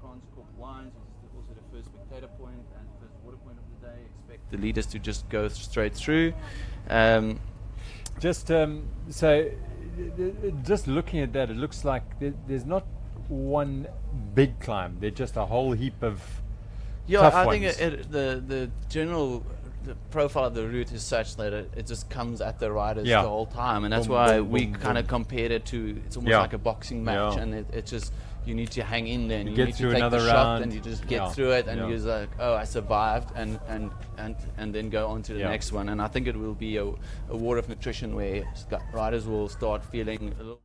France cork lines, which is also the first spectator point and first water point of the day. Expect the leaders to just go straight through. Just looking at that, it looks like there's not one big climb. There's just a whole heap of tough I ones. think the general profile of the route is such that it just comes at the riders the whole time, and that's why we kind of compared it to, it's almost like a boxing match, and it just, you need to hang in there, and you get need through to take another the shot, round, and you just get through it, and you're just like, oh, I survived, and then go on to the next one. And I think it will be a war of nutrition where riders will start feeling a little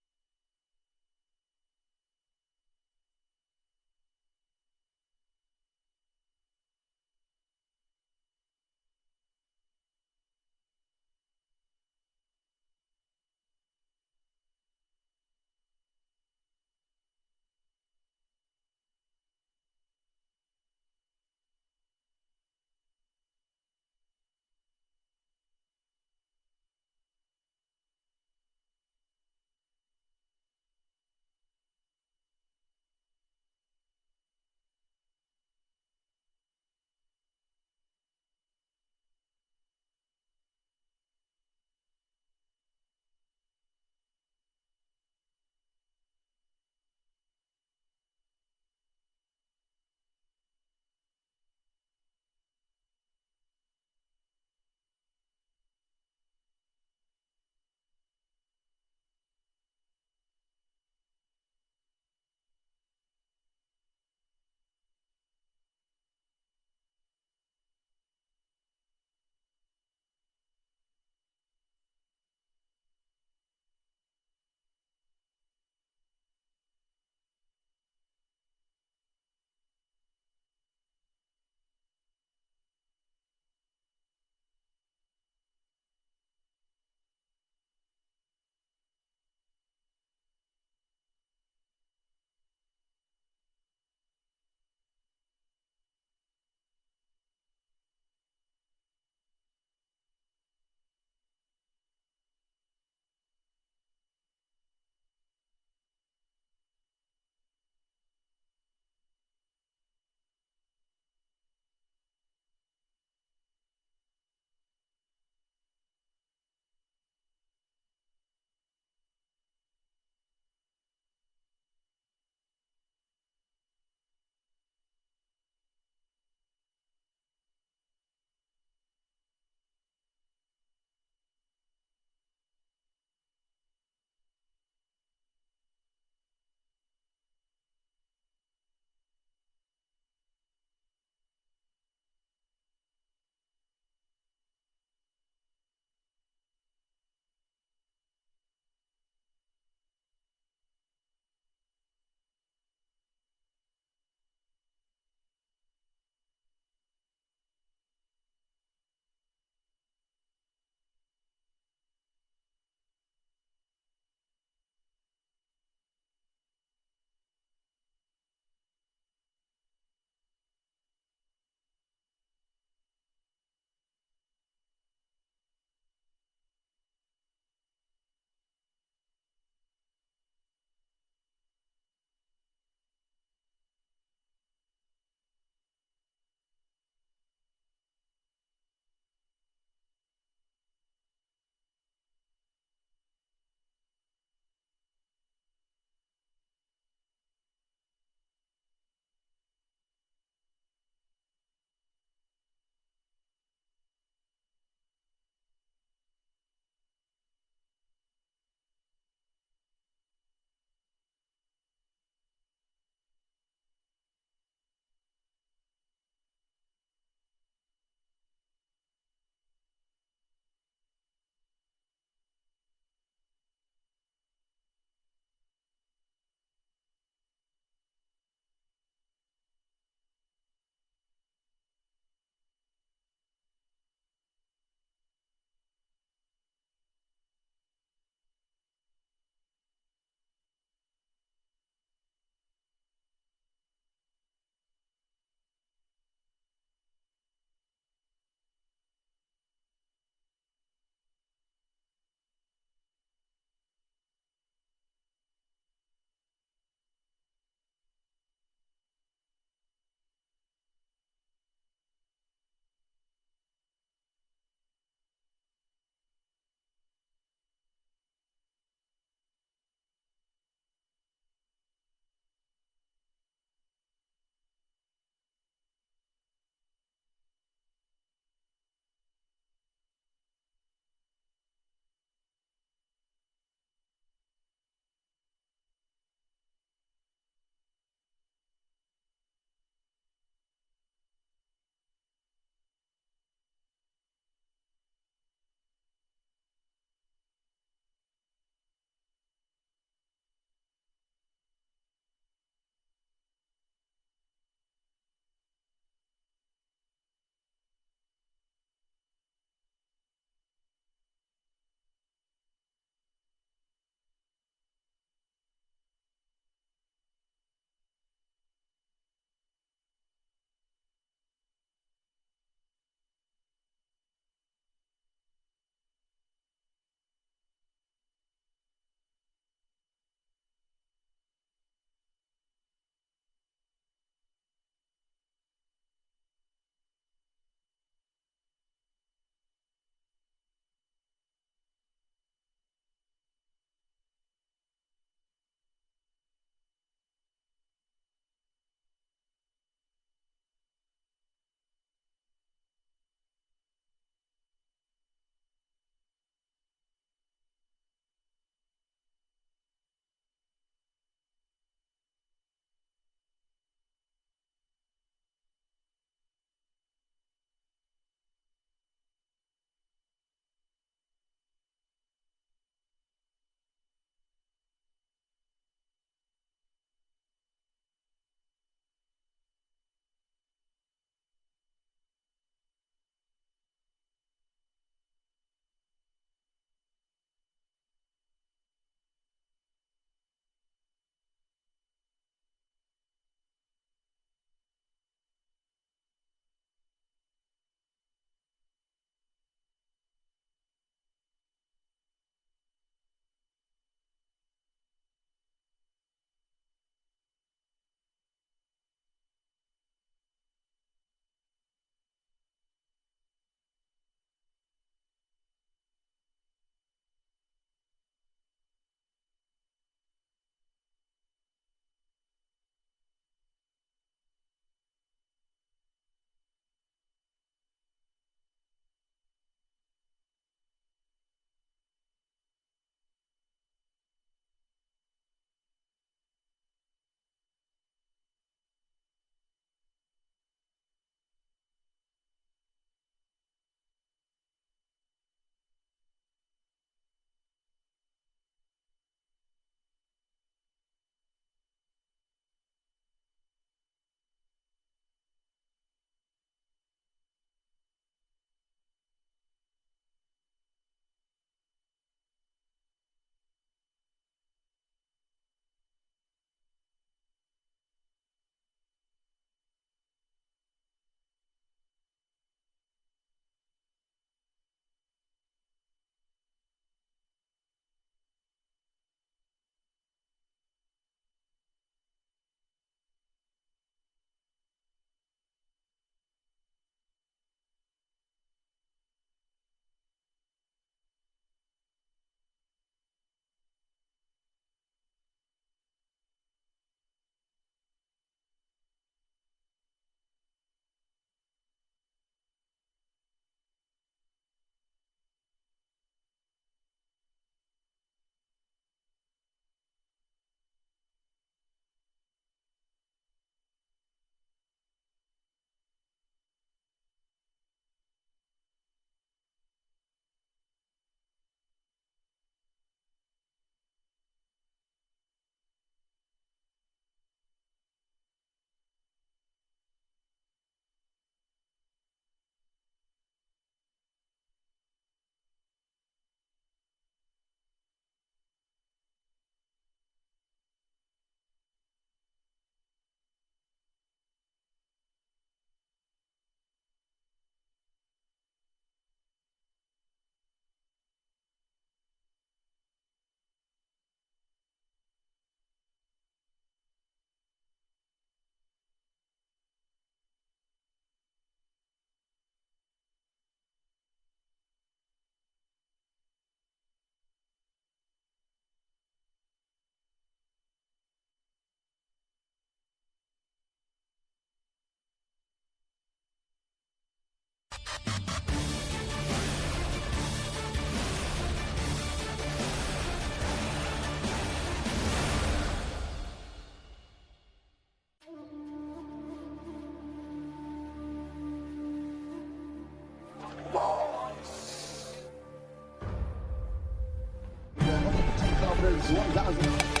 is 1,000.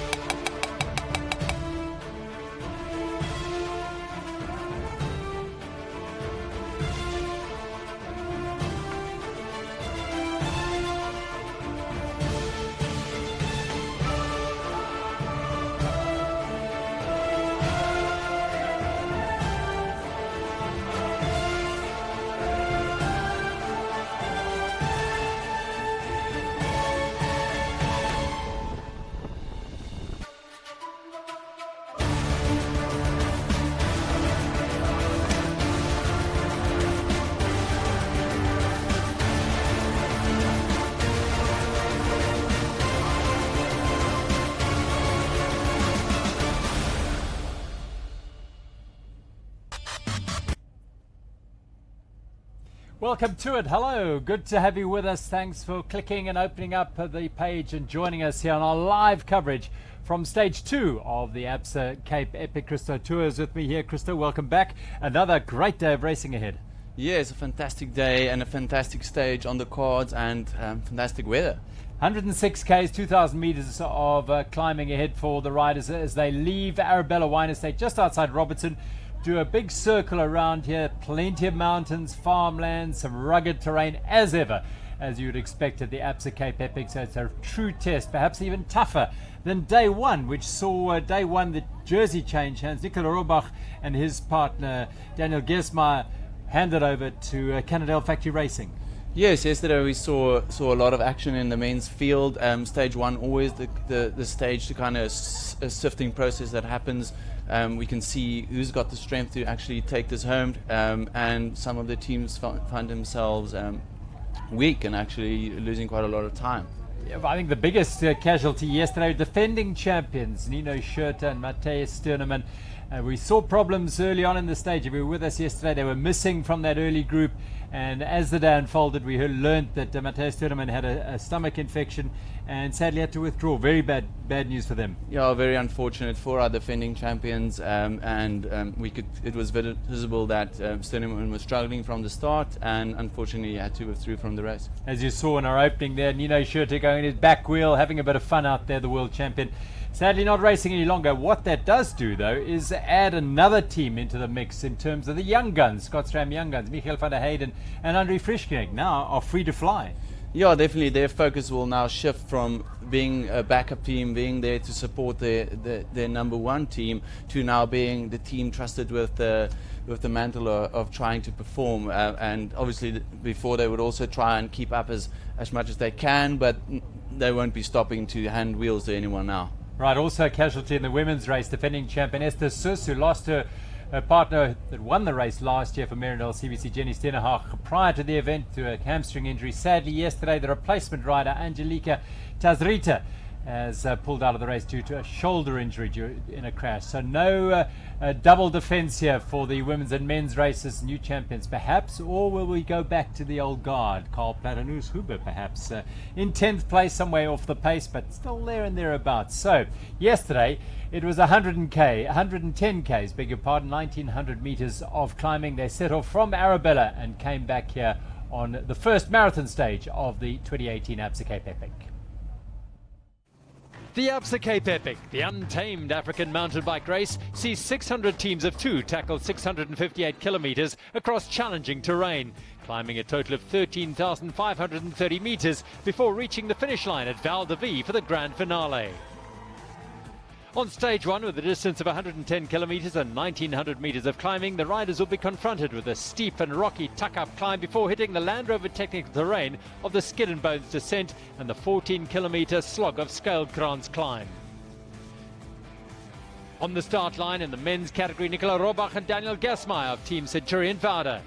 Welcome to it. Hello. Good to have you with us. Thanks for clicking and opening up the page and joining us here on our live coverage from stage 2 of the Absa Cape Epic. Christo Tours with me here. Christo, welcome back. Another great day of racing ahead. Yeah, it's a fantastic day and a fantastic stage on the cards and fantastic weather. 106 Ks, 2,000 meters of climbing ahead for the riders as they leave Arabella Wine Estate just outside Robertson. Do a big circle around here, plenty of mountains, farmland, some rugged terrain as ever, as you would expect at the Absa Cape Epic. So it's a true test, perhaps even tougher than day one, which saw day one the jersey change hands. Nicola Robach and his partner Daniel Gesmeyer handed over to Cannondale Factory Racing. Yes, yesterday we saw a lot of action in the men's field. Stage 1 always the stage to kind of a sifting process that happens. We can see who's got the strength to actually take this home, and some of the teams find themselves weak and actually losing quite a lot of time. Yeah, I think the biggest casualty yesterday, defending champions Nino Schurter and Matthias Sternemann. We saw problems early on in the stage. If you were with us yesterday, they were missing from that early group. And as the day unfolded, we learned that Matthias Sternemann had a stomach infection and sadly had to withdraw. Very bad news for them. Yeah, very unfortunate for our defending champions. It was visible that Sternemann was struggling from the start, and unfortunately he had to withdraw from the race. As you saw in our opening there, Nino Schurter going in his back wheel, having a bit of fun out there, the world champion. Sadly not racing any longer. What that does do, though, is add another team into the mix in terms of the young guns. Scottstram young guns, Michael van der Heyden and Andre Frischknecht now are free to fly. Yeah, definitely. Their focus will now shift from being a backup team, being there to support their number one team, to now being the team trusted with the mantle of trying to perform. And obviously, before they would also try and keep up as much as they can, but they won't be stopping to hand wheels to anyone now. Right, also a casualty in the women's race, defending champion Esther Sus, who lost her partner that won the race last year for Merendale CBC, Jenny Stenenhag, prior to the event to a hamstring injury. Sadly, yesterday, the replacement rider, Angelika Tazrita, has pulled out of the race due to a shoulder injury in a crash. So no double defense here for the women's and men's races, new champions perhaps, or will we go back to the old guard? Carl Platanus Huber perhaps in 10th place, somewhere off the pace, but still there and thereabouts. So yesterday it was 110 Ks, beg your pardon, 1900 meters of climbing. They set off from Arabella and came back here on the first marathon stage of the 2018 Absa Cape Epic. The Absa Cape Epic, the untamed African mountain bike race, sees 600 teams of 2 tackle 658 kilometers across challenging terrain, climbing a total of 13,530 meters before reaching the finish line at Val de Vie for the grand finale. On stage 1, with a distance of 110 kilometers and 1900 meters of climbing, the riders will be confronted with a steep and rocky tuck-up climb before hitting the Land Rover technical terrain of the Skin and Bones descent and the 14-kilometer slog of Skuilkrans climb. On the start line in the men's category, Nicola Robach and Daniel Gesmeyer of Team Centurion Vouder.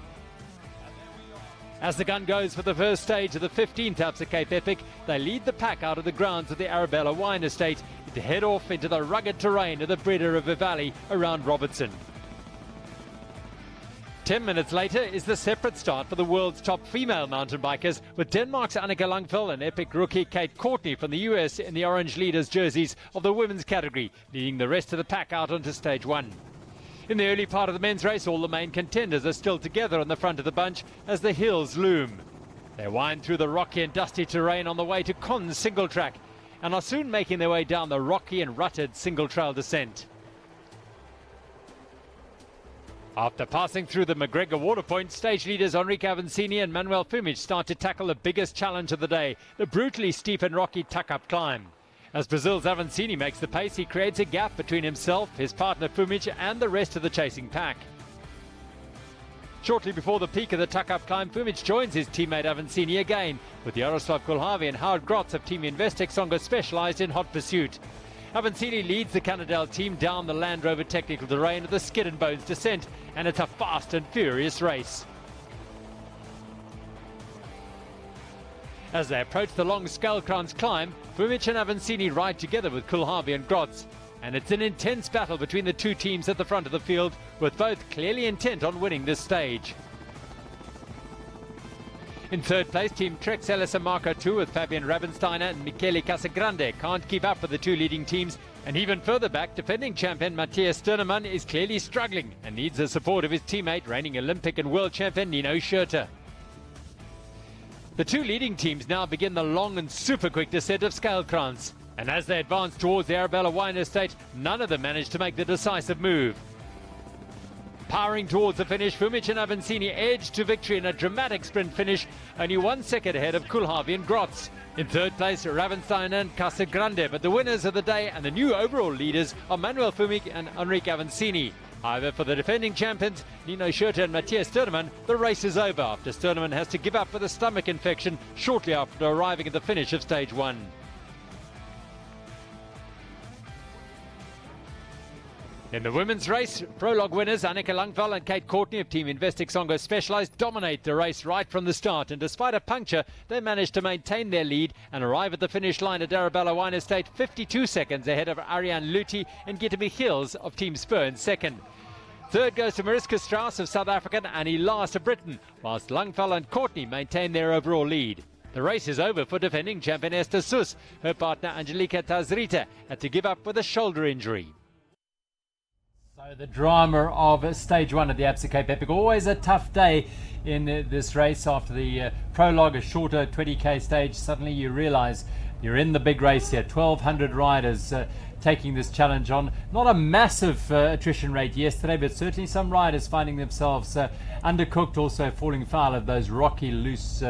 As the gun goes for the first stage of the 15th Absa Cape Epic, they lead the pack out of the grounds of the Arabella Wine Estate to head off into the rugged terrain of the Breda River Valley around Robertson. 10 minutes later is the separate start for the world's top female mountain bikers, with Denmark's Anneke Langveld and Epic rookie Kate Courtney from the US in the orange leaders jerseys of the women's category, leading the rest of the pack out onto stage 1. In the early part of the men's race, all the main contenders are still together on the front of the bunch as the hills loom. They wind through the rocky and dusty terrain on the way to Con's single track. and are soon making their way down the rocky and rutted single trail descent. After passing through the McGregor water point, stage leaders Enrique Avancini and Manuel Fumic start to tackle the biggest challenge of the day, the brutally steep and rocky tuck-up climb. As Brazil's Avancini makes the pace, he creates a gap between himself, his partner Fumic and the rest of the chasing pack. Shortly before the peak of the tuck-up climb, Fumic joins his teammate Avancini again, with Jaroslav Kulhavi and Howard Grotz of Team Investec Songo specialised in hot pursuit. Avancini leads the Cannondale team down the Land Rover technical terrain of the Skid and Bones descent, and it's a fast and furious race. As they approach the long Scalekrans climb, Fumic and Avancini ride together with Kulhavi and Grotz, and it's an intense battle between the two teams at the front of the field, with both clearly intent on winning this stage. In third place, Team Trek Celeste Marco 2 with Fabian Rabensteiner and Michele Casagrande can't keep up with the two leading teams, and even further back, defending champion Matthias Sternemann is clearly struggling and needs the support of his teammate, reigning Olympic and world champion Nino Schurter. The two leading teams now begin the long and super quick descent of Scalekrans, and as they advance towards the Arabella Wine Estate, none of them manage to make the decisive move. Powering towards the finish, Fumic and Avancini edge to victory in a dramatic sprint finish, only 1 second ahead of Kulhavi and Grotz. In third place, Ravenstein and Casagrande, but the winners of the day and the new overall leaders are Manuel Fumic and Enrique Avancini. However, for the defending champions, Nino Schurter and Matthias Sternemann, the race is over after Sternemann has to give up with a stomach infection shortly after arriving at the finish of stage 1. In the women's race, prologue winners Annika Langvall and Kate Courtney of Team Investec Songo Specialized dominate the race right from the start, and despite a puncture, they managed to maintain their lead and arrive at the finish line at Arabella Wine Estate 52 seconds ahead of Ariane Luthi and Gitabe Hills of Team Spur in second. Third goes to Mariska Strauss of South Africa and Annie Last of Britain, whilst Langvall and Courtney maintain their overall lead. The race is over for defending champion Esther Sus. Her partner Angelika Tazrita had to give up with a shoulder injury. So the drama of stage 1 of the Absa Cape Epic. Always a tough day in this race. After the prologue, a shorter 20k stage, suddenly you realize you're in the big race here. 1,200 riders taking this challenge on. Not a massive attrition rate yesterday, but certainly some riders finding themselves undercooked, also falling foul of those rocky, loose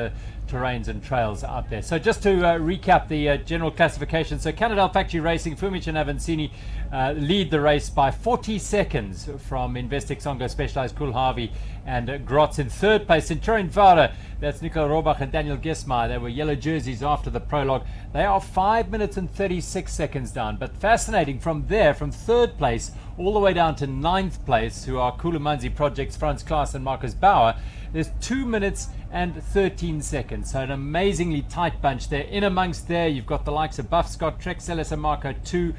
terrains and trails out there. So just to recap the general classification. So Cannondale Factory Racing, Fumic and Avancini lead the race by 40 seconds from Investec Songo Specialized Kulhavi and Grotz. In third place, Centurion Vara, that's Nicola Rohrbach and Daniel Gesmar. They were yellow jerseys after the prologue. They are 5 minutes and 36 seconds down. But fascinating, from there, from third place all the way down to ninth place, who are Kulumanzi Projects, Franz Klaas and Marcus Bauer, there's 2 minutes and 13 seconds. So an amazingly tight bunch there. In amongst there, you've got the likes of Buff Scott, Trek Celis and Marco 2,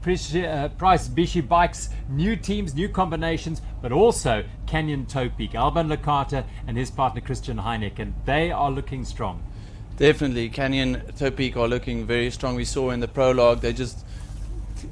Price Bishi Bikes, new teams, new combinations, but also Canyon Topeak, Alban Lecata and his partner Christian Heineck, and they are looking strong. Definitely, Canyon Topeak are looking very strong. We saw in the prologue, they just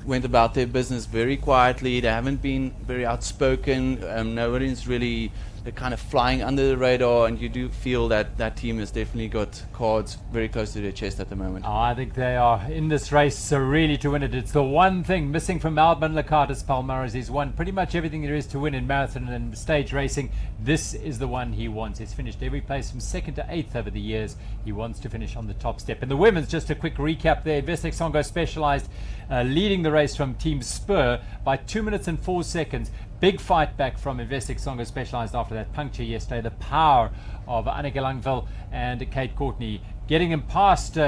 went about their business very quietly. They haven't been very outspoken. Nobody's really kind of flying under the radar, and you do feel that that team has definitely got cards very close to their chest at the moment. Oh, I think they are in this race really to win it. It's the one thing missing from Alban Lecata's Palmares. He's won pretty much everything there is to win in marathon and stage racing. This is the one he wants. He's finished every place from 2nd to 8th over the years. He wants to finish on the top step. In the women's, just a quick recap there. Investec Songo Specialized leading the race from Team Spur by 2 minutes and 4 seconds. Big fight back from Investec Songo Specialized after that puncture yesterday. The power of Annika Langvall and Kate Courtney getting him past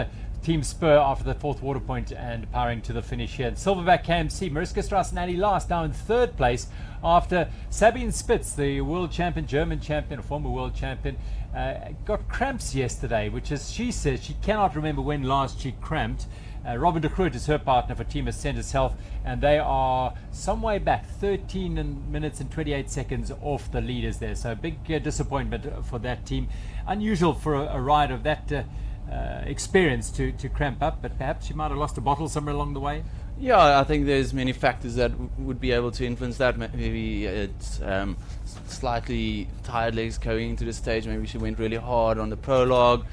Team Spur after the fourth water point and powering to the finish here. Silverback KMC, Mariska Strauss and Annie Last now in third place after Sabine Spitz, the world champion, German champion, a former world champion, got cramps yesterday, which is, she says, she cannot remember when last she cramped. Robin de Groot is her partner for Team Ascendus Health, and they are some way back, 13 minutes and 28 seconds off the leaders there. So a big disappointment for that team. Unusual for a ride of that experience to cramp up, but perhaps she might have lost a bottle somewhere along the way. Yeah, I think there's many factors that would be able to influence that. Maybe it's slightly tired legs going into the stage. Maybe she went really hard on the prologue,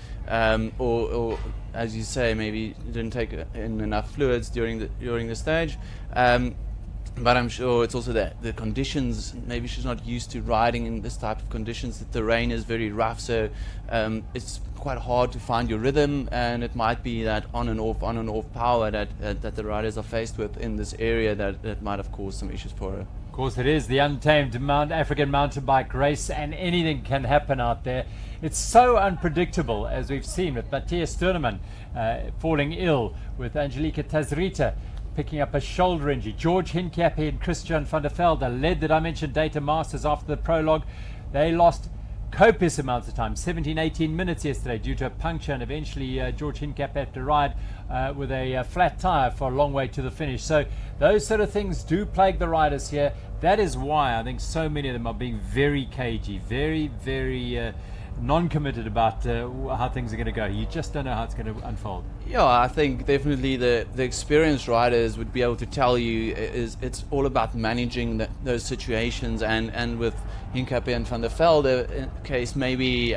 or as you say, maybe didn't take in enough fluids during the stage. But I'm sure it's also that the conditions, maybe she's not used to riding in this type of conditions. The terrain is very rough, so it's quite hard to find your rhythm, and it might be that on and off power that the riders are faced with in this area that might have caused some issues for her. Of course, it is the Untamed African mountain bike race, and anything can happen out there. It's so unpredictable, as we've seen with Matthias Sturnemann falling ill, with Angelica Tazrita picking up a shoulder injury. George Hincapie and Christian van der Velde led the Dimension Data Masters after the prologue. They lost copious amounts of time, 17-18 minutes yesterday due to a puncture, and eventually George Hincapie had to ride with a flat tire for a long way to the finish. So those sort of things do plague the riders here. That is why I think so many of them are being very cagey, very, very non-committed about how things are going to go. You just don't know how it's going to unfold. Yeah, I think definitely the experienced riders would be able to tell you it's all about managing those situations, and with Hincapie and van der Velde case, maybe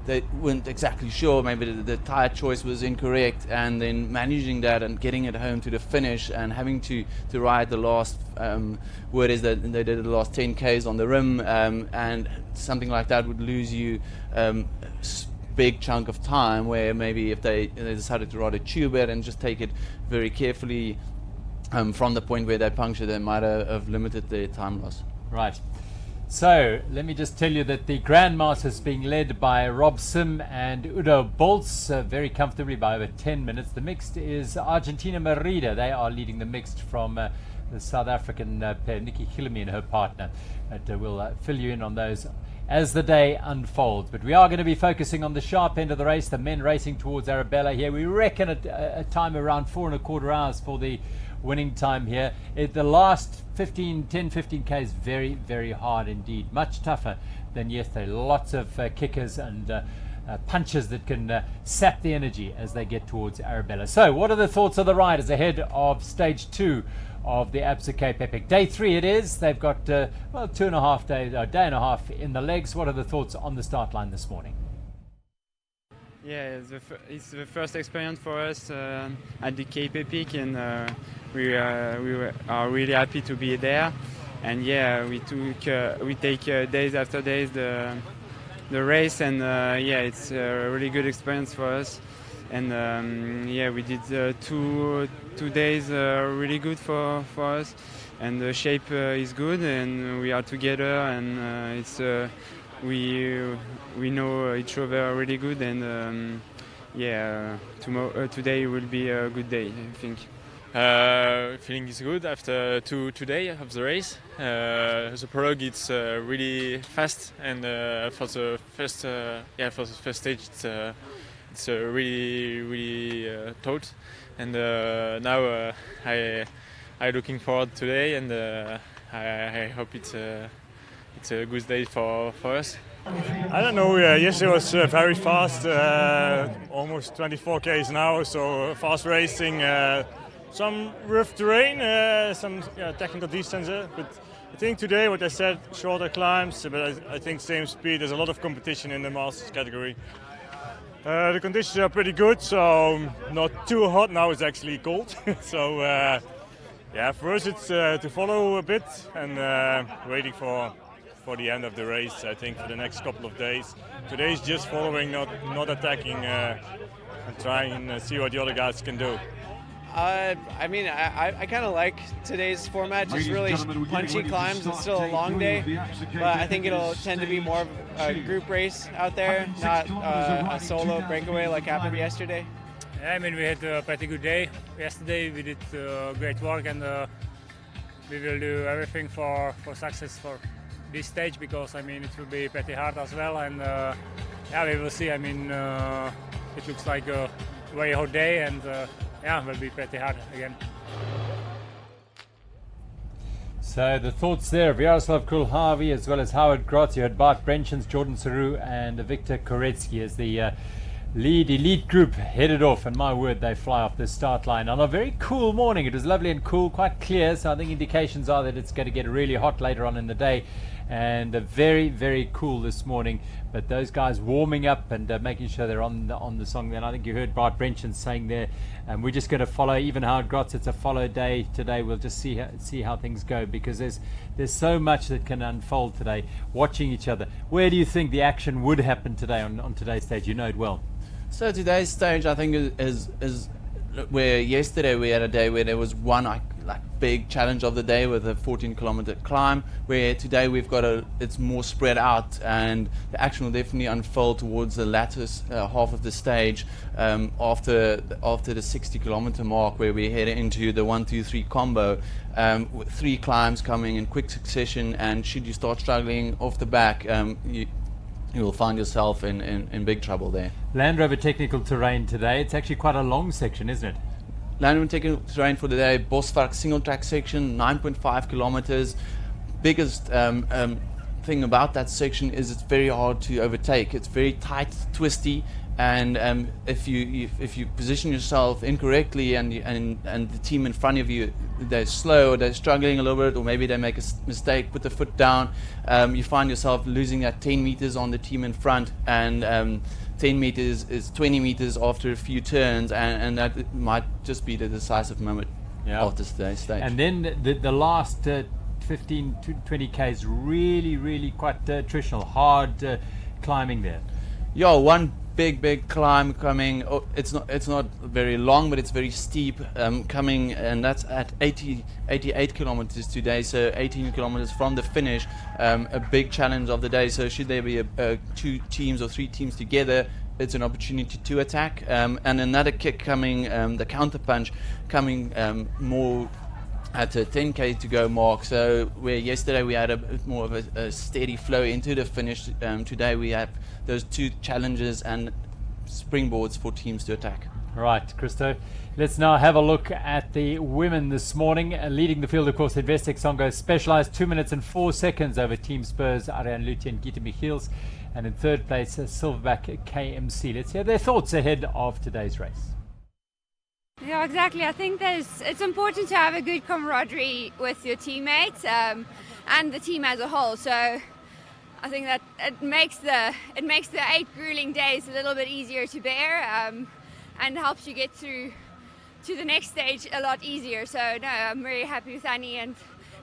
they weren't exactly sure, maybe the tire choice was incorrect, and then managing that and getting it home to the finish and having to ride the last word is that they did the last 10 Ks on the rim, and something like that would lose you big chunk of time, where maybe if they decided to ride a tube it and just take it very carefully from the point where they punctured, they might have limited their time loss. Right. So let me just tell you that the Grandmasters is being led by Rob Sim and Udo Bolts very comfortably by over 10 minutes. The mixed is Argentina Merida. They are leading the mixed from the South African pair, Nikki Hillemy and her partner. We'll fill you in on those as the day unfolds. But we are going to be focusing on the sharp end of the race, the men racing towards Arabella here. We reckon a time around 4.25 hours for the winning time here. The last 10-15 K is very, very hard indeed. Much tougher than yesterday. Lots of kickers and punches that can sap the energy as they get towards Arabella. So what are the thoughts of the riders ahead of stage 2 of the Absa Cape Epic? Day 3 it is. They've got 2.5 days, a day and a half in the legs. What are the thoughts on the start line this morning? Yeah, it's the first experience for us at the Cape Epic, and we are really happy to be there. And yeah, we take days after days the race, and yeah, it's a really good experience for us. And yeah, we did 2 days really good for us, and the shape is good, and we are together, and it's we know each other really good, and yeah, today will be a good day, I think. Feeling is good after two days of the race. The prologue it's really fast, and for the first stage it's really taut, and now I looking forward today, and I hope it's a good day for us. I don't know, yesterday was very fast, almost 24 km an hour, so fast racing, some rough terrain, some technical distance, but I think today, what I said, shorter climbs, but I think same speed. There's a lot of competition in the Masters category. The conditions are pretty good, so not too hot. Now it's actually cold. So yeah, for us it's to follow a bit and waiting for the end of the race. I think for the next couple of days. Today's just following, not attacking, and trying and see what the other guys can do. I mean, I kind of like today's format, just really punchy climbs. It's still a long day, but I think it'll tend to be more of a group race out there, not a solo breakaway like happened yesterday. Yeah, I mean, we had a pretty good day yesterday. We did great work, and we will do everything for success for this stage, because I mean it will be pretty hard as well, and yeah, we will see. I mean, it looks like a very hot day, and yeah, it will be pretty hard again. So the thoughts there of Jaroslav Kulhavi as well as Howard Grotz. You had Bart Brenchens, Jordan Saru and Victor Koretsky as the lead elite group headed off, and my word, they fly off the start line on a very cool morning. It was lovely and cool, quite clear, so I think indications are that it's going to get really hot later on in the day and very, very cool this morning. But those guys warming up and making sure they're on the song. Then I think you heard Bart Brenchen saying there, and we're just going to follow. Even Howard Grotz, it's a follow day today. We'll just see how things go, because there's so much that can unfold today. Watching each other. Where do you think the action would happen today on today's stage? You know it well. So today's stage, I think, is where yesterday we had a day where there was one like big challenge of the day with a 14-kilometer climb, where today we've got it's more spread out, and the action will definitely unfold towards the latter half of the stage after the 60-kilometer mark, where we head into the 1-2-3 combo, with 3 climbs coming in quick succession. And should you start struggling off the back, you will find yourself in big trouble there. Land Rover technical terrain today. It's actually quite a long section, isn't it? Land Rover technical terrain for the day. Bosvark single track section, 9.5 kilometers. Biggest thing about that section is it's very hard to overtake. It's very tight, twisty, and if you position yourself incorrectly and the team in front of you, they're slow, or they're struggling a little bit, or maybe they make a mistake, put the foot down, you find yourself losing that 10 meters on the team in front, and 10 meters is 20 meters after a few turns, and that might just be the decisive moment after today's stage. And then the last 15 to 20 Ks really quite attritional, hard climbing there. Yeah, one big climb coming. It's not very long, but it's very steep coming, and that's at 88 kilometers today, so 18 kilometers from the finish. A big challenge of the day. So should there be 2 teams or 3 teams together, it's an opportunity to attack, and another kick coming, the counter punch coming more at a 10k to go mark. So where yesterday we had a bit more of a steady flow into the finish, today we have those 2 challenges and springboards for teams to attack. Right, Christo. Let's now have a look at the women this morning. Leading the field, of course, Investec Songo Specialized, 2 minutes and 4 seconds over Team Spurs, Ariane Luthi and Gita Michiels. And in third place, Silverback KMC. Let's hear their thoughts ahead of today's race. Yeah, exactly. I think it's important to have a good camaraderie with your teammates and the team as a whole. So I think that it makes the 8 grueling days a little bit easier to bear, and helps you get through to the next stage a lot easier. So no, I'm very happy with Annie and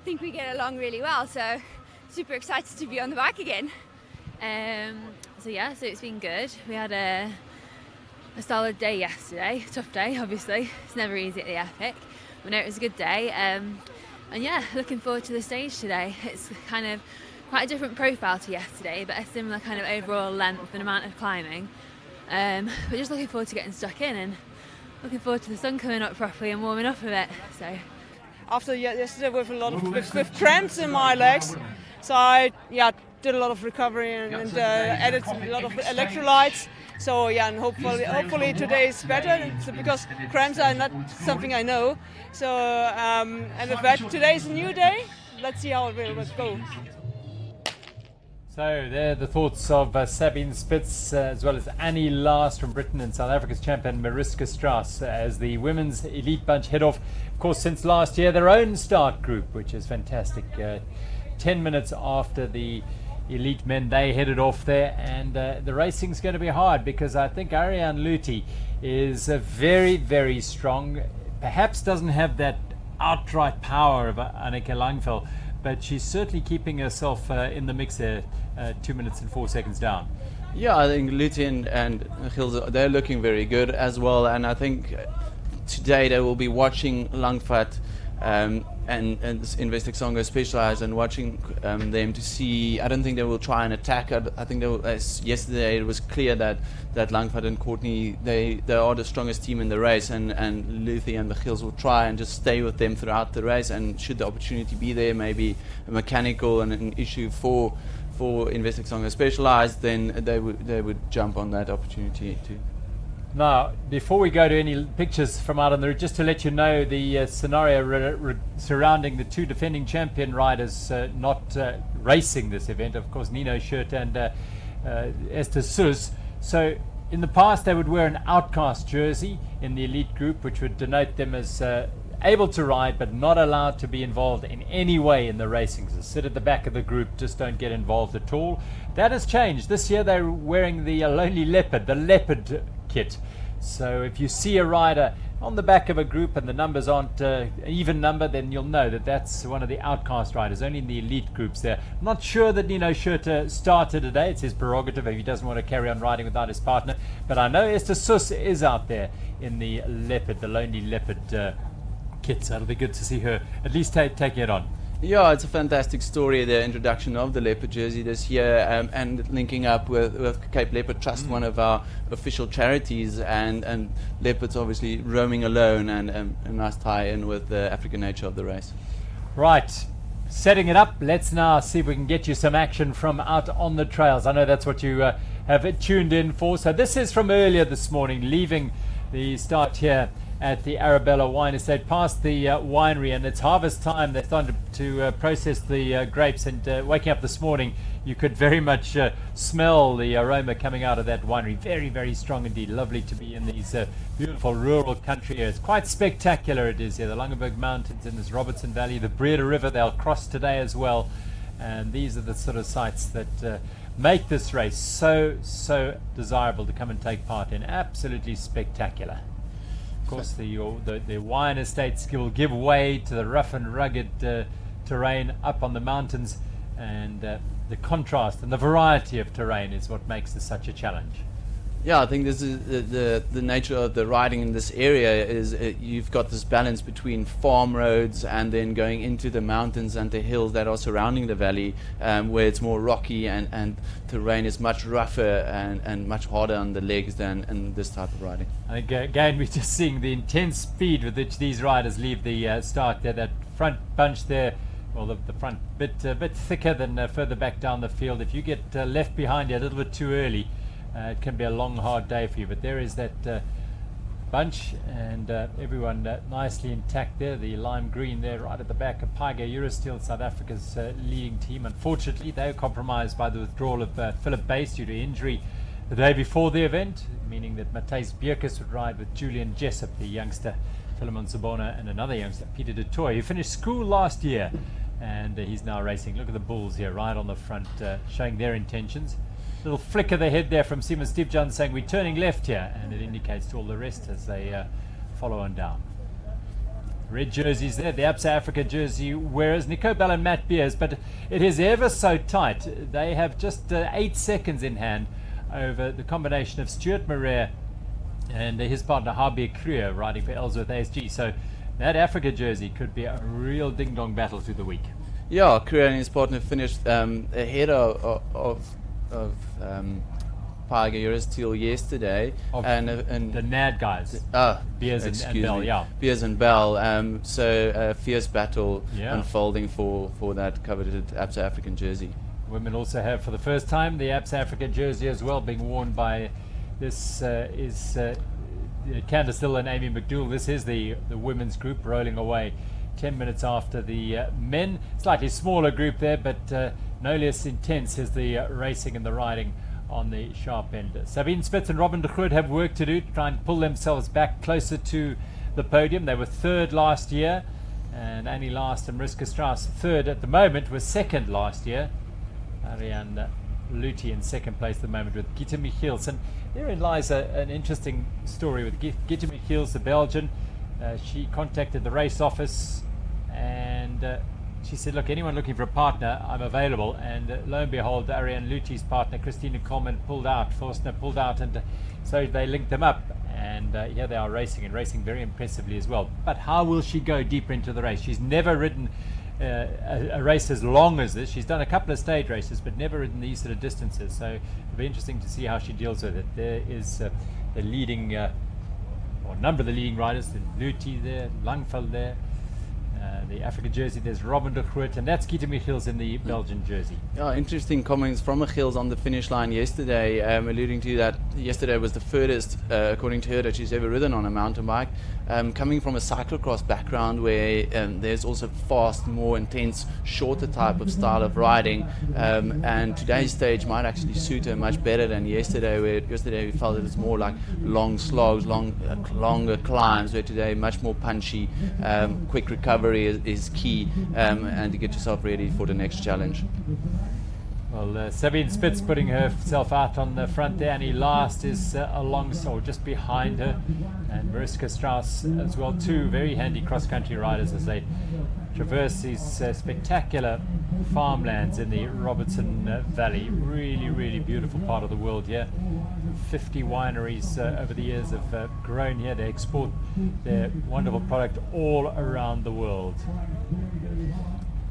think we get along really well. So super excited to be on the bike again. So it's been good. We had a solid day yesterday. Tough day, obviously. It's never easy at the Epic. But no, it was a good day. And looking forward to the stage today. It's kind of quite a different profile to yesterday, but a similar kind of overall length and amount of climbing. But just looking forward to getting stuck in, and looking forward to the sun coming up properly and warming up a bit. So after yesterday with a lot of with cramps in my legs, so I did a lot of recovery and added a lot of electrolytes. So and hopefully today is better, because cramps are not something I know. So and with that, today is a new day. Let's see how it will go. So there are the thoughts of Sabine Spitz, as well as Annie Last from Britain, and South Africa's champion Mariska Strauss, as the women's elite bunch head off, of course, since last year, their own start group, which is fantastic. 10 minutes after the elite men, they headed off there, and the racing's going to be hard, because I think Ariane Luthi is very, very strong. Perhaps doesn't have that outright power of Anneke Langveld, but she's certainly keeping herself in the mix there, 2 minutes and 4 seconds down. Yeah, I think Luthi and Gilles, they're looking very good as well, and I think today they will be watching Langvat and Investec Songo Specialized, and watching them to see. I don't think they will try and attack. I think they will, as yesterday it was clear that Langvat and Courtney, they are the strongest team in the race, and Luthi and the Gilles will try and just stay with them throughout the race, and should the opportunity be there, maybe a mechanical and an issue for Investec Songo Specialized, then they would jump on that opportunity too. Now, before we go to any pictures from out on the route, just to let you know the scenario surrounding the 2 defending champion riders not racing this event, of course, Nino Schurt and Esther Sus. So in the past they would wear an outcast jersey in the elite group, which would denote them as able to ride but not allowed to be involved in any way in the racing. So sit at the back of the group, just don't get involved at all. That has changed. This year they're wearing the Lonely Leopard, the leopard kit. So if you see a rider on the back of a group and the numbers aren't even number, then you'll know that that's one of the outcast riders, only in the elite groups there. I'm not sure that Nino Schurter started today. It's his prerogative if he doesn't want to carry on riding without his partner. But I know Esther Sus is out there in the leopard, the Lonely Leopard kit. So it'll be good to see her at least taking it on. Yeah, it's a fantastic story, the introduction of the leopard jersey this year, and linking up with Cape Leopard Trust, one of our official charities, and leopards obviously roaming alone, and a nice tie-in with the African nature of the race. Right, setting it up, let's now see if we can get you some action from out on the trails. I know that's what you have tuned in for. So this is from earlier this morning, leaving the start here at the Arabella Wine Estate, past the winery, and it's harvest time. They're starting to process the grapes, and waking up this morning, you could very much smell the aroma coming out of that winery. Very, very strong indeed. Lovely to be in these beautiful rural country areas. Quite spectacular it is here. The Langeberg Mountains in this Robertson Valley, the Breda River, they'll cross today as well. And these are the sort of sites that make this race so desirable to come and take part in. Absolutely spectacular. Of course, the wine estates will give way to the rough and rugged terrain up on the mountains, and the contrast and the variety of terrain is what makes this such a challenge. Yeah, I think this is the nature of the riding in this area is you've got this balance between farm roads and then going into the mountains and the hills that are surrounding the valley, where it's more rocky and terrain is much rougher and much harder on the legs than in this type of riding. I think again we're just seeing the intense speed with which these riders leave the start there. That front bunch there, well, the front bit thicker than further back down the field. If you get left behind you a little bit too early, it can be a long, hard day for you. But there is that bunch, and everyone nicely intact there. The lime green there right at the back of Paiga Eurosteel, South Africa's leading team. Unfortunately, they were compromised by the withdrawal of Philip Bass due to injury the day before the event, meaning that Matthijs Bierkes would ride with Julian Jessup, the youngster, Philemon Sabona, and another youngster, Peter de Toy, who finished school last year, and he's now racing. Look at the bulls here right on the front, showing their intentions. Little flick of the head there from Simon Stepjan saying we're turning left here, and it indicates to all the rest as they follow on down. Red jerseys there, the Absa Africa jersey wearers, Nico Bell and Matt Beers, but it is ever so tight. They have just 8 seconds in hand over the combination of Stuart Marais and his partner Harbier Kruger riding for Ellsworth ASG. So that Africa jersey could be a real ding-dong battle through the week. Yeah, Kruger and his partner finished ahead of Paiga Eurosteel yesterday, and the NAD guys, Beers and Bell, yeah, Beers and Bell. So a fierce battle unfolding for that coveted Absa African jersey. Women also have for the first time the Absa Africa jersey as well, being worn by this Candice Hill and Amy McDougall. This is the women's group rolling away 10 minutes after the men. Slightly smaller group there, but no less intense is the racing and the riding on the sharp end. Sabine Spitz and Robin de Groot have work to do to try and pull themselves back closer to the podium. They were third last year, and Annie Last and Mariska Strauss third at the moment, was second last year. Ariane Luthi in second place at the moment with Gitte Michiels. And therein lies an interesting story with Gitte Michiels, the Belgian. She contacted the race office and she said, look, anyone looking for a partner, I'm available. And lo and behold, Ariane Luthi's partner, Christina Coleman, Forstner pulled out, and so they linked them up. And here they are racing, and racing very impressively as well. But how will she go deeper into the race? She's never ridden a race as long as this. She's done a couple of stage races, but never ridden these sort of distances. So it'll be interesting to see how she deals with it. There is the leading, or a number of the leading riders, the Luthi there, Langfeld there, the African jersey. There's Robin de Groot, and that's Gita Michiels in the Belgian jersey. Yeah, interesting comments from Michiels on the finish line yesterday, alluding to that yesterday was the furthest, according to her, that she's ever ridden on a mountain bike. Coming from a cyclocross background where there's also fast, more intense, shorter type of style of riding, and today's stage might actually suit her much better than yesterday, where yesterday we felt it was more like long slogs, longer climbs, where today much more punchy, quick recovery is key, and to get yourself ready for the next challenge. Well, Sabine Spitz putting herself out on the front there. Annie Last is alongside, just behind her, and Mariska Strauss as well. Two very handy cross-country riders as they traverse these spectacular farmlands in the Robertson Valley. Really, really beautiful part of the world here. 50 wineries over the years have grown here. They export their wonderful product all around the world.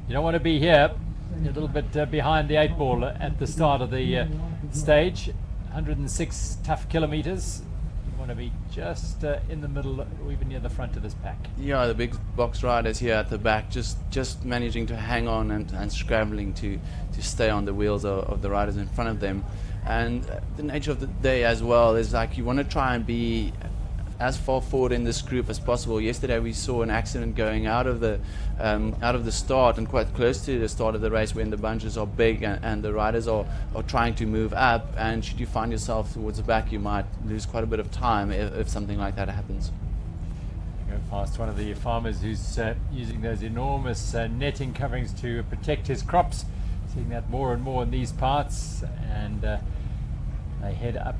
You don't want to be here a little bit behind the 8 ball at the start of the stage. 106 tough kilometers. You want to be just in the middle, or even near the front of this pack. Yeah, the big box riders here at the back just managing to hang on and scrambling to stay on the wheels of the riders in front of them. And the nature of the day as well is like you want to try and be as far forward in this group as possible. Yesterday we saw an accident going out of the start and quite close to the start of the race when the bunches are big and the riders are trying to move up, and should you find yourself towards the back you might lose quite a bit of time if something like that happens. Go past one of the farmers who's using those enormous netting coverings to protect his crops. Seeing that more and more in these parts, and they head up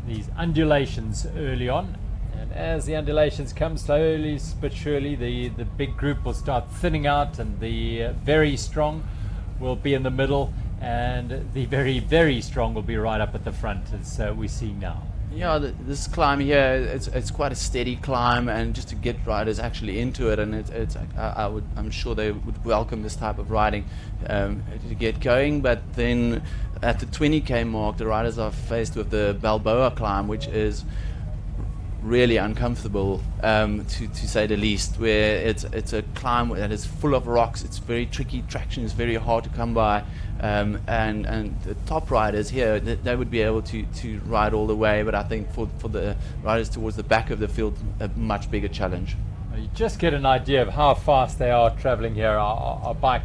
these undulations early on. And as the undulations come slowly but surely, the big group will start thinning out, and the very strong will be in the middle, and the very, very strong will be right up at the front, as we see now. Yeah, this climb here, it's quite a steady climb, and just to get riders actually into it, and I'm sure they would welcome this type of riding to get going. But then at the 20k mark, the riders are faced with the Balboa Climb, which is really uncomfortable, to say the least, where it's a climb that is full of rocks. It's very tricky, traction is very hard to come by, and the top riders here, they would be able to ride all the way, but I think for the riders towards the back of the field, a much bigger challenge. You just get an idea of how fast they are traveling here. Our bike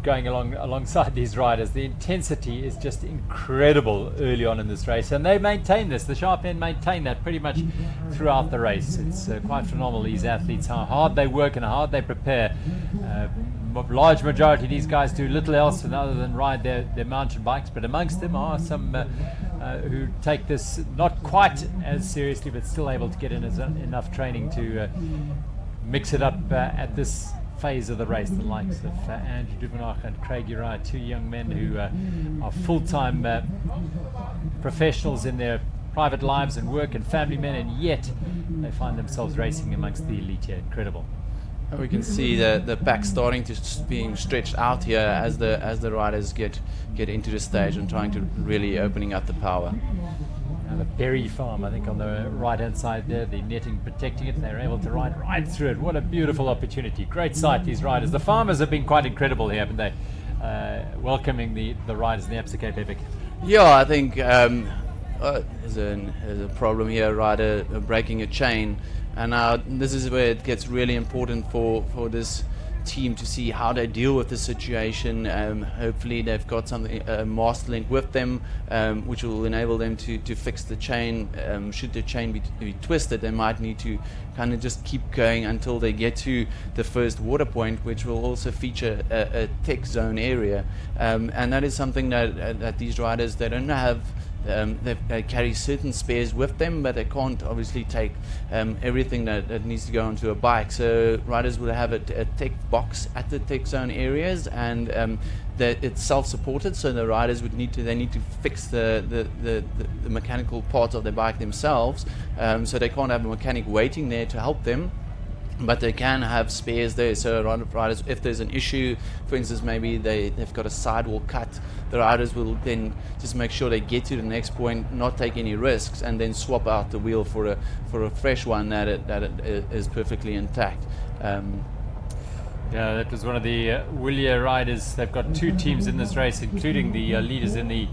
going alongside these riders, the intensity is just incredible early on in this race, and they maintain this. The sharp end maintain that pretty much throughout the race. It's quite phenomenal, these athletes, how hard they work and how hard they prepare. Large majority of these guys do little else other than ride their mountain bikes, but amongst them are some who take this not quite as seriously, but still able to get in enough training to mix it up at this phase of the race. The likes of Andrew Duvenach and Craig Uriah, two young men who are full-time professionals in their private lives and work and family men, and yet they find themselves racing amongst the elite here. Incredible. And we can see the pack starting to being stretched out here as the riders get into the stage and trying to really opening up the power. The berry farm, I think, on the right-hand side there, the netting protecting it. They're able to ride right through it. What a beautiful opportunity. Great sight, these riders. The farmers have been quite incredible here, haven't they? Welcoming the riders in the Absa Cape Epic. Yeah, I think there's a problem here, rider breaking a chain. And this is where it gets really important for this team to see how they deal with the situation. Hopefully they've got something, a master link with them, which will enable them to fix the chain. Should the chain be twisted, they might need to kind of just keep going until they get to the first water point, which will also feature a tech zone area. And that is something that these riders, they don't have. They carry certain spares with them, but they can't obviously take everything that needs to go onto a bike. So riders will have a tech box at the tech zone areas, and it's self-supported. So the riders would need to fix the mechanical parts of their bike themselves. So they can't have a mechanic waiting there to help them. But they can have spares there, so riders, if there's an issue, for instance, maybe they've got a sidewall cut, the riders will then just make sure they get to the next point, not take any risks, and then swap out the wheel for a fresh one that is perfectly intact. Yeah, that was one of the Willier riders. They've got 2 teams in this race, including the leaders in the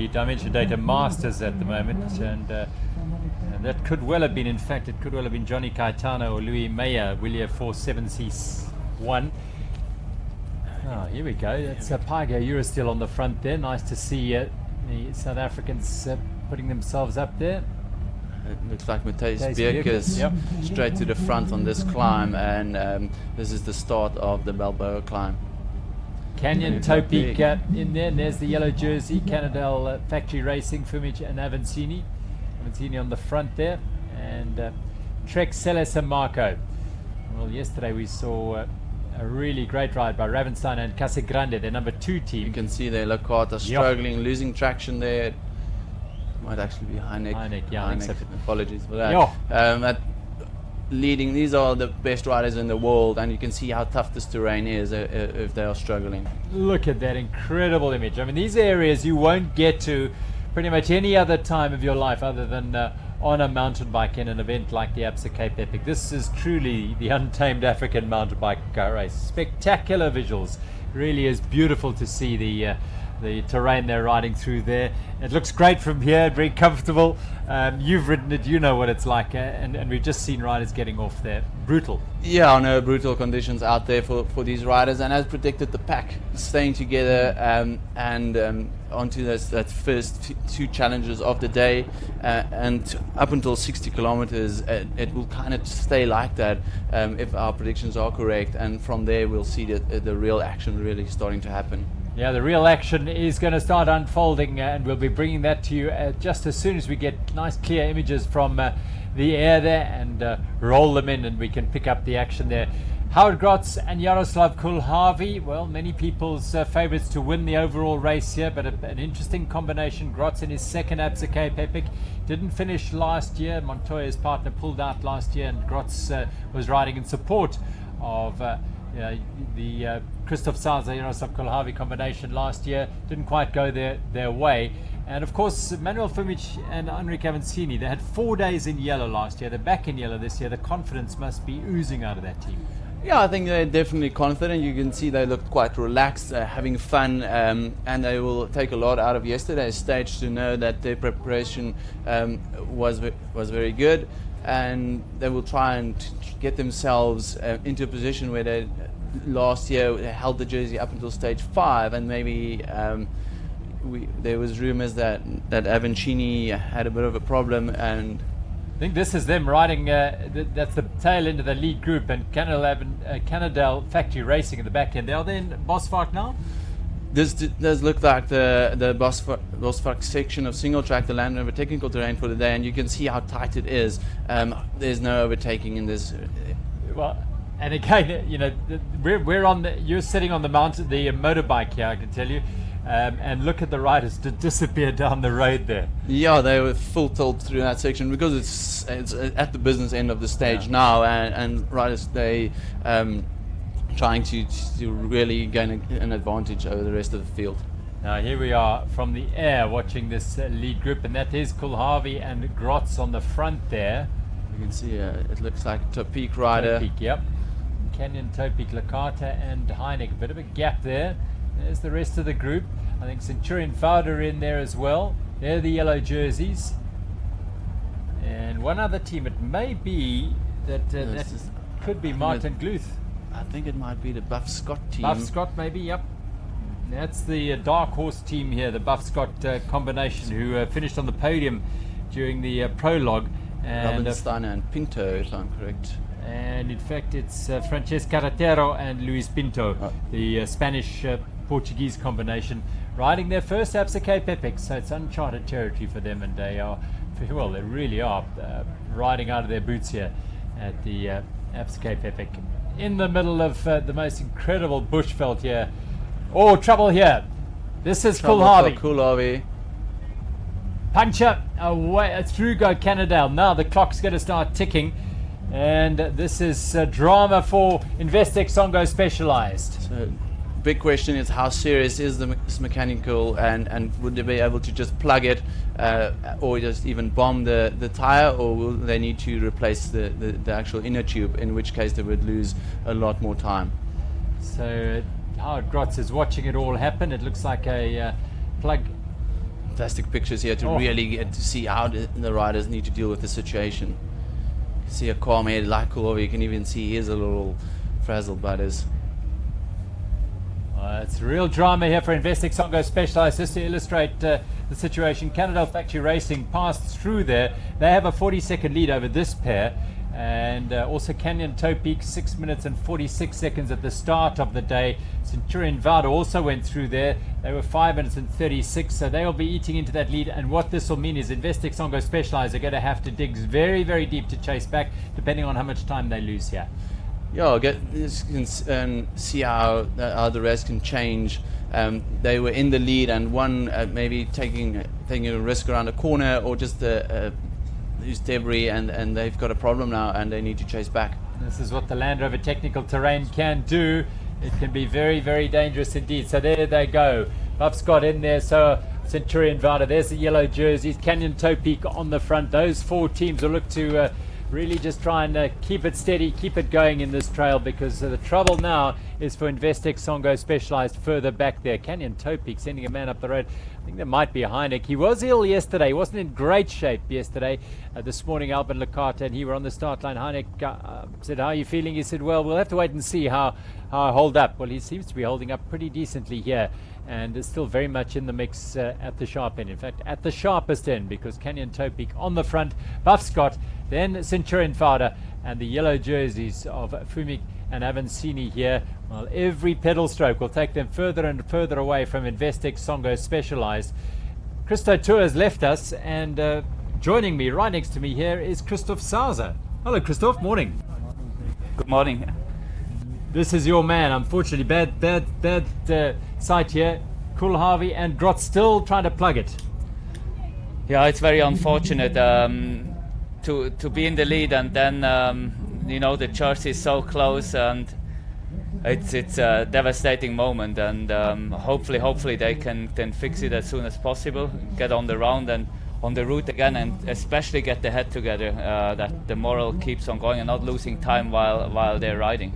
Dimension Data Masters at the moment. And that could well have been, in fact, it could well have been Johnny Caetano or Louis Meyer, Willier 47C1. Oh, here we go. That's Paigo Euro still on the front there. Nice to see the South Africans putting themselves up there. It looks like Matthijs Beerkes straight to the front on this climb, and this is the start of the Balboa Climb. Canyon Topik in there, and there's the yellow jersey, Canadel Factory Racing, Fumich and Avancini. Avancini on the front there, and Trek Celes and Marco. Well, yesterday we saw a really great ride by Ravenstein and Casagrande, their number 2 team. You can see there, Locata struggling, losing traction there. Might actually be Heineck. Apologies for that. Leading, these are the best riders in the world, and you can see how tough this terrain is if they are struggling. Look at that incredible image. I mean, these areas you won't get to pretty much any other time of your life other than on a mountain bike in an event like the Absa Cape Epic. This is truly the untamed African mountain bike race. Spectacular visuals. Really is beautiful to see the terrain they're riding through there. It looks great from here, very comfortable. You've ridden it, you know what it's like, and we've just seen riders getting off there. Brutal. Yeah, I know, brutal conditions out there for these riders, and as predicted, the pack staying together and onto that first 2 challenges of the day, and up until 60 kilometers, it will kind of stay like that if our predictions are correct, and from there we'll see the real action really starting to happen. Yeah, the real action is going to start unfolding, and we'll be bringing that to you just as soon as we get nice clear images from the air there and roll them in, and we can pick up the action there. Howard Grotz and Jaroslav Kulhavi, well, many people's favourites to win the overall race here, but an interesting combination. Grotz in his 2nd Absa Cape Epic, didn't finish last year. Montoya's partner pulled out last year, and Grotz was riding in support of the Christoph Salzer, Jaroslav Kulhavi combination last year. Didn't quite go their way. And of course, Manuel Fumich and Enrique Avancini, they had 4 days in yellow last year. They're back in yellow this year. The confidence must be oozing out of that team. Yeah, I think they're definitely confident. You can see they looked quite relaxed, having fun, and they will take a lot out of yesterday's stage to know that their preparation was very good, and they will try and get themselves into a position where they last year they held the jersey up until stage 5, and maybe there was rumors that Avancini had a bit of a problem, and I think this is them riding, that's the tail end of the lead group, and Canadel Factory Racing in the back end. Are they in Bosvark now? This does look like the Bosvark section of single track, the Land Rover technical terrain for the day, and you can see how tight it is. There's no overtaking in this. Well, and again, you know, we're on you're sitting on the mountain, the motorbike here, I can tell you. And look at the riders to disappear down the road there. Yeah, they were full tilt through that section because it's at the business end of the stage now, and riders they trying to really gain an advantage over the rest of the field. Now here we are from the air watching this lead group, and that is Kulhavi and Grotz on the front there. You can see it looks like Topik rider. Topik, yep. Canyon, Topik, Lakata and Heineck. A bit of a gap there. There's the rest of the group. I think Centurion Fowler in there as well. They're the yellow jerseys. And one other team, it may be that could be Martin Gluth. I think it might be the Buff Scott team. Buff Scott maybe, yep. That's the dark horse team here, the Buff Scott combination, who finished on the podium during the prologue. Robin Steiner and Pinto, if I'm correct. And in fact it's Francesc Carretero and Luis Pinto, the Spanish Portuguese combination, riding their first Absa Cape Epic, so it's uncharted territory for them, and they are, well, they really are riding out of their boots here at the Absa Cape Epic. In the middle of the most incredible bushveld here. Oh, trouble here. This is Kulhavi. Puncher away through go Canadel. Now the clock's going to start ticking. And this is drama for Investec Songo Specialized. So, big question is how serious is this mechanical, and would they be able to just plug it or just even bomb the tire, or will they need to replace the actual inner tube, in which case they would lose a lot more time? So Howard Grotz is watching it all happen. It looks like a plug. Fantastic pictures here to really get to see how the riders need to deal with the situation. You see a calm head like Kulova. You can even see he is a little frazzled by this. It's real drama here for Investec Songo Specialized. Just to illustrate the situation, Cannondale Factory Racing passed through there. They have a 40-second lead over this pair. And also Canyon Toe Peak, 6 minutes and 46 seconds at the start of the day. Centurion Vado also went through there. They were 5 minutes and 36, so they will be eating into that lead. And what this will mean is Investec Songo Specialized are going to have to dig very, very deep to chase back, depending on how much time they lose here. Yeah, see how the rest can change. They were in the lead, and one maybe taking a risk around a corner, or just lose debris, and they've got a problem now, and they need to chase back. This is what the Land Rover technical terrain can do. It can be very, very dangerous indeed. So there they go. Buff's got in there. So Centurion Vada, there's the yellow jerseys. Canyon Toe Peak on the front. Those four teams will look to really just try and keep it steady, keep it going in this trail, because the trouble now is for Investec Songo Specialized further back there. Canyon Toe Peak sending a man up the road. I think there might be a Heineck. He was ill yesterday. He wasn't in great shape yesterday. This morning, Albin Lecarte and he were on the start line. Heineck said, "How are you feeling?" He said, "Well, we'll have to wait and see how I hold up." Well, he seems to be holding up pretty decently here, and is still very much in the mix at the sharp end. In fact, at the sharpest end, because Canyon Toe Peak on the front, Buff Scott, then Centurion Fada, and the yellow jerseys of Fumik and Avancini here. Well, every pedal stroke will take them further and further away from Investec Songo Specialized. Christo Tour has left us, and joining me right next to me here is Christoph Sauser. Hello, Christoph. Morning. Good morning. This is your man. Unfortunately, bad sight here. Cool Harvey and Grotz still trying to plug it. Yeah, it's very unfortunate to be in the lead, and then the jersey is so close, and it's a devastating moment. And hopefully they can fix it as soon as possible, get on the round and on the route again, and especially get the head together, that the moral keeps on going and not losing time while they're riding.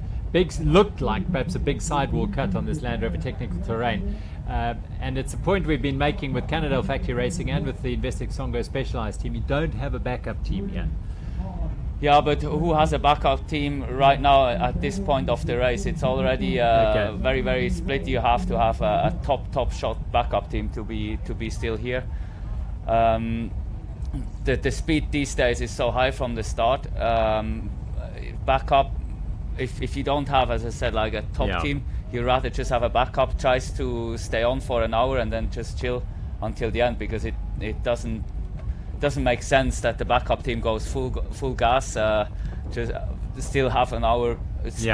Looked like perhaps a big sidewall cut on this Land Rover technical terrain, and it's a point we've been making with Cannondale Factory Racing and with the Investec Songo Specialized team. You don't have a backup team here. Yeah, but who has a backup team right now at this point of the race? It's already very, very split. You have to have a top shot backup team to be still here. The speed these days is so high from the start. Backup, if you don't have, as I said, like a top team, you rather just have a backup, tries to stay on for an hour and then just chill until the end, because it doesn't make sense that the backup team goes full gas, just still half an hour,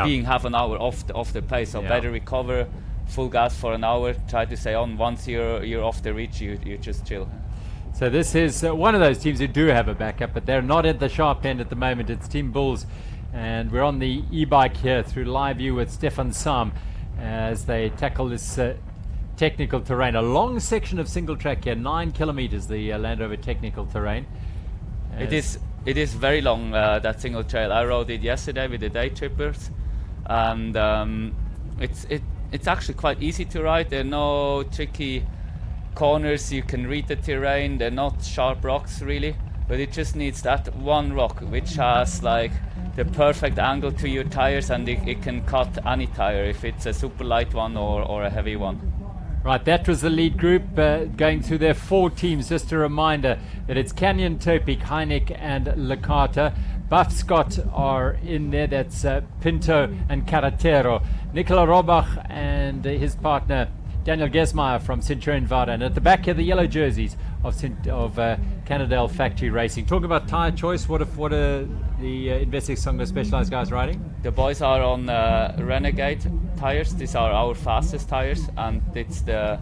being half an hour off the pace. So better recover, full gas for an hour, try to stay on. Once you're off the reach, you just chill. So this is one of those teams who do have a backup, but they're not at the sharp end at the moment. It's Team Bulls, and we're on the e-bike here through live view with Stefan Sam as they tackle this technical terrain. A long section of single track here, 9 kilometers, the Land Rover technical terrain. It is very long, that single trail. I rode it yesterday with the day trippers, and it's actually quite easy to ride. There are no tricky corners. You can read the terrain. They're not sharp rocks really, but it just needs that one rock which has like the perfect angle to your tires, and it can cut any tire, if it's a super light one or a heavy one. Right, that was the lead group going through their 4 teams. Just a reminder that it's Canyon Toe Peak, Heineck and Lecarte. Buff Scott are in there. That's Pinto and Carretero. Nicola Robach and his partner Daniel Gesmeyer from Centurion Vada. And at the back here, the yellow jerseys of Cannondale Factory Racing. Talk about tyre choice. What are the Investec Songo Specialized guys riding? The boys are on Renegade tires. These are our fastest tires, and it's the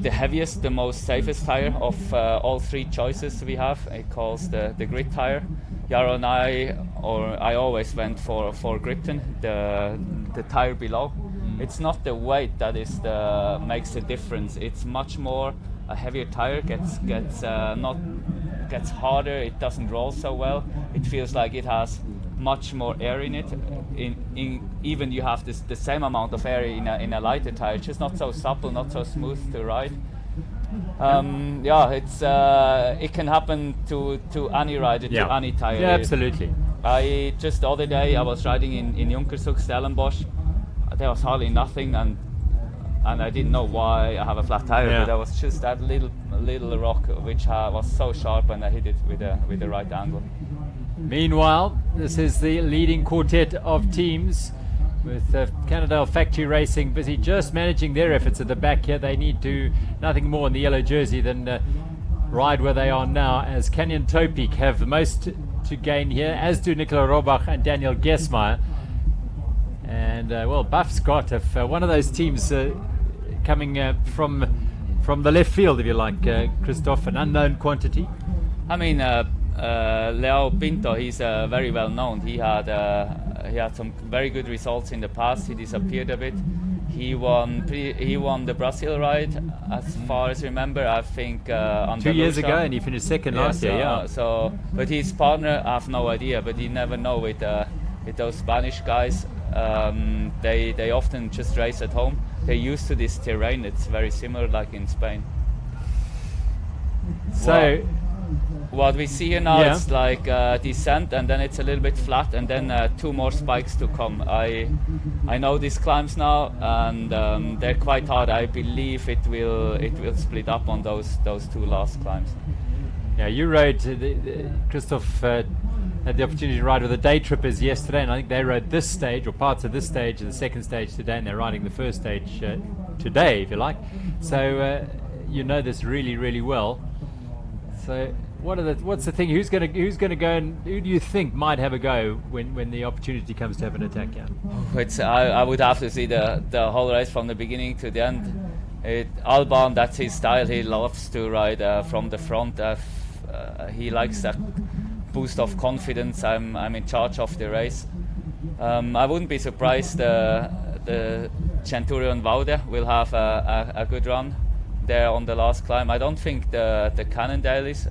heaviest, the most safest tire of all 3 choices we have. It calls the grid tire. Jaro and I always went for Gripton, the tire below. It's not the weight that makes the difference. It's much more a heavier tire gets harder. It doesn't roll so well. It feels like it has much more air in it. Even you have the same amount of air in a lighter tire. It's just not so supple, not so smooth to ride. It can happen to any rider, to any tire. Yeah, absolutely. Just the other day I was riding in Junkershoek, Stellenbosch. There was hardly nothing, and I didn't know why I have a flat tire, but there was just that little rock which was so sharp, and I hit it with the right angle. Meanwhile, this is the leading quartet of teams, with Cannondale Factory Racing busy just managing their efforts at the back here. They need to nothing more in the yellow jersey than ride where they are now, as Canyon Topik have the most to gain here, as do Nicola Robach and Daniel Gesmeyer. And Buff Scott, if one of those teams coming from the left field, if you like, Christophe, an unknown quantity. I mean, Leo Pinto, he's very well known. He had some very good results in the past. He disappeared a bit. He won the Brazil ride, as far as I remember. I think 2 years ago, and he finished second last year. Yeah. But his partner, I have no idea. But you never know with those Spanish guys. They often just race at home. They're used to this terrain. It's very similar, like in Spain. So. What we see here now, it's like descent, and then it's a little bit flat, and then 2 more spikes to come. I know these climbs now, and they're quite hard. I believe it will split up on those 2 last climbs. Yeah, you rode, Christophe had the opportunity to ride with the day trippers yesterday, and I think they rode this stage, or parts of this stage, and the second stage today, and they're riding the first stage today, if you like. So you know this really, really well. So what's the thing? Who's going to go, and who do you think might have a go when the opportunity comes to have an attack? I would have to see the whole race from the beginning to the end. Alban, that's his style. He loves to ride from the front. He likes that boost of confidence. I'm in charge of the race. I wouldn't be surprised the Centurion Woude will have a good run there on the last climb. I don't think the Cannondale is.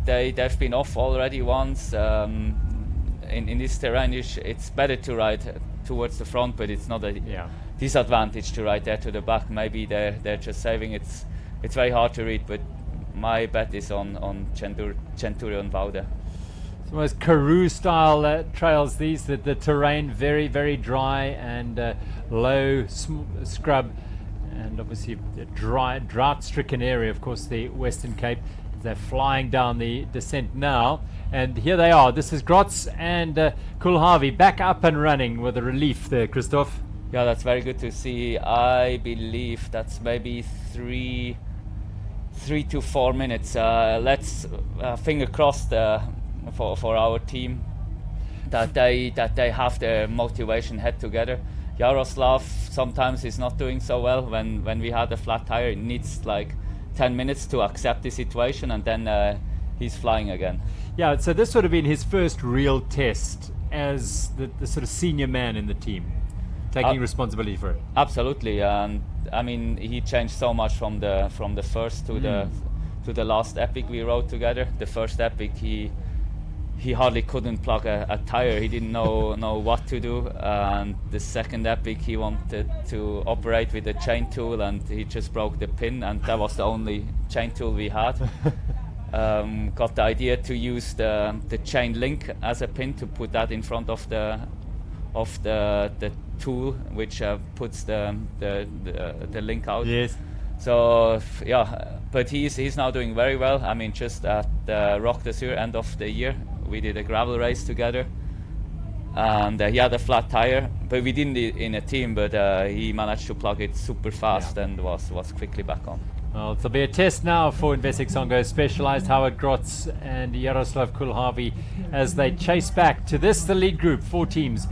They've been off already once. In this terrain, it's better to ride towards the front, but it's not a disadvantage to ride there to the back. Maybe they're just saving. It's very hard to read, but my bet is on Centurion Woude. It's almost Karoo style trails, these, the terrain very, very dry and low scrub, and obviously a dry, drought-stricken area, of course, the Western Cape. They're flying down the descent now, and here they are. This is Grotz and Kulhavi back up and running with a relief there, Christophe. Yeah, that's very good to see. I believe that's maybe 3 to 4 minutes. Let's finger crossed for our team that they have their motivation head together. Jaroslav sometimes is not doing so well. When we had a flat tire, it needs like 10 minutes to accept the situation, and then he's flying again. Yeah, so this would have been his first real test as the sort of senior man in the team, taking responsibility for it. Absolutely, and I mean he changed so much from the first to the last epic we rode together. The first epic he hardly couldn't plug a tire. He didn't know what to do. And the second epic, he wanted to operate with a chain tool, and he just broke the pin, and that was the only chain tool we had. Got the idea to use the chain link as a pin, to put that in front of the tool, which puts the link out. Yes. So yeah, but he's now doing very well. I mean, just at the Rock d'Azur end of the year, we did a gravel race together, and he had a flat tire, but we didn't in a team, but he managed to plug it super fast and was quickly back on. Well, it'll be a test now for Investec Songo Specialized, Howard Grotz and Jaroslav Kulhavi, as they chase back to the lead group, 4 teams,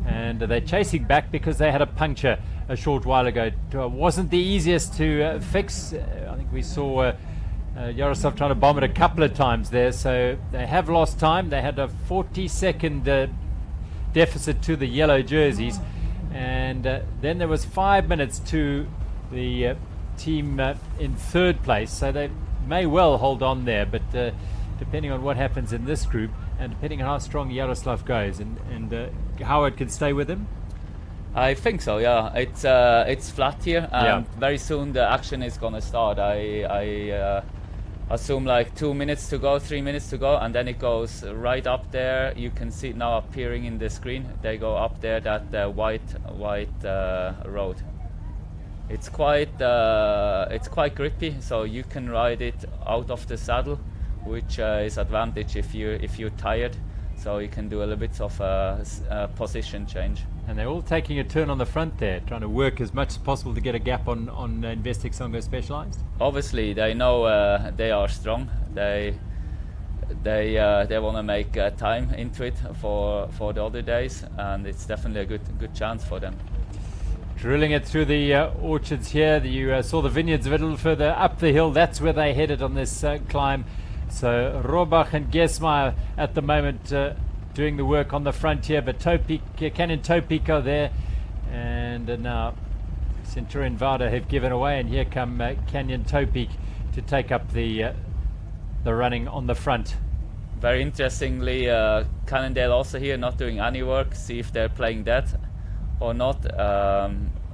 and they're chasing back because they had a puncture a short while ago. It wasn't the easiest to fix. I think we saw Jaroslav trying to bomb it a couple of times there, so they have lost time. They had a 40-second deficit to the yellow jerseys, and then there was 5 minutes to the team in third place, so they may well hold on there, but depending on what happens in this group and depending on how strong Jaroslav goes, and Howard can stay with him? I think so, yeah. It's flat here, and very soon the action is gonna start. I assume like 2 minutes to go, 3 minutes to go, and then it goes right up there. You can see it now appearing in the screen. They go up there, that white road. It's quite grippy, so you can ride it out of the saddle, which is advantage if you're tired. So you can do a little bit of a position change. And they're all taking a turn on the front there, trying to work as much as possible to get a gap on Investec Songo Specialized. Obviously, they know they are strong. They want to make time into it for the other days, and it's definitely a good chance for them. Drilling it through the orchards here. You saw the vineyards a little further up the hill. That's where they headed on this climb. So Robach and Gesmeier at the moment doing the work on the front here, but Canyon Topik are there, and now Centurion Vada have given away, and here come Canyon Topik to take up the running on the front. Very interestingly, Cannondale also here, not doing any work. See if they're playing dead or not.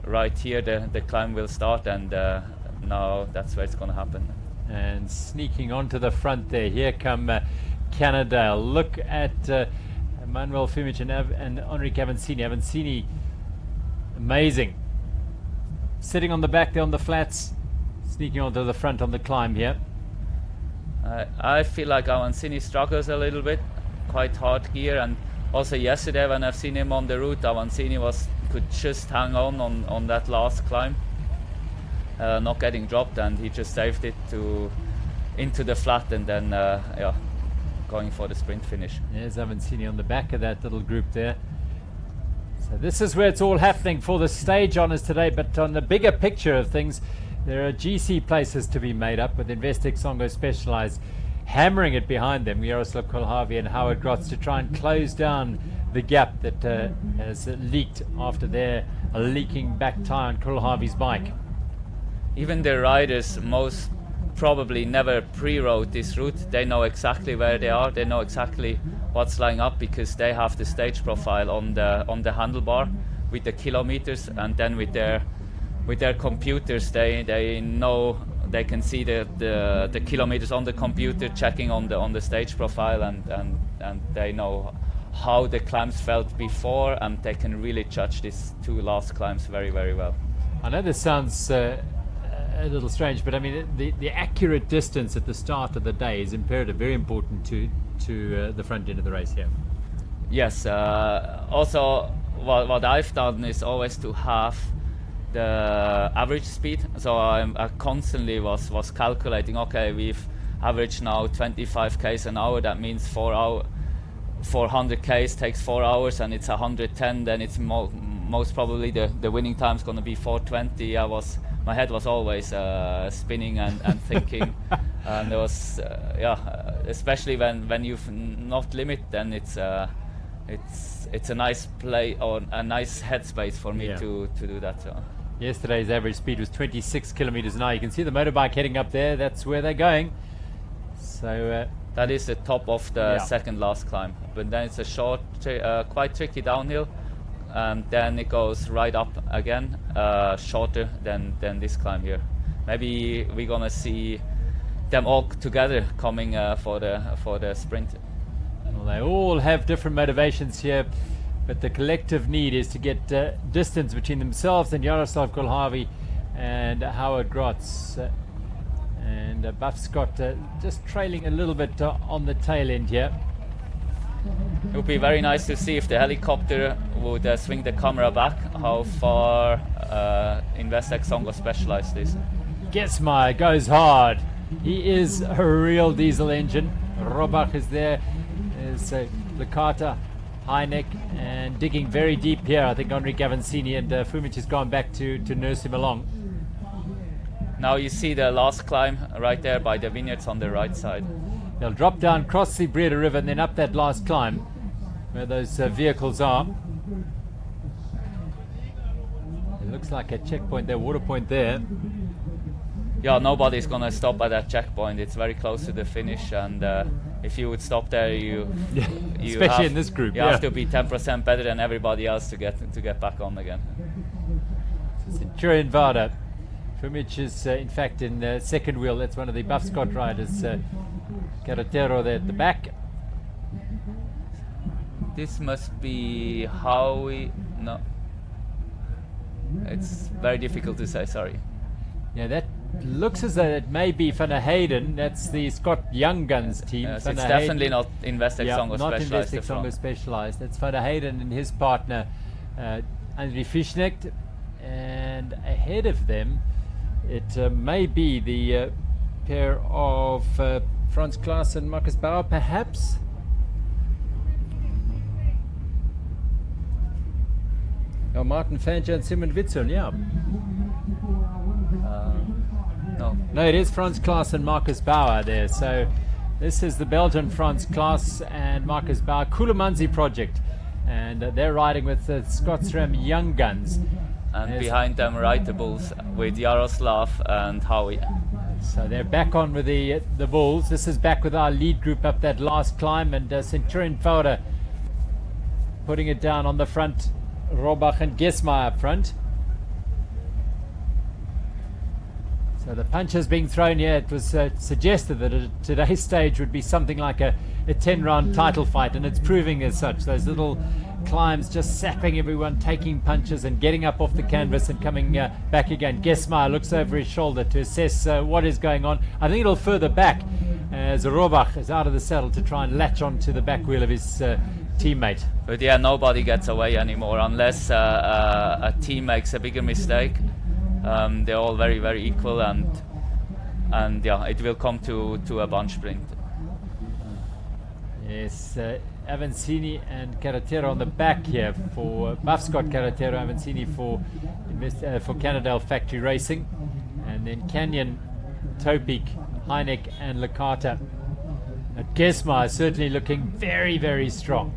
Right here the climb will start, and now that's where it's going to happen. And sneaking onto the front there, here come Cannondale. Look at Manuel Fumic and Enrique Avancini. Avancini, amazing. Sitting on the back there on the flats, sneaking onto the front on the climb here. I feel like Avancini struggles a little bit, quite hard gear, and also yesterday when I've seen him on the route, Avancini could just hang on that last climb, not getting dropped, and he just saved it into the flat, and then going for the sprint finish. There's Avancini on the back of that little group there. So this is where it's all happening for the stage honours today, but on the bigger picture of things, there are GC places to be made up with Investec Songo Specialized hammering it behind them, Jaroslav Kolhavi and Howard Grotz, to try and close down the gap that has leaked after their leaking back tyre on Kolhavi's bike. Even the riders most probably never pre-rode this route. They know exactly where they are. They know exactly what's lying up, because they have the stage profile on the handlebar with the kilometers, and then with their computers they know, they can see the kilometers on the computer, checking on the stage profile, and they know how the climbs felt before, and they can really judge these two last climbs very, very well. I know this sounds a little strange, but I mean the accurate distance at the start of the day is imperative, very important to the front end of the race here. Yes. Also, what I've done is always to have the average speed. So I constantly was calculating. Okay, we've averaged now 25 k's an hour. That means 400 k's takes 4 hours, and it's 110. Then it's most probably the winning time is going to be 420. My head was always spinning and thinking, and it was especially when you've not limit, then it's a nice play or a nice headspace for me to do that. So. Yesterday's average speed was 26 kilometers an hour. You can see the motorbike heading up there. That's where they're going. So that is the top of the second last climb, but then it's a short, quite tricky downhill. And then it goes right up again, shorter than this climb here. Maybe we're gonna see them all together coming for the sprint. Well, they all have different motivations here, but the collective need is to get distance between themselves and Jaroslav Kolhavi and Howard Grotz. And Buff Scott just trailing a little bit on the tail end here. It would be very nice to see if the helicopter would swing the camera back, how far Investec Songo Specialized is. Gesmeier goes hard. He is a real diesel engine. Robach is there. There's Licata, high neck, and digging very deep here. I think Enrique Avancini and Fumic has gone back to nurse him along. Now you see the last climb right there by the vineyards on the right side. They'll drop down, cross the Breda River, and then up that last climb where those vehicles are. It looks like a checkpoint there, water point there. Yeah, nobody's going to stop at that checkpoint. It's very close to the finish, and if you would stop there, you especially in this group, you have to be 10% better than everybody else to get back on again. Centurion Vada. Fumich is in fact in the second wheel. That's one of the Buff Scott riders. Carretero there at the back. This must be Howie. No, it's very difficult to say. Sorry. Yeah, that looks as though it may be Van der Hayden. That's the Scott Young Guns team. It's definitely not Investec Songo not Specialized. Investec Songo Specialized. That's Van der Hayden and his partner Andri Fischnecht, and ahead of them it may be the pair of Franz Klaas and Marcus Bauer, perhaps. Oh, Martin Fancher and Simon Witzel, yeah. No, it is Franz Klaas and Marcus Bauer there. So this is the Belgian Franz Klaas and Marcus Bauer Kulamanzi project, and they're riding with the Scotsram Young Guns. And behind them, Rightables with Jaroslav and Howie. So they're back on with the Bulls. This is back with our lead group up that last climb, and Centurion Fowler putting it down on the front. Robach and Gesma up front. So the punches being thrown here, it was suggested that today's stage would be something like a 10-round title fight, and it's proving as such. Those little climbs just sapping everyone, taking punches and getting up off the canvas and coming back again. Gesma looks over his shoulder to assess what is going on. I think it'll further back as Robach is out of the saddle to try and latch onto the back wheel of his teammate. But yeah, nobody gets away anymore unless a team makes a bigger mistake. They're all very, very equal, and yeah, it will come to a bunch sprint. Yes, Avancini and Carretero on the back here for Buff Scott Carretero, Avancini for Cannondale Factory Racing, and then Canyon, Topik, Heineck and Licata. Gesma is certainly looking very, very strong.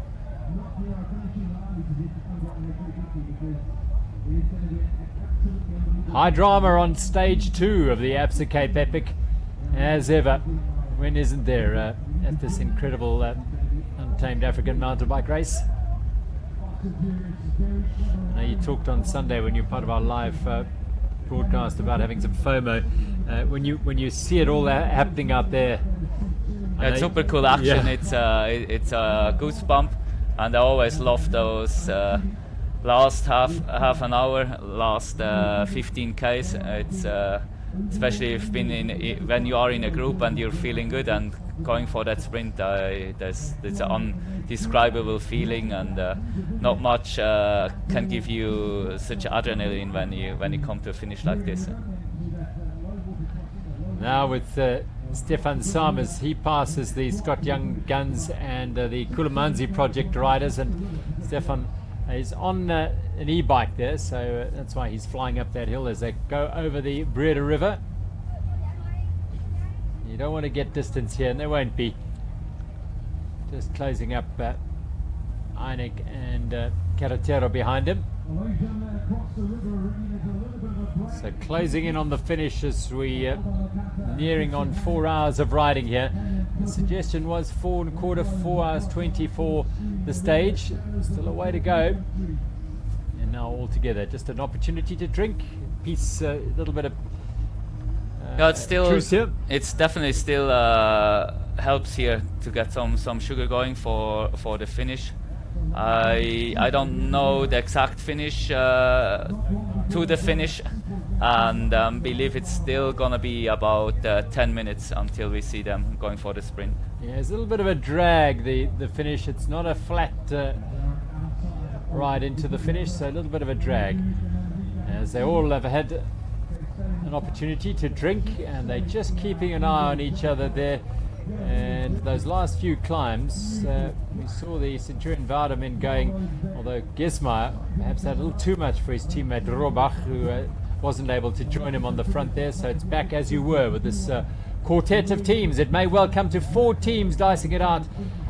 High drama on stage 2 of the Absa Cape Epic, as ever. When isn't there at this incredible Untamed African mountain bike race? Now, you talked on Sunday when you're part of our live broadcast about having some FOMO. When you see it all happening out there, it's super cool action. Yeah. It's a goosebump, and I always love those last half an hour, last 15Ks. It's especially if when you are in a group and you're feeling good and going for that sprint, it's an undescribable feeling, and not much can give you such adrenaline when you come to a finish like this. Now with Stefan Samers, he passes the Scott Young Guns and the Kulamanzi project riders, and Stefan is on an e-bike there, so that's why he's flying up that hill as they go over the Breda River. You don't want to get distance here, and there won't be. Just closing up Einig and Carretero behind him. So closing in on the finish as we nearing on 4 hours of riding here. The suggestion was 4 hours 20 for the stage. Still a way to go. And now all together, just an opportunity to drink. Piece, a little bit of yeah, it's still, juice here. It's definitely still helps here to get some sugar going for the finish. I don't know the exact finish to the finish, and believe it's still gonna be about 10 minutes until we see them going for the sprint. Yeah, it's a little bit of a drag, the finish. It's not a flat ride into the finish, so a little bit of a drag, as they all have had an opportunity to drink, and they're just keeping an eye on each other there. And those last few climbs, we saw the Centurion Vardamin going, although Gesma perhaps had a little too much for his teammate Robach, who wasn't able to join him on the front there. So it's back as you were with this quartet of teams. It may well come to 4 teams dicing it out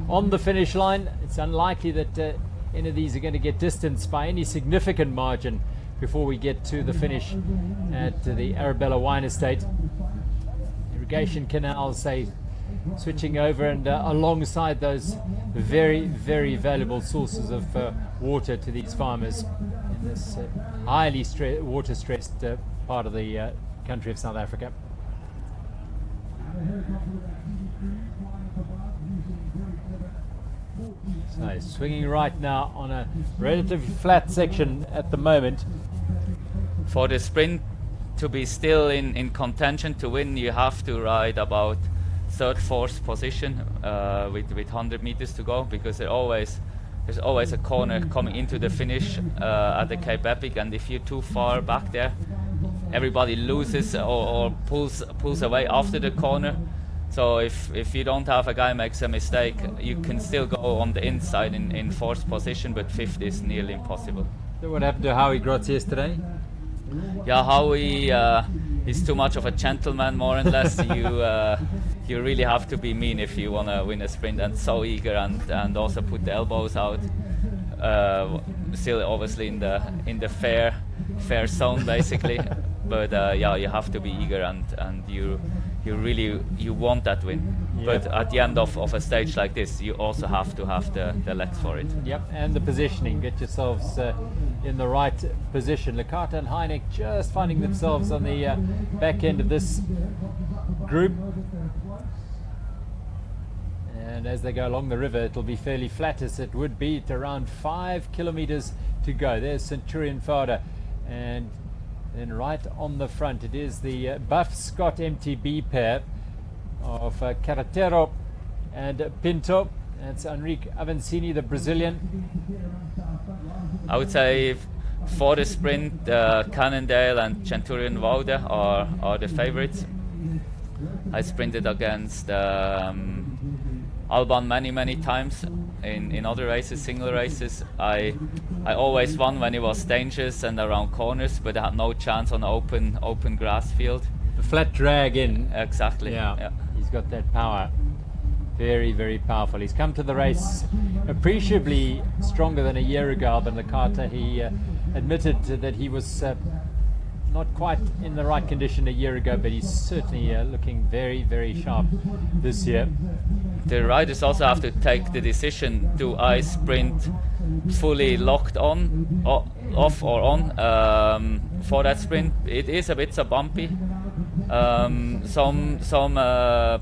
on the finish line. It's unlikely that any of these are going to get distanced by any significant margin before we get to the finish at the Arabella Wine Estate. Irrigation canals, say, switching over and alongside those very, very valuable sources of water to these farmers in this highly water-stressed part of the country of South Africa. So swinging right now on a relatively flat section at the moment. For the sprint to be still in contention to win, you have to ride about third, fourth position with 100 meters to go, because there's always a corner coming into the finish at the Cape Epic, and if you're too far back there, everybody loses or pulls away after the corner. So if you don't have a guy makes a mistake, you can still go on the inside in fourth position, but fifth is nearly impossible. So what happened to Howie Grotz yesterday? Yeah, Howie is too much of a gentleman, more and less. You really have to be mean if you want to win a sprint, and so eager, and also put the elbows out. Still obviously in the fair zone basically, but yeah, you have to be eager, and you want that win. Yeah. But at the end of a stage like this, you also have to have the legs for it. Yep, and the positioning. Get yourselves in the right position. Lecata and Heineck just finding themselves on the back end of this group. And as they go along the river, it'll be fairly flat, as it would be at around 5 kilometers to go. There's Centurion Fada, and then right on the front it is the Buff Scott MTB pair of Carretero and Pinto. That's Enrique Avancini, the Brazilian. I would say for the sprint, Cannondale and Centurion Fada are the favorites. I sprinted against Alban many times in other races, single races. I always won when it was dangerous and around corners, but I had no chance on an open grass field. The flat drag in. Exactly. Yeah. He's got that power. Very, very powerful. He's come to the race appreciably stronger than a year ago. Alban Lecata, he admitted that he was not quite in the right condition a year ago, but he's certainly looking very, very sharp this year. The riders also have to take the decision: do I sprint fully locked on, off or on for that sprint? It is a bit so bumpy. Some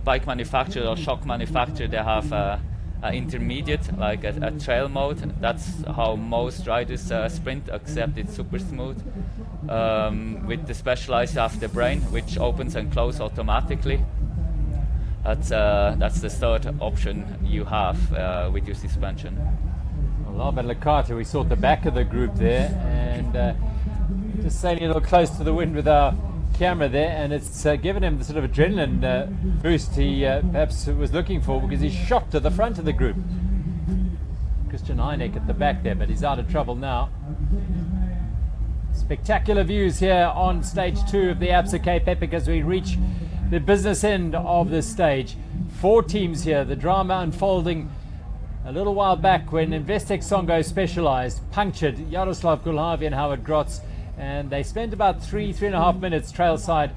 bike manufacturer or shock manufacturer, they have an intermediate, like a trail mode. That's how most riders sprint, except it's super smooth. With the Specialized, you have the brain, which opens and closes automatically. That's the third option you have with your suspension. Well, Alban Lecata, we saw at the back of the group there, and just sailing a little close to the wind with our camera there, and it's given him the sort of adrenaline boost he perhaps was looking for, because he's shot to the front of the group. Christian Heineck at the back there, but he's out of trouble now. Spectacular views here on stage 2 of the Absa Cape Epic as we reach the business end of this stage. 4 teams here, the drama unfolding a little while back when Investec Songo Specialized punctured Jaroslav Kulhavi and Howard Grotz, and they spent about 3.5 minutes trailside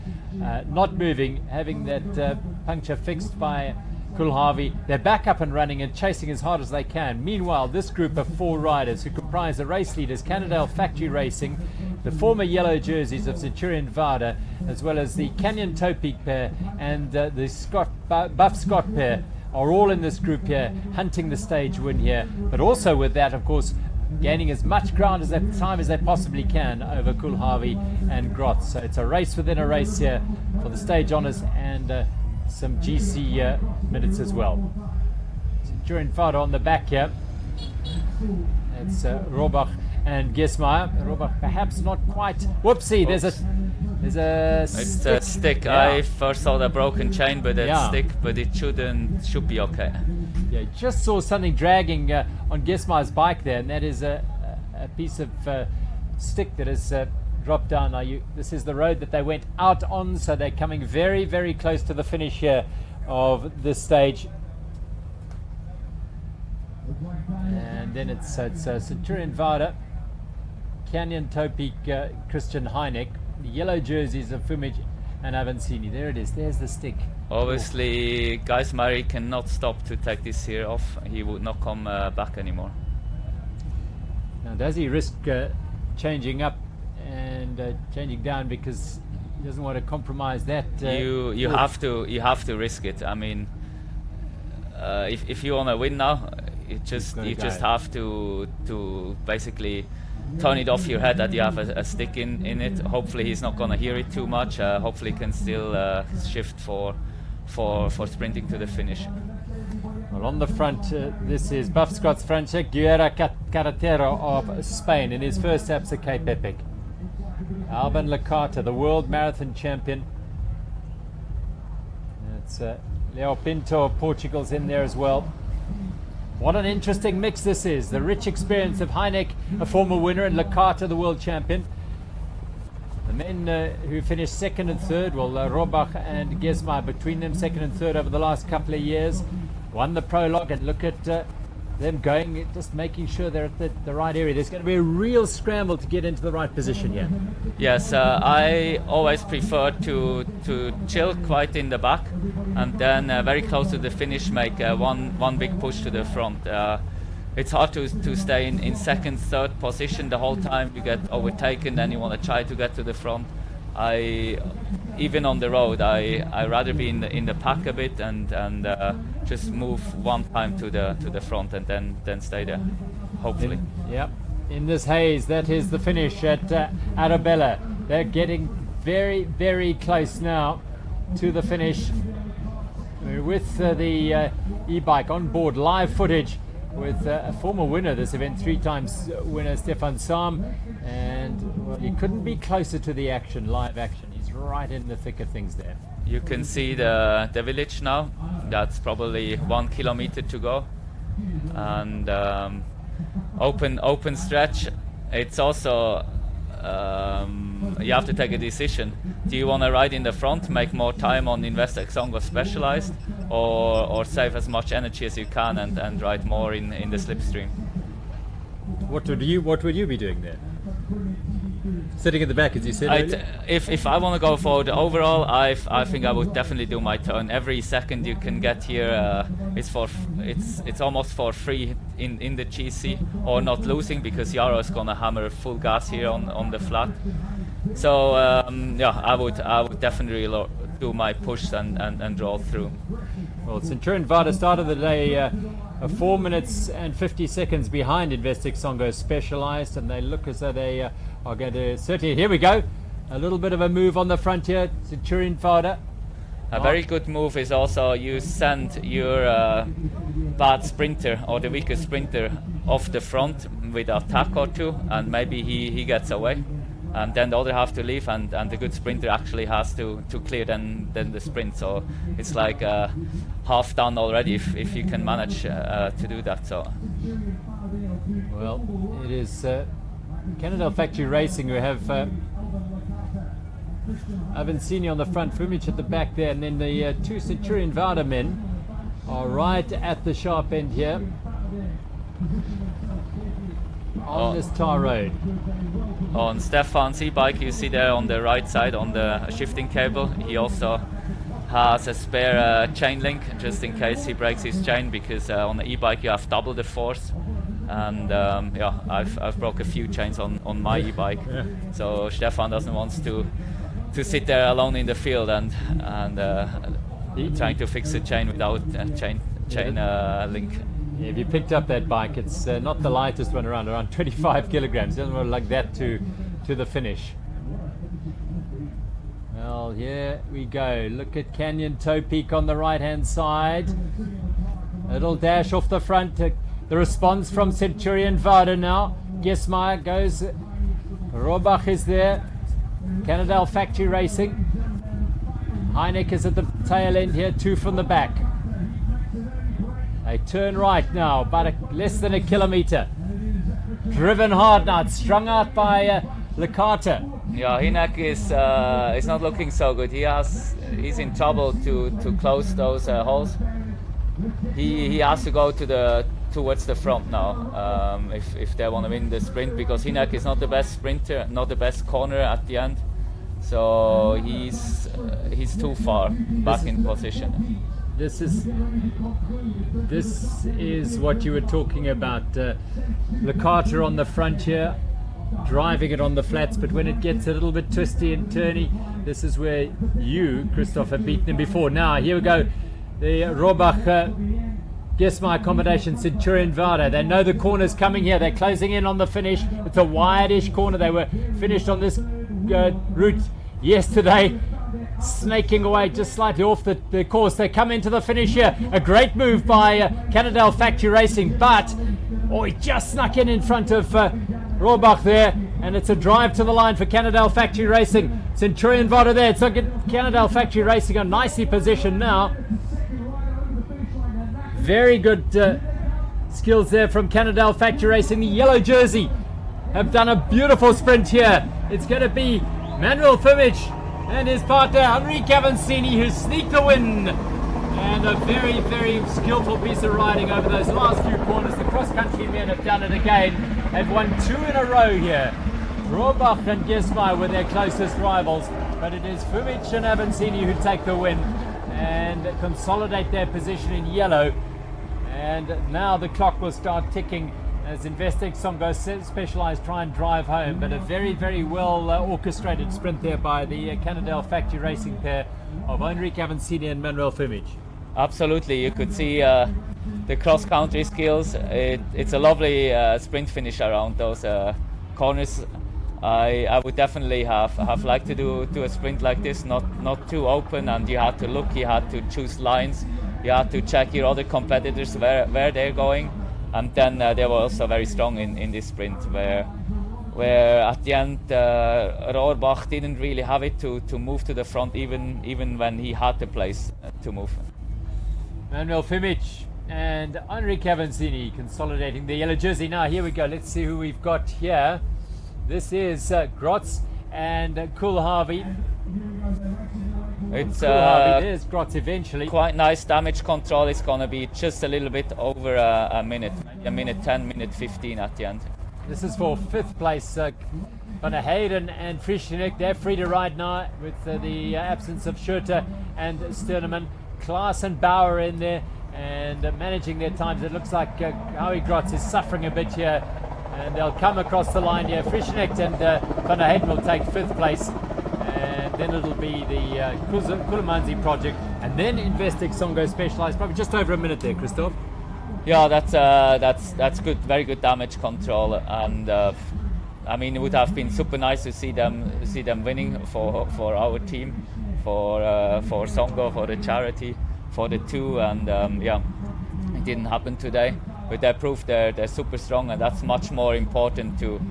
not moving, having that puncture fixed by Kulhavi. They're back up and running and chasing as hard as they can. Meanwhile, this group of 4 riders, who comprise the race leaders, Cannondale Factory Racing, the former yellow jerseys of Centurion Fada, as well as the Canyon Topek pair and the Buff Scott pair, are all in this group here, hunting the stage win here. But also with that, of course, gaining as much ground as time as they possibly can over Kulhavi and Grotz. So it's a race within a race here for the stage honours and some GC minutes as well. Centurion Fada on the back here. It's Robach and Gesmeyer. Robach perhaps not quite. Whoopsie! There's a stick. Yeah. I first saw the broken chain, but it's stick. But it should be okay. Yeah, just saw something dragging on Gesmeyer's bike there, and that is a piece of stick that has dropped down. Now this is the road that they went out on, so they're coming very, very close to the finish here of this stage. And then it's Centurion Fada, Canyon Topek, Christian Heineck, the yellow jerseys of Fumij and Avancini. There it is. There's the stick. Obviously, Guys Murray cannot stop to take this here off. He would not come back anymore. Now, does he risk changing up and changing down because he doesn't want to compromise that? You have to risk it. I mean, if you want to win now, you just have to basically turn it off your head that you have a stick in it. Hopefully he's not going to hear it too much. Hopefully he can still shift for sprinting to the finish. Well, on the front, this is Buff Scots Francesc Guerra Carretero of Spain in his first Absa Cape Epic. Alban Lecata, the world marathon champion. It's Leo Pinto of Portugal's in there as well. What an interesting mix this is. The rich experience of Heineck, a former winner, and Lecata, the world champion. The men who finished second and third, well, Robach and Gesma between them, second and third over the last couple of years, won the prologue, and look at them going, just making sure they're at the right area. There's going to be a real scramble to get into the right position here. Yes, I always prefer to chill quite in the back, and then very close to the finish make one big push to the front. It's hard to stay in second, third position the whole time. You get overtaken, then you want to try to get to the front. Even on the road, I rather be in the pack a bit and just move one time to the front and then stay there, hopefully. Yep. In this haze, that is the finish at Arabella. They're getting very, very close now to the finish with the e-bike on board. Live footage with a former winner this event, 3 times winner Stefan Sam, and well, he couldn't be closer to the action, live action. He's right in the thick of things there. You can see the village now. That's probably 1 kilometer to go, and open stretch. It's also you have to take a decision. Do you want to ride in the front, make more time on Investec Songo Specialized, or save as much energy as you can and ride more in the slipstream? What would you be doing there? Sitting at the back, as you said. If I want to go for the overall, I think I would definitely do my turn. Every second you can get here, it's almost for free in the GC, or not losing, because Yaro is gonna hammer full gas here on the flat. So yeah, I would definitely do my push and draw through. Well, Centurion Vada started the day 4 minutes and 50 seconds behind Investec Songo Specialized, and they look as though they are going to certainly. Here we go, a little bit of a move on the front here. Centurion Vada. A very good move is also you send your bad sprinter or the weaker sprinter off the front with a tack or two, and maybe he gets away, and then the other have to leave, and the good sprinter actually has to clear then the sprint. So it's like half done already if you can manage to do that. So well, it is Cannondale Factory Racing who have Avancini on the front, Fumic at the back there, and then the 2 Centurion Vada men are right at the sharp end here on this tar road. On Stefan's e-bike, you see there on the right side on the shifting cable, he also has a spare chain link just in case he breaks his chain, because on the e-bike you have double the force, and yeah, I've broke a few chains on my e-bike. Yeah. So Stefan doesn't want to sit there alone in the field and trying to fix a chain without a chain link. Yeah, if you picked up that bike, it's not the lightest one around 25 kilograms. It doesn't want like that to the finish. Well, here we go. Look at Canyon Toe Peak on the right-hand side. A little dash off the front. The response from Centurion Vada now. Gesmeyer goes. Robach is there. Cannondale Factory Racing. Heineck is at the tail end here, 2 from the back. They turn right now, about less than a kilometer. Driven hard now, it's strung out by Lecata. Yeah, Heineck is not looking so good. He's in trouble to close those holes. He has to go towards the front now if they want to win the sprint, because Heineck is not the best sprinter, not the best corner at the end. So he's too far back in position. This is what you were talking about. Lecata on the front here, driving it on the flats, but when it gets a little bit twisty and turny, this is where you, Christoph, have beaten him before. Now, here we go. The Rohrbach Guess My Accommodation Centurion Vada. They know the corner's coming here. They're closing in on the finish. It's a wide-ish corner. They were finished on this route yesterday, snaking away just slightly off the course. They come into the finish here. A great move by Cannondale Factory Racing, but he just snuck in front of Rohrbach there, and it's a drive to the line for Cannondale Factory Racing. Centurion Vada there. It's like Cannondale Factory Racing are nicely positioned now. Very good skills there from Cannondale Factory Racing. The yellow jersey have done a beautiful sprint here. It's going to be Manuel Fimic and his partner Enrique Avancini who sneak the win. And a very, very skillful piece of riding over those last few corners. The cross-country men have done it again. They've won 2 in a row here. Rohrbach and Gesmai were their closest rivals, but it is Fimic and Avancini who take the win and consolidate their position in yellow. And now the clock will start ticking as Investec Songo Specialized try and drive home, but a very, very well orchestrated sprint there by the Cannondale Factory Racing pair of Enrique Avancini and Manuel Fimic. Absolutely, you could see the cross-country skills. It's a lovely sprint finish around those corners. I would definitely have liked to do a sprint like this, not too open, and you had to look, you had to choose lines, you had to check your other competitors where they're going, and then they were also very strong in this sprint where at the end Rohrbach didn't really have it to move to the front even when he had the place to move. Manuel Fimic and Enrique Avancini consolidating the yellow jersey. Now here we go, let's see who we've got here. This is Grotz and Coolharvey. It's there's Grotz eventually. Quite nice damage control. It's going to be just a little bit over a minute, maybe a minute 10, minute 15 at the end. This is for 5th place. Van der Hayden and Frischneck, they're free to ride now with the absence of Schurter and Sternemann. Klaas and Bauer in there and managing their times. It looks like Howie Grotz is suffering a bit here. And they'll come across the line here. Frischnecht and Van der Hayden will take 5th place. And then it'll be the Kulamanzi project. And then Investec Songo Specialized. Probably just over a minute there, Christoph. Yeah, that's good. Very good damage control. And I mean, it would have been super nice to see them winning for our team, for Songo, for the charity, for the 2. And yeah, it didn't happen today. But they proved they're super strong, and that's much more important to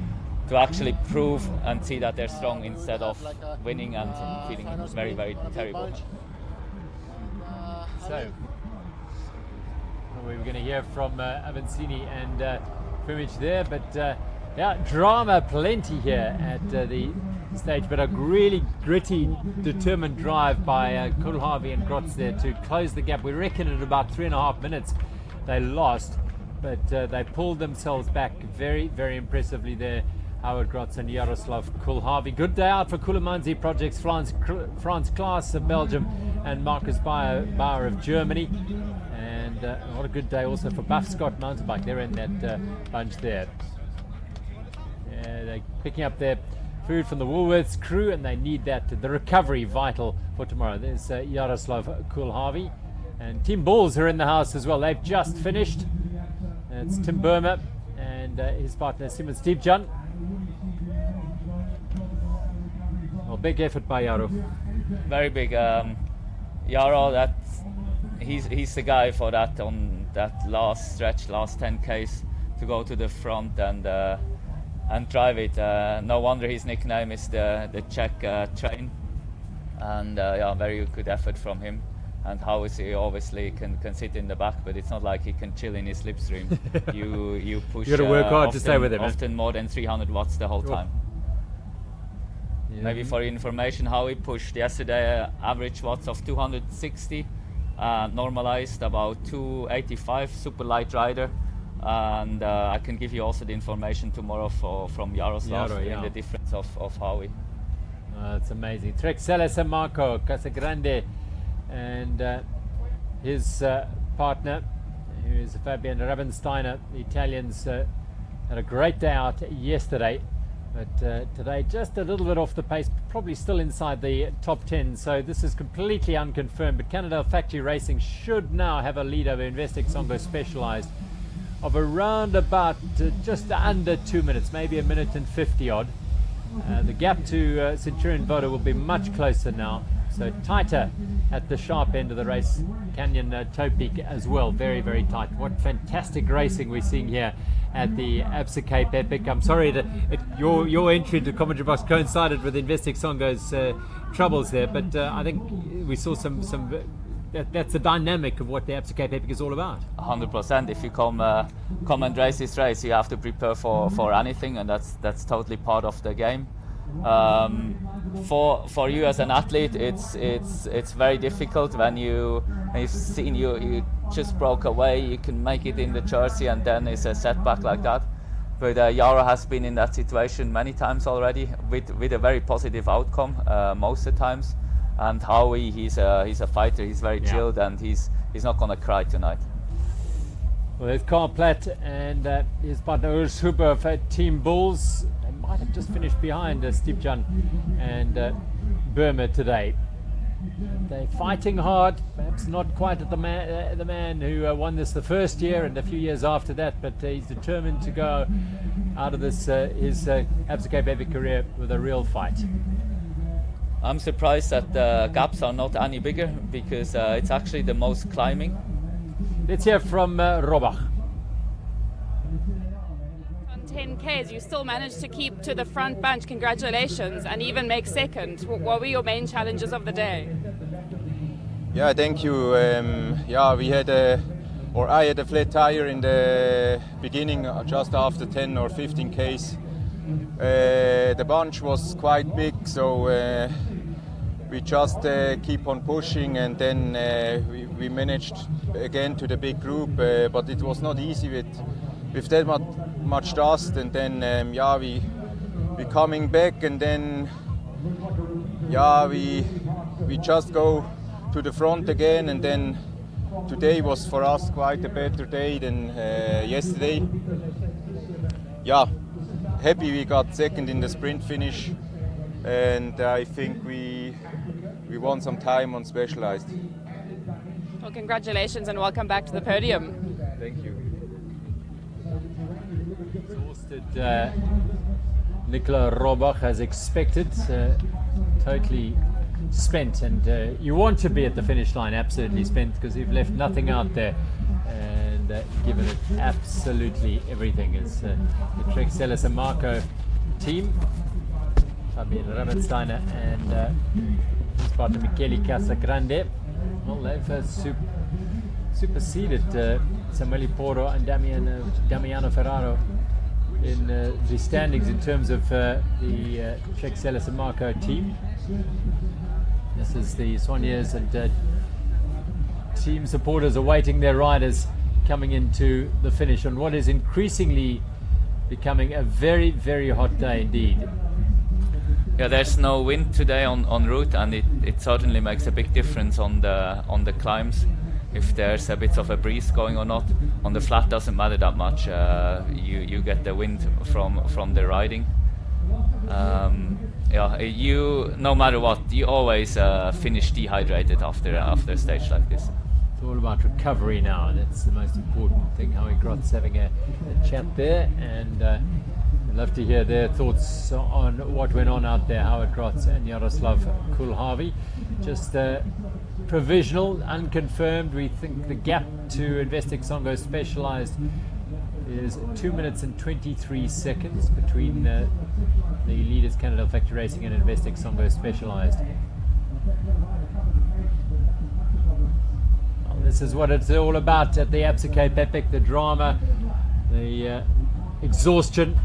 actually prove and see that they're strong instead of winning and feeling very, very terrible. So we were going to hear from Avancini and Fimic there, but yeah, drama plenty here at the stage, but a really gritty, determined drive by Coolharvey and Grotz there to close the gap. We reckon at about 3.5 minutes they lost. But they pulled themselves back very, very impressively there, Howard Grotz and Jaroslav Coolharvey. Good day out for Kulamanzi Projects, Franz Klaas of Belgium and Marcus Bauer of Germany. And what a good day also for Buff Scott Mountain Bike. They're in that bunch there. They're picking up their food from the Woolworths crew, and they need that, the recovery vital for tomorrow. There's Jaroslav Coolharvey. And Team Bulls are in the house as well. They've just finished. It's Tim Burma and his partner Simon Steepjan. Well, big effort by Jaro. Very big. Jaro, he's the guy for that on that last stretch, last 10Ks, to go to the front and drive it. No wonder his nickname is the Czech train. And yeah, very good effort from him. And Howie obviously can sit in the back, but it's not like he can chill in his slipstream. you push. You got to work hard often, to stay with him. Often more than 300 watts the whole time. Yeah. Maybe for information, Howie pushed yesterday average watts of 260, normalized about 285, super light rider. And I can give you also the information tomorrow from Jaroslav in the difference of Howie. It's amazing. Trek Celeste Marco Casagrande and his partner, who is Fabian Rabensteiner. The Italians had a great day out yesterday, but today just a little bit off the pace, probably still inside the top 10. So this is completely unconfirmed, but Cannondale Factory Racing should now have a lead over Investec Songo Specialized of around about just under 2 minutes, maybe 1 minute and 50 odd. The gap to Centurion Voda will be much closer now, so tighter at the sharp end of the race. Canyon Toe Peak as well, very, very tight. What fantastic racing we're seeing here at the Absa Cape Epic. I'm sorry that your entry to commentary box coincided with Investec Songo's troubles there, but I think we saw some that's the dynamic of what the Absa Cape Epic is all about. 100%. If you come and race this race, you have to prepare for anything, and that's totally part of the game. For you as an athlete, it's very difficult when you've seen you just broke away. You can make it in the jersey, and then it's a setback like that. But Yara has been in that situation many times already, with a very positive outcome most of the times. And Howie, he's a fighter. He's very chilled, and he's not gonna cry tonight. Well, there's Carl Platt and his partner Urs Huber of Team Bulls. They might have just finished behind Stipjan and Burma today. They're fighting hard, perhaps not quite at the man who won this the first year and a few years after that, but he's determined to go out of this his Absa Cape Epic career with a real fight. I'm surprised that the gaps are not any bigger, because it's actually the most climbing. Let's hear from Robach. On 10Ks, you still managed to keep to the front bunch. Congratulations, and even make second. What were your main challenges of the day? Yeah, thank you. We had I had a flat tire in the beginning, just after 10 or 15 Ks. The bunch was quite big, so we just keep on pushing, and then we managed again to the big group, but it was not easy with that much dust, and then we coming back, and then we just go to the front again, and then today was for us quite a better day than yesterday. Happy we got second in the sprint finish, and I think we won some time on Specialized. Well, congratulations and welcome back to the podium. Thank you. Exhausted Nicola Robach as expected, totally spent, and you want to be at the finish line absolutely spent, because you've left nothing out there and given it absolutely everything. As the Trek Celis and Marco team, Fabian Rabensteiner and his partner Michele Casagrande, well, they've superseded Samuele Porro and Damiano Ferraro in the standings in terms of the Trek Celis and Marco team. This is the Soigneurs and team supporters awaiting their riders coming into the finish on what is increasingly becoming a very, very hot day indeed. Yeah, there's no wind today on route, and it certainly makes a big difference on the climbs. If there's a bit of a breeze going or not. On the flat doesn't matter that much. You get the wind from the riding. You no matter what, you always finish dehydrated after a stage like this. It's all about recovery now, and that's the most important thing. Howie Grotz having a chat there, and I'd love to hear their thoughts on what went on out there. Howard Grotz and Jaroslav Kulhavi. Just provisional, unconfirmed. We think the gap to Investec Songo Specialized is 2 minutes and 23 seconds between the leaders Cannondale Factory Racing and Investec Songo Specialized. Well, this is what it's all about at the Absa Cape Epic: the drama, the exhaustion,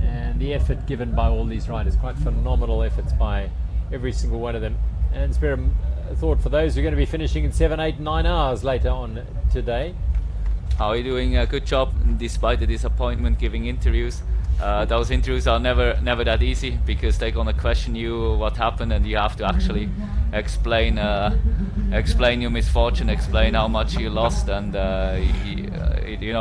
and the effort given by all these riders. Quite phenomenal efforts by every single one of them. And spare a thought for those who are going to be finishing in 7, 8, 9 hours later on today. How are you doing? A good job despite the disappointment, giving interviews. those interviews are never that easy, because they're gonna question you what happened, and you have to actually explain your misfortune, explain how much you lost, and you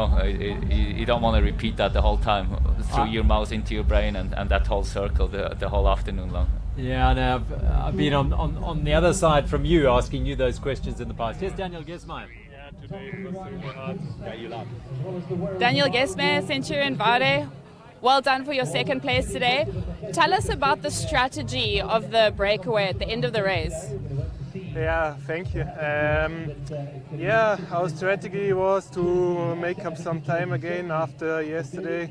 don't want to repeat that the whole time through your mouth into your brain, and that whole circle the whole afternoon long. Yeah, and I've been on the other side from you, asking you those questions in the past. Yes, Daniel Gesmeyer. Yeah, today it was super hard. Yeah, you laugh. Daniel Gesmeyer, Centurion Vade. Well done for your second place today. Tell us about the strategy of the breakaway at the end of the race. Yeah, thank you. Yeah, our strategy was to make up some time again after yesterday.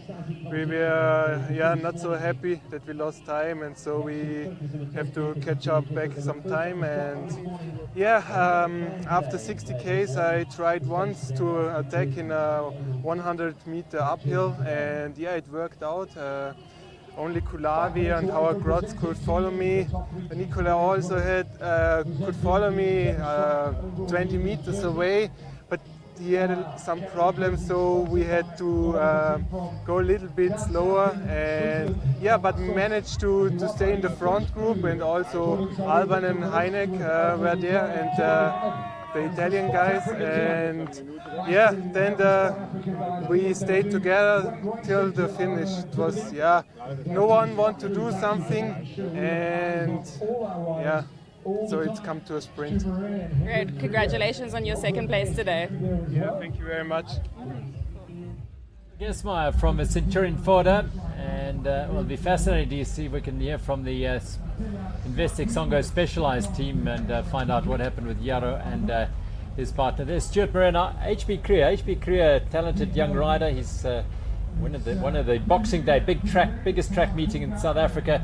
We were not so happy that we lost time, and so we have to catch up back some time. And after 60 Ks, I tried once to attack in a 100-meter uphill, and it worked out. Only Kulavi and Howard Grotz could follow me. Nicola also could follow me 20 meters away, but he had some problems, so we had to go a little bit slower. And but we managed to stay in the front group, and also Alban and Heineck were there, and the Italian guys, and then we stayed together till the finish. It was no one wanted to do something, and so it's come to a sprint. Great, congratulations on your second place today. Yeah, thank you very much. Gesmeyer from Centurion Forda, and it'll be fascinating to see if we can hear from the Investec Songo Specialized team and find out what happened with Yaro and his partner. There's Stuart Moreno, HB Kriya, talented young rider. He's one of the Boxing Day biggest track meeting in South Africa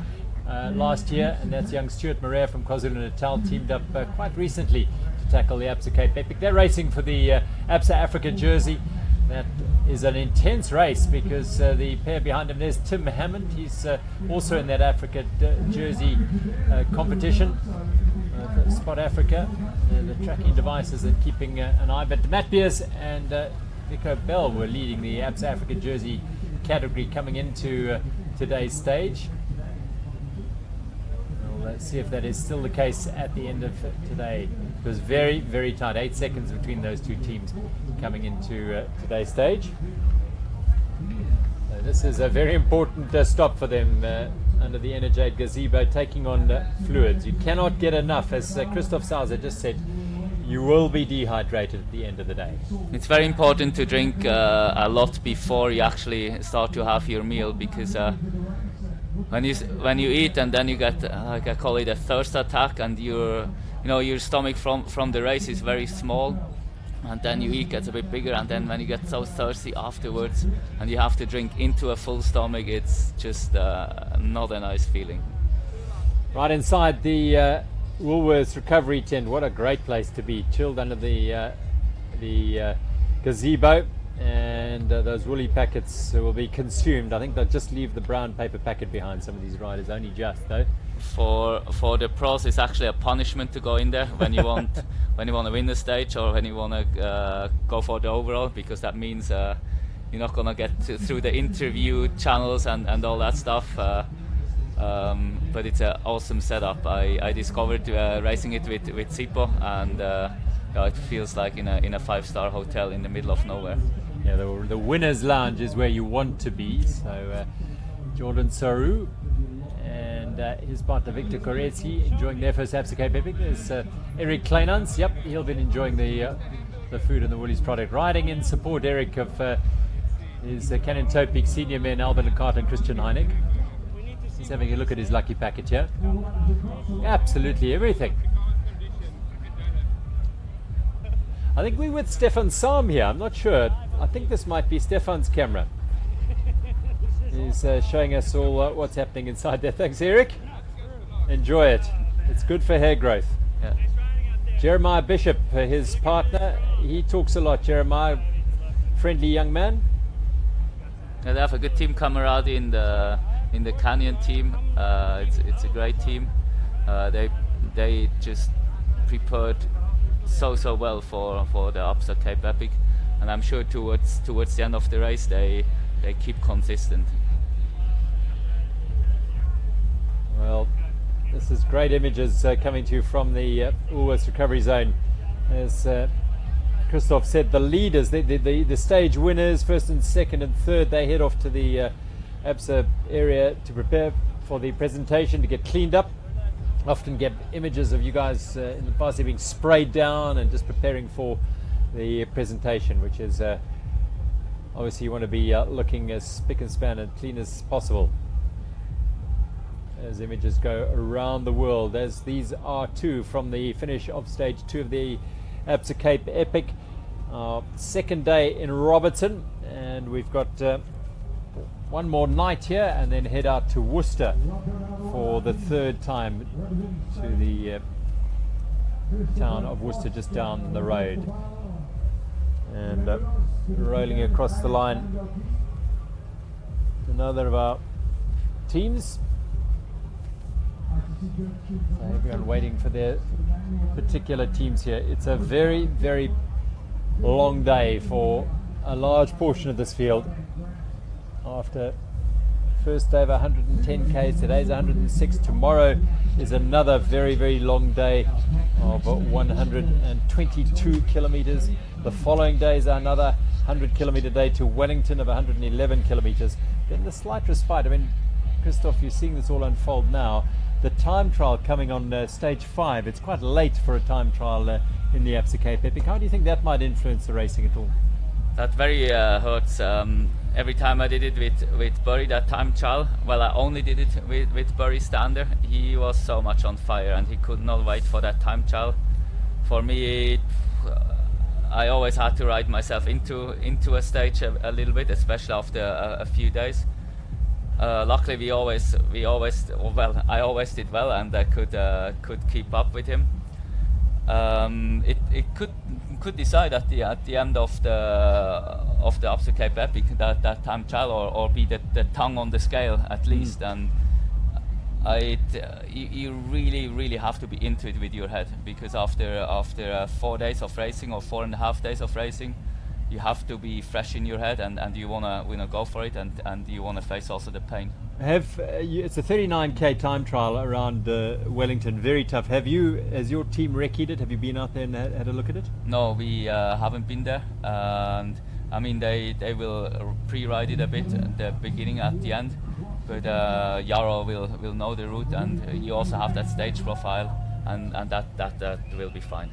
last year, and that's young Stuart Moreno from KwaZulu-Natal, teamed up quite recently to tackle the Absa Cape Epic. They're racing for the Absa Africa jersey. That is an intense race, because the pair behind him, there's Tim Hammond. He's also in that Africa jersey competition. Spot Africa, the tracking devices are keeping an eye. But Matt Beers and Nico Bell were leading the Absa Africa jersey category coming into today's stage. Let's see if that is still the case at the end of today. It was very, very tight. 8 seconds between those two teams coming into today's stage. So this is a very important stop for them under the Energade gazebo, taking on fluids. You cannot get enough. As Christoph Sauser just said, you will be dehydrated at the end of the day. It's very important to drink a lot before you actually start to have your meal, because when you eat and then you get I call it a thirst attack, and your stomach from the race is very small, and then you eat gets a bit bigger, and then when you get so thirsty afterwards and you have to drink into a full stomach, it's just not a nice feeling. Right inside the Woolworths recovery tent, what a great place to be, chilled under the gazebo. And those woolly packets will be consumed. I think they'll just leave the brown paper packet behind, some of these riders, only just though. For the pros, it's actually a punishment to go in there when you want to win the stage, or when you want to go for the overall, because that means you're not gonna get through the interview channels and all that stuff. But it's an awesome setup. I discovered racing it with Sipo, and it feels like in a 5-star hotel in the middle of nowhere. Yeah, the winner's lounge is where you want to be. So Jordan Saru and his partner Victor Koretsi enjoying their first Absa Cape Epic. There's Eric Kleinans. Yep, he'll be enjoying the food and the Woolies product. Riding in support, Eric, of his Canon Topic senior men Alban Lecart and Christian Heineck. He's having a look at his lucky packet here. Absolutely everything. I think we're with Stefan Sam here. I'm not sure. I think this might be Stefan's camera. He's showing us all what's happening inside there. Thanks, Eric. Enjoy it. It's good for hair growth. Yeah. Jeremiah Bishop, his partner, he talks a lot. Jeremiah, friendly young man. Yeah, they have a good team camaraderie in the Canyon team. It's a great team. They just prepared so well for the Absa Cape Epic, and I'm sure towards the end of the race they keep consistent. Well, this is great images coming to you from the Woolworths recovery zone. As Christoph said, the leaders, the stage winners, first and second and third, they head off to the Absa area to prepare for the presentation, to get cleaned up. Often get images of you guys in the past being sprayed down and just preparing for the presentation, which is obviously you want to be looking as spick and span and clean as possible. As images go around the world, as these are two from the finish of stage 2 of the Absa Cape Epic. Second day in Robertson, and we've got one more night here and then head out to Worcester for the third time to the town of Worcester, just down the road. And rolling across the line, another of our teams. So everyone waiting for their particular teams here. It's a very, very long day for a large portion of this field. After first day of 110 k's, today's 106. Tomorrow is another very, very long day of 122 kilometers. The following day is another 100 kilometer day to Wellington of 111 kilometers. Then the slight respite. I mean, Christoph, you're seeing this all unfold now. The time trial coming on stage 5. It's quite late for a time trial in the Absa Cape Epic. How do you think that might influence the racing at all? That very hurts. Every time I did it with Burry, that time trial, well, I only did it with Burry Stander. He was so much on fire and he could not wait for that time trial. For me, I always had to ride myself into a stage a little bit, especially after a few days. Luckily, I always did well, and I could keep up with him. It could decide at the end of the Absa Cape Epic that time trial, or be the tongue on the scale at least. And you really have to be into it with your head, because after 4 days of racing or 4.5 days of racing, you have to be fresh in your head, and you wanna go for it, and you wanna face also the pain. It's a 39k time trial around Wellington, very tough. Has your team recce'd it? Have you been out there and had a look at it? No, we haven't been there. And I mean, they will pre-ride it a bit at the beginning, at the end, but Yarrow will know the route, and you also have that stage profile, and that will be fine.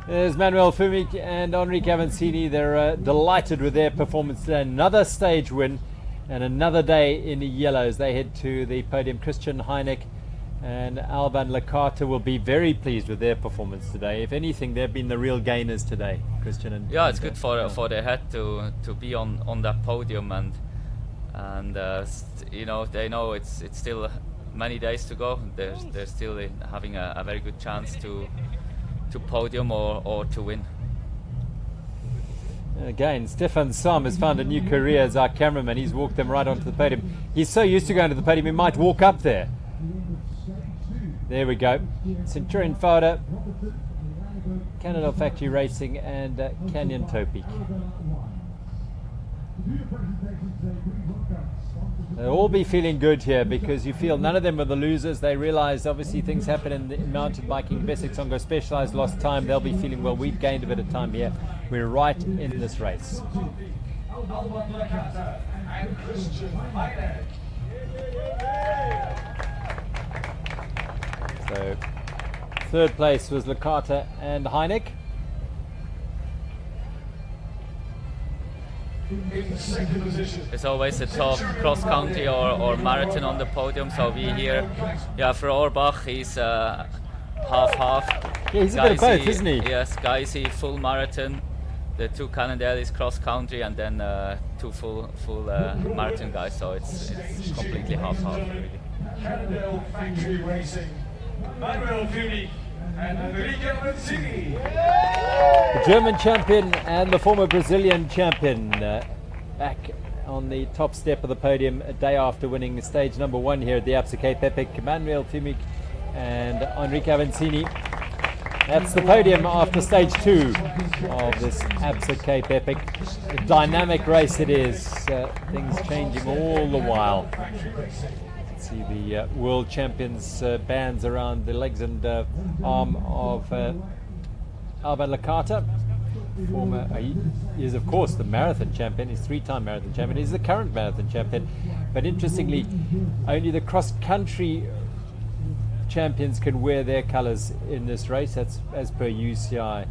There's Manuel Fumik and Enrique Avancini. They're delighted with their performance today. Another stage win and another day in the yellows. They head to the podium. Christian Heineck and Alban Lecata will be very pleased with their performance today. If anything, they've been the real gainers today, Christian. It's good for their head to be on that podium, and they know it's still many days to go. They're still having a very good chance to podium or to win. Again, Stefan Sam has found a new career as our cameraman. He's walked them right onto the podium. He's so used to going to the podium, he might walk up there. There we go. Centurion Fowler, Cannondale Factory Racing, and Canyon Topic. They'll all be feeling good here, because you feel none of them are the losers. They realize obviously things happen in mountain biking. Basic Songo Specialized lost time. They'll be feeling, well, we've gained a bit of time here. We're right in this race. So third place was Lecata and Heineck. There's always a talk cross country or marathon on the podium, so we here, for Orbach, he's half. Yeah, he's a bit of both, isn't he? Yes, Geisy full marathon, the two Cannondale is cross country, and then two full marathon guys, so it's completely half really. Cannondale Factory Racing, Manuel Fumik and Enrique Avancini. The German champion and the former Brazilian champion back on the top step of the podium a day after winning stage number 1 here at the Absa Cape Epic. Manuel Fumik and Enrique Avancini. That's the podium after stage 2 of this Absa Cape Epic. A dynamic race it is, things changing all the while. See the world champions bands around the legs and arm of Alba Lakata. He is of course the marathon champion. He's 3-time marathon champion. He's the current marathon champion. But interestingly, only the cross-country champions can wear their colours in this race. That's as per UCI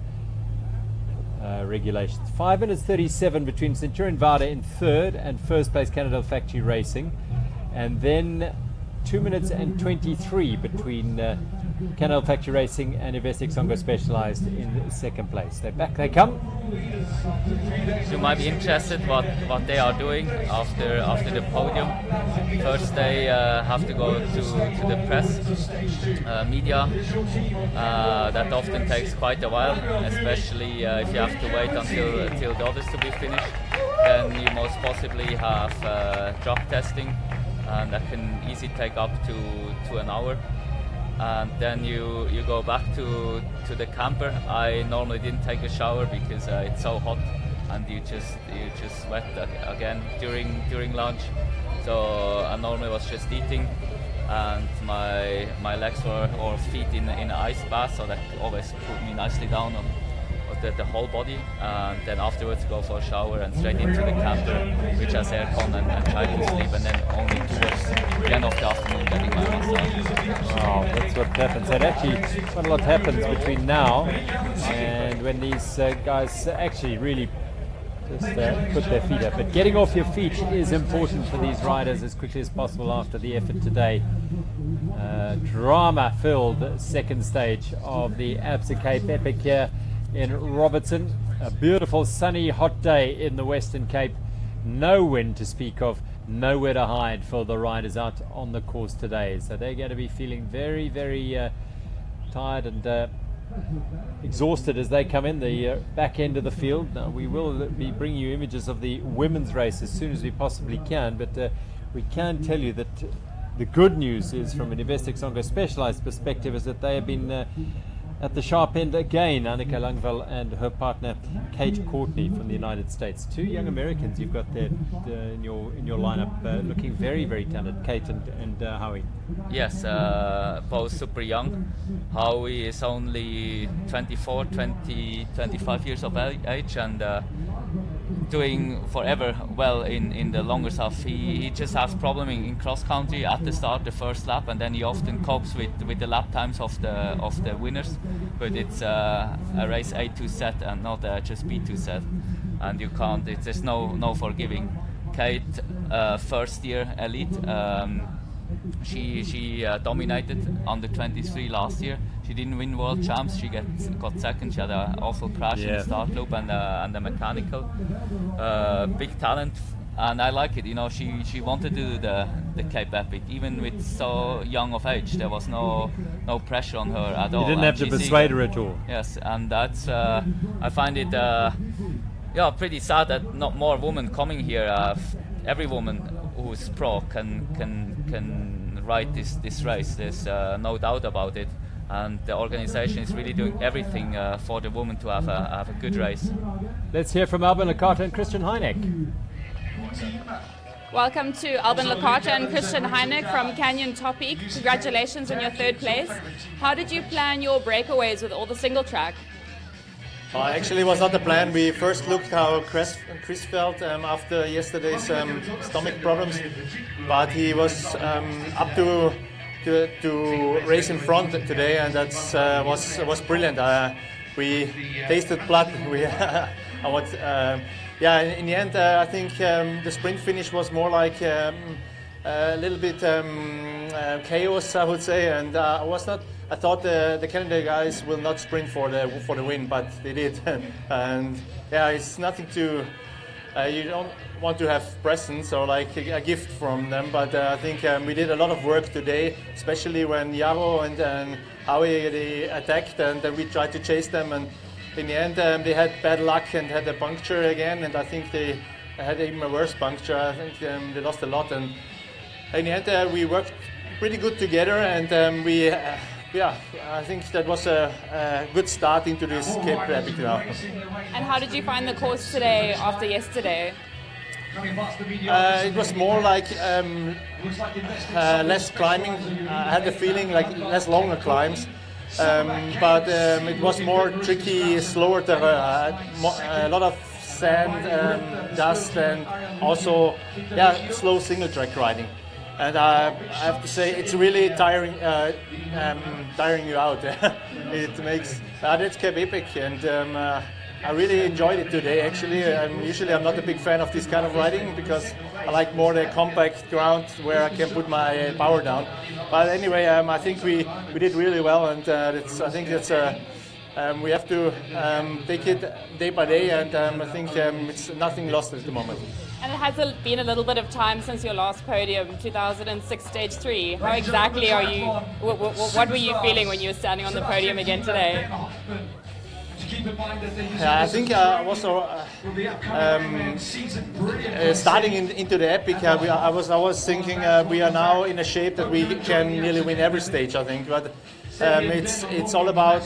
regulations. 5 minutes 37 between Centurion Vada in third and first place Cannondale Factory Racing, and then 2 minutes and 23 between Cannondale Factory Racing and Investec Songo Specialized in second place. They're back, they come. You might be interested what they are doing after the podium. First they have to go to the press, media. That often takes quite a while, especially if you have to wait until the others to be finished. Then you most possibly have drug testing, and that can easily take up to an hour. And then you go back to the camper. I normally didn't take a shower because it's so hot, and you just sweat again during lunch. So I normally was just eating, and my legs or feet in ice bath, so that always put me nicely down on the whole body, and then afterwards go for a shower and straight into the camper, which has aircon, and try to sleep, and then only towards the end of the afternoon getting my massage. Wow, that's what happens. And actually, quite a lot happens between now and when these guys actually really just put their feet up. But getting off your feet is important for these riders as quickly as possible after the effort today. Drama-filled second stage of the Absa Cape Epic here in Robertson. A beautiful sunny hot day in the Western Cape. No wind to speak of, nowhere to hide for the riders out on the course today. So they're going to be feeling very, very tired and exhausted as they come in the back end of the field. Now, we will be bringing you images of the women's race as soon as we possibly can, but we can tell you that the good news is, from an Investec Songo Specialized perspective, is that they have been at the sharp end again. Annika Langveld and her partner Kate Courtney from the United States. Two young Americans you've got there in your lineup, looking very, very talented, Kate and Howie. Yes, both super young. Howie is only 24, 25 years of age, and doing forever well in the longer stuff. He just has problem in cross country at the start, the first lap, and then he often copes with the lap times of the winners. But it's a race A2 set and not just B2 set, and you can't. There's no forgiving. Kate, first year elite. She dominated under 23 last year. She didn't win world champs. She got second. She had an awful crash in the start loop and a mechanical. Big talent, and I like it. You know, she wanted to do the Cape Epic, even with so young of age. There was no pressure on her at all. You didn't have to persuade her at all. Yes, and that's I find it pretty sad that not more women coming here. Every woman who's pro can ride this race. There's no doubt about it, and the organization is really doing everything for the women to have a good race. Let's hear from Alban Lakata and Christian Heineck. Welcome to Alban Lakata and Christian Heineck from Canyon Top Peak. Congratulations on your third place. How did you plan your breakaways with all the single track? Actually, it was not the plan. We first looked how Chris felt after yesterday's stomach problems, but he was up to race in front today, and that was brilliant. We tasted blood. In the end, I think the sprint finish was more like a little bit chaos, I would say, and I thought the Canada guys will not sprint for the win, but they did. And it's nothing to you don't want to have presents or like a gift from them, but I think we did a lot of work today, especially when Yaro and Howie they attacked, and then we tried to chase them, and in the end they had bad luck and had a puncture again, and I think they had even a worse puncture. I think they lost a lot, and in the end we worked pretty good together, and I think that was a good start into this Cape Epic now. And how did you find the course today after yesterday? It was more like less climbing. I had the feeling like less longer climbs, but it was more tricky, slower terrain, a lot of sand, dust, and also slow single track riding. And I have to say, it's really tiring you out. It makes it's Cape Epic, and I really enjoyed it today. Actually, usually I'm not a big fan of this kind of riding because I like more the compact ground where I can put my power down. But anyway, I think we did really well, and I think it's we have to take it day by day, and I think it's nothing lost at the moment. And it has been a little bit of time since your last podium, 2006 Stage 3. How exactly are you, what were you feeling when you were standing on the podium again today? I think also starting into the Epic, I was thinking we are now in a shape that we can nearly win every stage, I think. But it's all about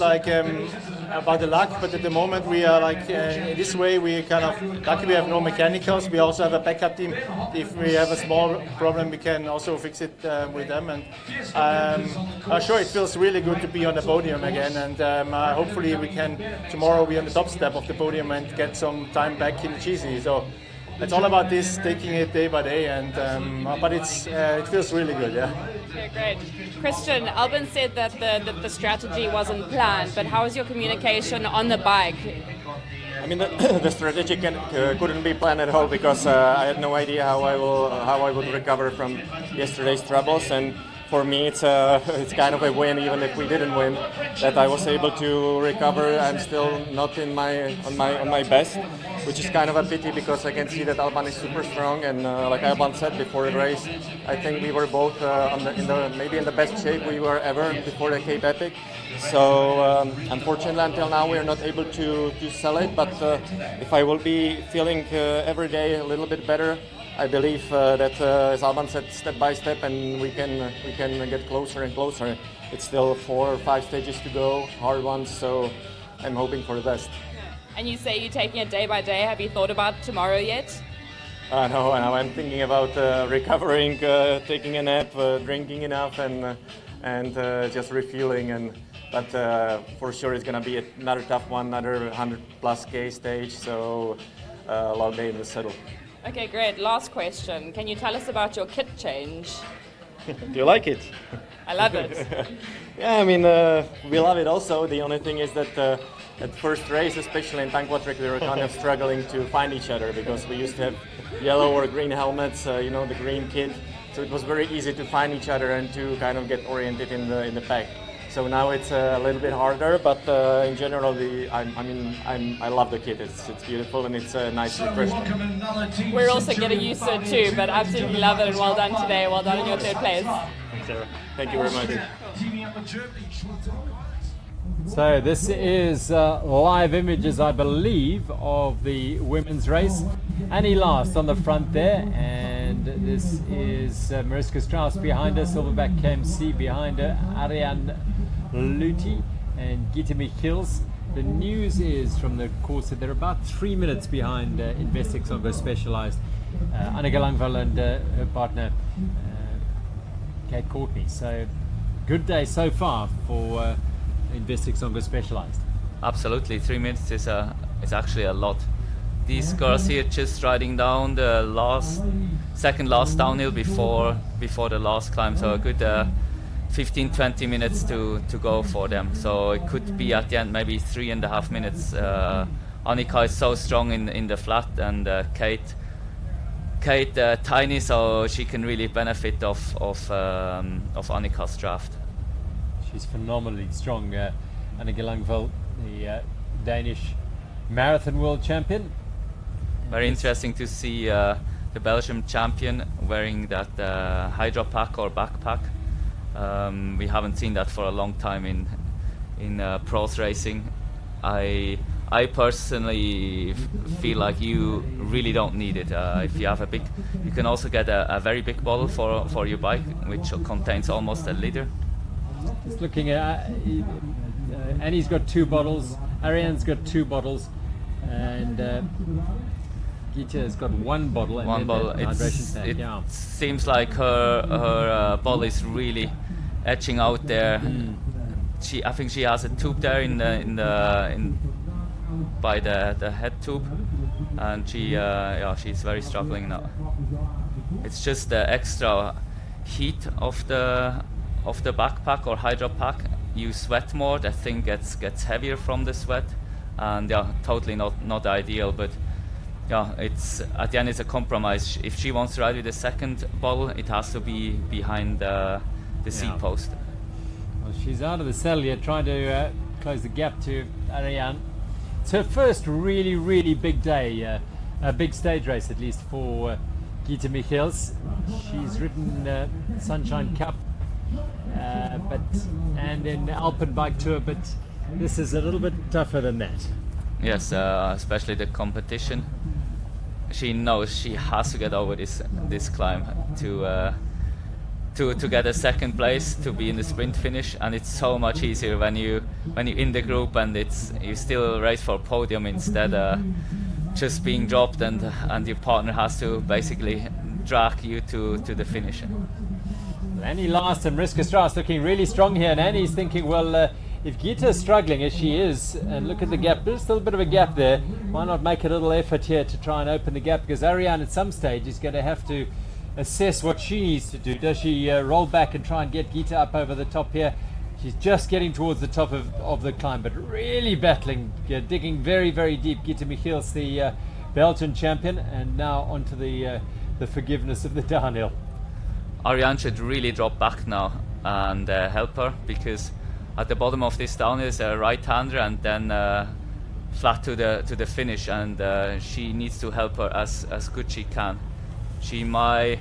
about the luck. But at the moment we are in this way we kind of lucky we have no mechanicals. We also have a backup team. If we have a small problem, we can also fix it with them. And sure, it feels really good to be on the podium again. And hopefully we can tomorrow be on the top step of the podium and get some time back in the GC. So it's all about this, taking it day by day, and but it feels really good, yeah. Okay, great. Christian, Albin said that the strategy wasn't planned, but how was your communication on the bike? I mean, the strategy couldn't be planned at all because I had no idea how I would recover from yesterday's troubles, and for me it's kind of a win, even if we didn't win, that I was able to recover. I'm still not on my best, which is kind of a pity because I can see that Alban is super strong, and like Alban said before the race, I think we were both maybe in the best shape we were ever before the Cape Epic. So unfortunately until now we are not able to sell it, but if I will be feeling every day a little bit better, I believe that as Alban said, step by step, and we can get closer and closer. It's still 4 or 5 stages to go, hard ones, so I'm hoping for the best. And you say you're taking it day by day. Have you thought about tomorrow yet? No, I'm thinking about recovering, taking a nap, drinking enough, and just refueling. But for sure it's going to be another tough one, another 100+ K stage, so a long day in the saddle. Okay, great. Last question. Can you tell us about your kit change? Do you like it? I love it. Yeah, I mean, we love it also. The only thing is that at first race, especially in Tankwatrek, we were kind of struggling to find each other because we used to have yellow or green helmets, the green kit. So it was very easy to find each other and to kind of get oriented in the pack. So now it's a little bit harder, but in general, I love the kit. It's beautiful and it's a nice refreshment. We're also getting used to it too, but absolutely love it, and well done today. Well done in your 3rd place. Thanks, Sarah. Thank you very much. So this is live images, I believe, of the women's race. Annie last on the front there, and this is Mariska Strauss behind her, Silverback KMC behind her, Ariane Luti and Gita Michiels. The news is from the course that they're about 3 minutes behind Investex Ongo Specialized, Anneke Langveld and her partner Kate Courtney. So good day so far for Investex Ongo Specialized. Absolutely, 3 minutes is actually a lot. These girls here just riding down the second last downhill before the last climb, so a good 15-20 minutes to go for them. So it could be at the end maybe 3.5 minutes. Annika is so strong in the flat, and Kate tiny, so she can really benefit of Annika's draft. She's phenomenally strong. Anneke Langveld, the Danish marathon world champion. Very interesting to see the Belgium champion wearing that hydro pack or backpack. We haven't seen that for a long time in pros racing. I personally feel like you really don't need it. If you have you can also get a very big bottle for your bike, which contains almost a liter. Just looking at Annie's got 2 bottles, Ariane's got 2 bottles, and Gita has got one bottle and one bottle. It seems like her bottle is really etching out there. I think she has a tube there by the head tube, and she's very struggling now. It's just the extra heat of the backpack or hydro pack. You sweat more. The thing gets heavier from the sweat, and totally not ideal. But it's at the end it's a compromise. If she wants to ride with the second bottle, it has to be behind the seat post. Well, she's out of the saddle yet, trying to close the gap to Ariane. It's her first really big day, a big stage race at least for Gita Michiels. She's ridden Sunshine Cup, and then Alpenbike Tour, but this is a little bit tougher than that. Yes, especially the competition. She knows she has to get over this climb to get a second place, to be in the sprint finish, and it's so much easier when you're in the group and you still race for podium instead just being dropped and your partner has to basically drag you to the finish. Annie last and Mariska Strauss looking really strong here, and Annie's thinking, well, if Gita's struggling as she is, and look at the gap, there's still a bit of a gap there, why not make a little effort here to try and open the gap, because Ariane at some stage is going to have to assess what she needs to do. Does she roll back and try and get Gita up over the top here? She's just getting towards the top of the climb, but really battling, digging very deep. Gita Michiels, the Belgian champion, and now onto the forgiveness of the downhill. Ariane should really drop back now and help her, because at the bottom of this downhill is a right-hander and then flat to the finish, and she needs to help her as good she can. She might,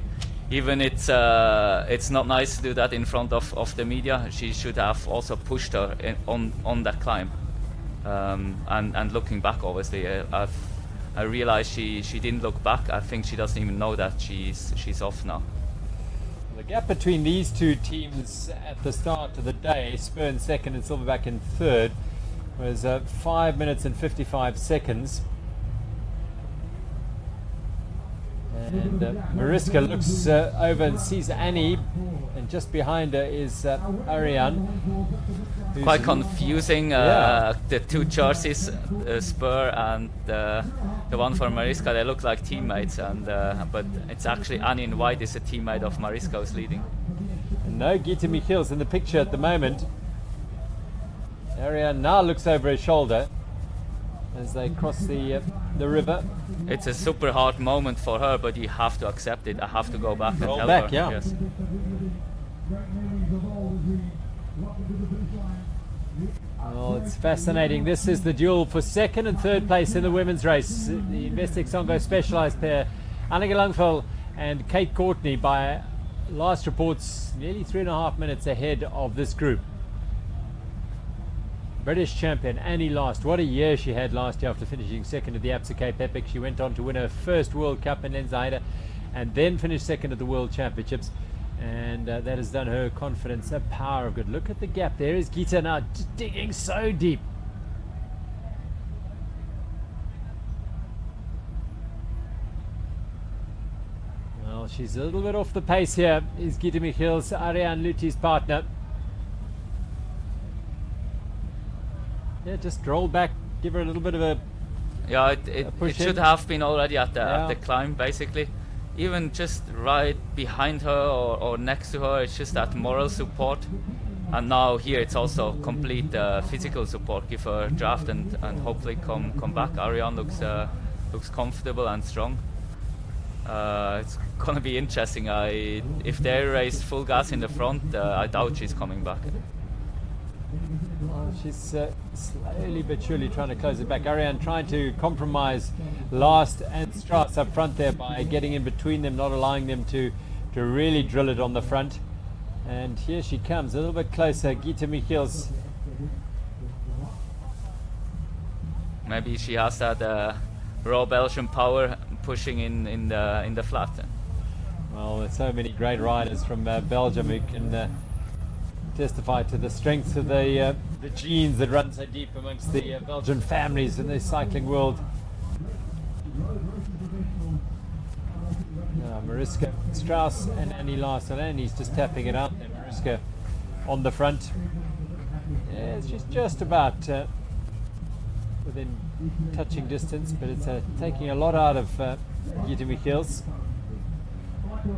even it's not nice to do that in front of the media, she should have also pushed her on that climb. And looking back, obviously, I realized she didn't look back. I think she doesn't even know that she's off now. The gap between these two teams at the start of the day, Spur in second and Silverback in third, was 5 minutes and 55 seconds. And Mariska looks over and sees Annie, and just behind her is Ariane. Quite confusing, the two jerseys, Spur and the one for Mariska, they look like teammates, and but it's actually Annie in white is a teammate of Mariska who's leading. And no Gita Michiels in the picture at the moment. Ariane now looks over his shoulder as they cross the river. It's a super hard moment for her, but you have to accept it. I have to go back and help back, her. Yeah. Yes. Well, it's fascinating. This is the duel for second and third place in the women's race. The Investec Songo Specialized pair, Anneke Langveld and Kate Courtney, by last reports nearly 3.5 minutes ahead of this group. British champion Annie last. What a year she had last year after finishing second at the Absa Cape Epic. She went on to win her first World Cup in Lenzheide and then finished second at the World Championships. And that has done her confidence a power of good. Look at the gap. There is Gita now digging so deep. Well, she's a little bit off the pace here. Is Gita Michiels, Ariane Luti's partner. Yeah, just roll back, give her a little bit of a it should have been already at the climb, basically. Even just right behind her or next to her, it's just that moral support. And now here it's also complete physical support. Give her a draft and hopefully come back. Ariane looks comfortable and strong. It's gonna be interesting. If they race full gas in the front, I doubt she's coming back. Well, she's slowly but surely trying to close it back. Ariane trying to compromise Last and Strauss up front there by getting in between them, not allowing them to really drill it on the front. And here she comes, a little bit closer, Gita Michiels. Maybe she has that raw Belgian power pushing in the flat. Well, there's so many great riders from Belgium who can testify to the strength of the genes that run so deep amongst the Belgian families in the cycling world. Mariska Strauss and Annie Larson, and he's just tapping it out. And Mariska on the front. Yeah, she's just about within touching distance, but it's taking a lot out of Jutta Michiels. You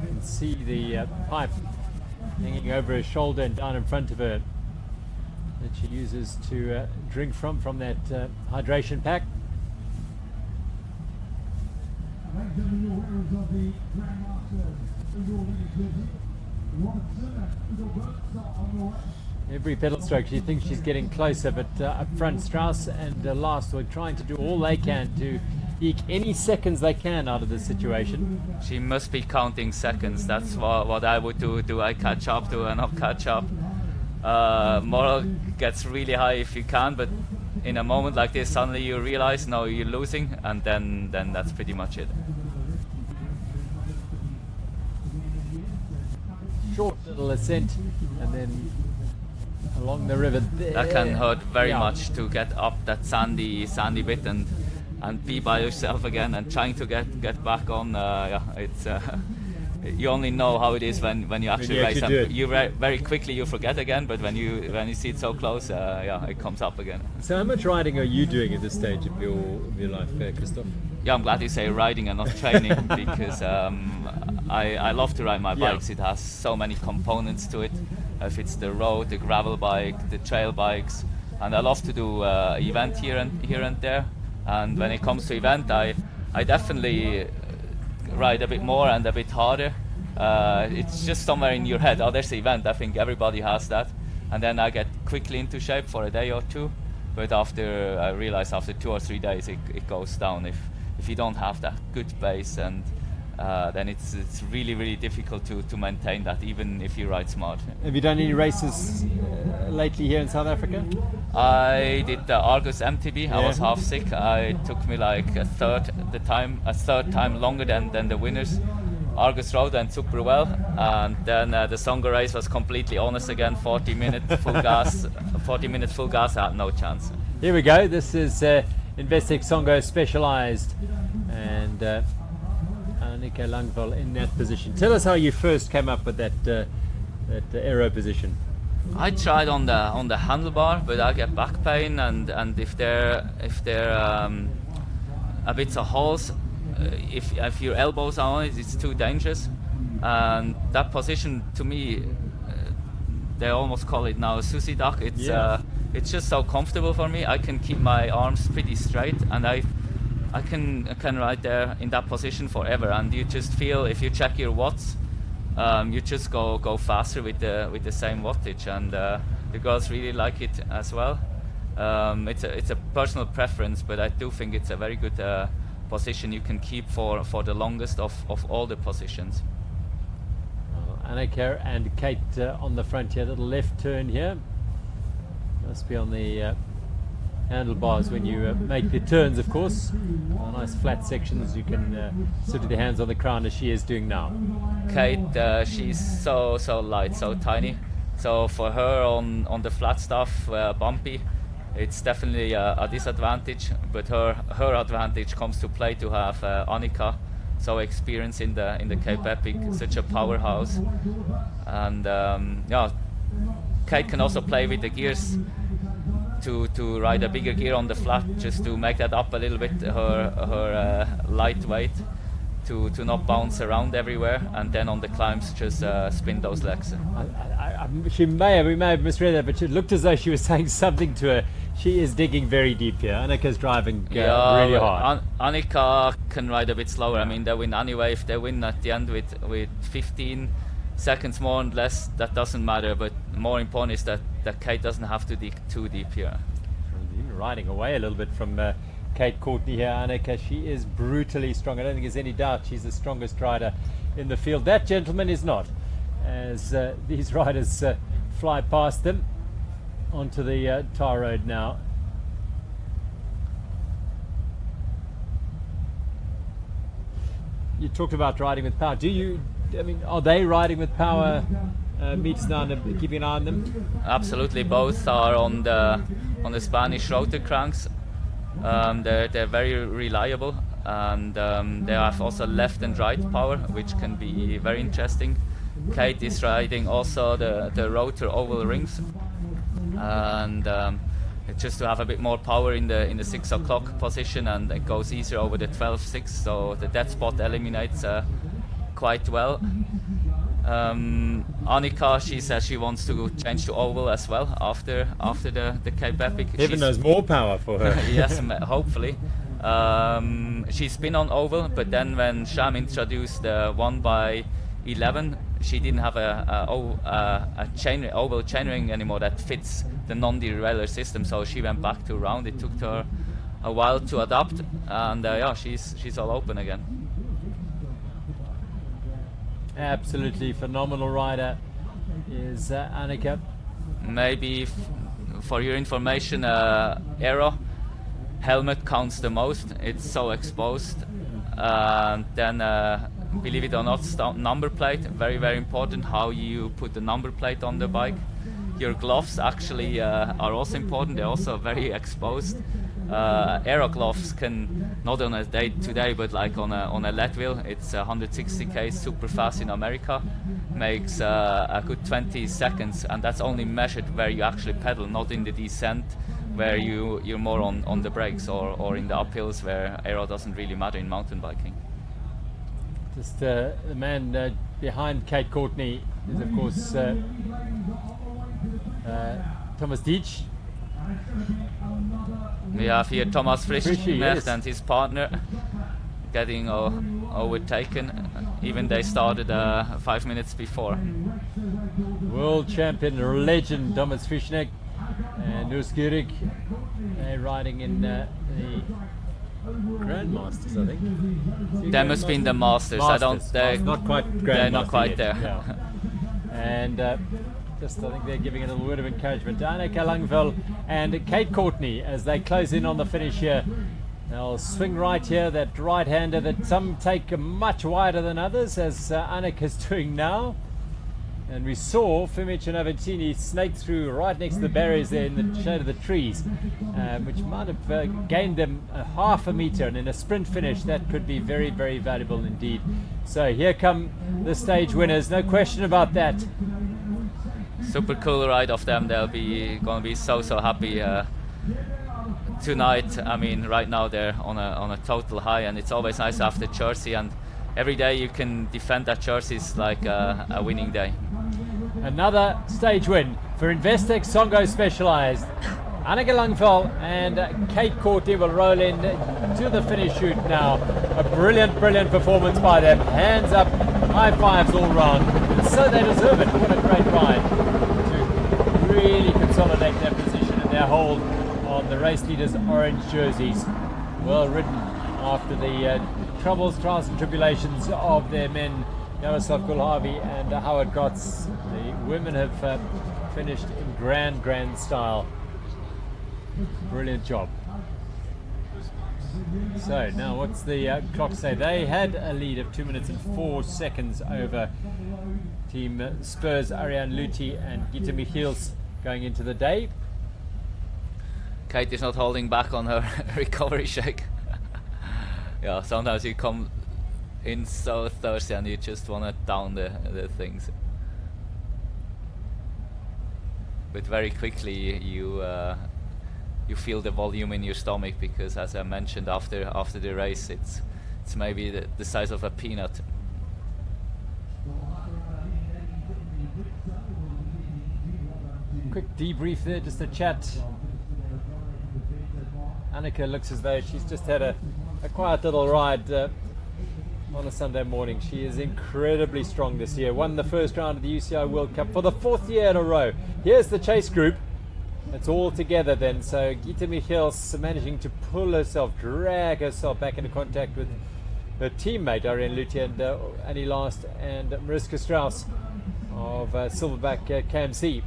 can see the pipe hanging over her shoulder and down in front of her that she uses to drink from that hydration pack. Every pedal stroke she thinks she's getting closer, but up front Strauss and Last are trying to do all they can to eke any seconds they can out of this situation. She must be counting seconds. That's what I would do. Do I catch up? Do I not catch up? Moral gets really high if you can, but in a moment like this suddenly you realize no, you're losing, and then that's pretty much it. Short little ascent and then along the river there. That can hurt very much to get up that sandy bit and be by yourself again and trying to get back on. It's you only know how it is when you actually race. You very quickly you forget again, but when you see it so close, it comes up again. So how much riding are you doing at this stage of your life, Christoph? Yeah, I'm glad you say riding and not training because I love to ride my bikes. It has so many components to it. If it's the road, the gravel bike, the trail bikes, and I love to do event here and there. And when it comes to event, I definitely ride a bit more and a bit harder. It's just somewhere in your head. Oh, there's the event. I think everybody has that. And then I get quickly into shape for a day or two. But I realize after 2 or 3 days it goes down. If you don't have that good base, and then it's really, really difficult to maintain that, even if you ride smart. Have you done any races lately here in South Africa? I did the Argus MTB. I was half sick. It took me like a third time longer than the winners. Argus rode went super well, and then the Songo race was completely honest again. 40 minutes full gas. I had no chance. Here we go. This is Investec Songo Specialized, and Annika Langval in that position. Tell us how you first came up with that aero position. I tried on the handlebar, but I get back pain, and if there a bit of holes, if your elbows are on it, it's too dangerous. And that position, to me, they almost call it now a sushi duck. It's just so comfortable for me. I can keep my arms pretty straight, and I can ride there in that position forever. And you just feel, if you check your watts, you just go faster with the same wattage, and the girls really like it as well. It's a personal preference, but I do think it's a very good position you can keep for the longest of all the positions. Annika and Kate on the front here. Little left turn here. Must be on the handlebars when you make the turns, of course. Nice flat sections. You can sit with your hands on the crown as she is doing now. Kate, she's so light, so tiny. So for her on the flat stuff, bumpy, it's definitely a disadvantage. But her advantage comes to play to have Annika, so experienced in the Cape Epic, such a powerhouse. And Kate can also play with the gears to ride a bigger gear on the flat, just to make that up a little bit, her lightweight, to not bounce around everywhere, and then on the climbs just spin those legs. We may have misread that, but it looked as though she was saying something to her. She is digging very deep here. Annika's driving really hard. Annika can ride a bit slower. I mean, they win anyway. If they win at the end with 15 seconds more and less, that doesn't matter. But more important is that Kate doesn't have to dig too deep here. Riding away a little bit from Kate Courtney here. Annika, she is brutally strong. I don't think there's any doubt she's the strongest rider in the field. That gentleman is not, as these riders fly past them onto the tar road now. You talked about riding with power. Are they riding with power meters now and keeping an eye on them? Absolutely, both are on the Spanish rotor cranks. They're very reliable. and they have also left and right power, which can be very interesting. Kate is riding also the rotor oval rings, and just to have a bit more power in the 6 o'clock position, and it goes easier over the 12.6, so the dead spot eliminates quite well. Annika, she says she wants to change to oval as well after the Cape Epic. Heaven knows more power for her. Yes, hopefully. She's been on oval, but then when Sham introduced the 1x11, she didn't have a oval chainring anymore that fits the non-derailer system, so she went back to round. It took her a while to adapt, and yeah, she's all open again. Absolutely phenomenal rider is Annika. Maybe for your information, aero helmet counts the most. It's so exposed. Then believe it or not, number plate, very, very important, how you put the number plate on the bike. Your gloves actually are also important. They're also very exposed. Aero gloves can, not on a day-to-day, but like on a lead wheel, it's 160 k's, super fast in America, makes a good 20 seconds, and that's only measured where you actually pedal, not in the descent, where you're more on the brakes, or in the uphills where aero doesn't really matter in mountain biking. Just the man behind Kate Courtney is, of course, Thomas Dietsch. We have here Thomas Frischknecht, yes, and his partner getting overtaken. Even they started 5 minutes before. World champion legend Thomas Frischknecht and Urs Gierig riding in the Grandmasters, I think. They must be in the Masters. They're not quite Grandmasters. They're not quite yet. there. Yeah. And just, I think they're giving it a little word of encouragement to Annika Langeveld and Kate Courtney as they close in on the finish here. They'll swing right here, that right-hander that some take much wider than others, as Annika's doing now. And we saw Fimic and Aventini snake through right next to the barriers there in the shade of the trees, which might have gained them a half a meter, and in a sprint finish that could be very, very valuable indeed. So here come the stage winners, no question about that. Super cool ride of them. They'll be gonna be so happy tonight. I mean, right now they're on a total high, and it's always nice after Jersey, and every day you can defend that jersey is like a winning day. Another stage win for Investec Songo Specialized. Annika Langeveld and Kate Courtney will roll in to the finish chute now. A brilliant performance by them. Hands up, high fives all round. And so they deserve it. What a great ride to really consolidate their position and their hold on the race leaders' orange jerseys. Well ridden after the troubles, trials and tribulations of their men, Jaroslav Kulhavi and Howard Gotts. The women have finished in grand style. Brilliant job. So now what's the clock say? They had a lead of 2 minutes and 4 seconds over Team Spurs, Ariane Luthi and Gita Michiels going into the day. Kate is not holding back on her recovery shake. Yeah, sometimes you come in so thirsty and you just want to down the things. But very quickly you feel the volume in your stomach, because as I mentioned after the race, it's maybe the size of a peanut. Quick debrief there, just a chat. Annika looks as though she's just had a quiet little ride on a Sunday morning. She is incredibly strong this year. Won the first round of the UCI World Cup for the 4th year in a row. Here's the chase group. It's all together then. So Gita Michiels managing to pull herself, drag herself back into contact with her teammate Ariane Luthi and Annie Last and Mariska Strauss of Silverback KMC.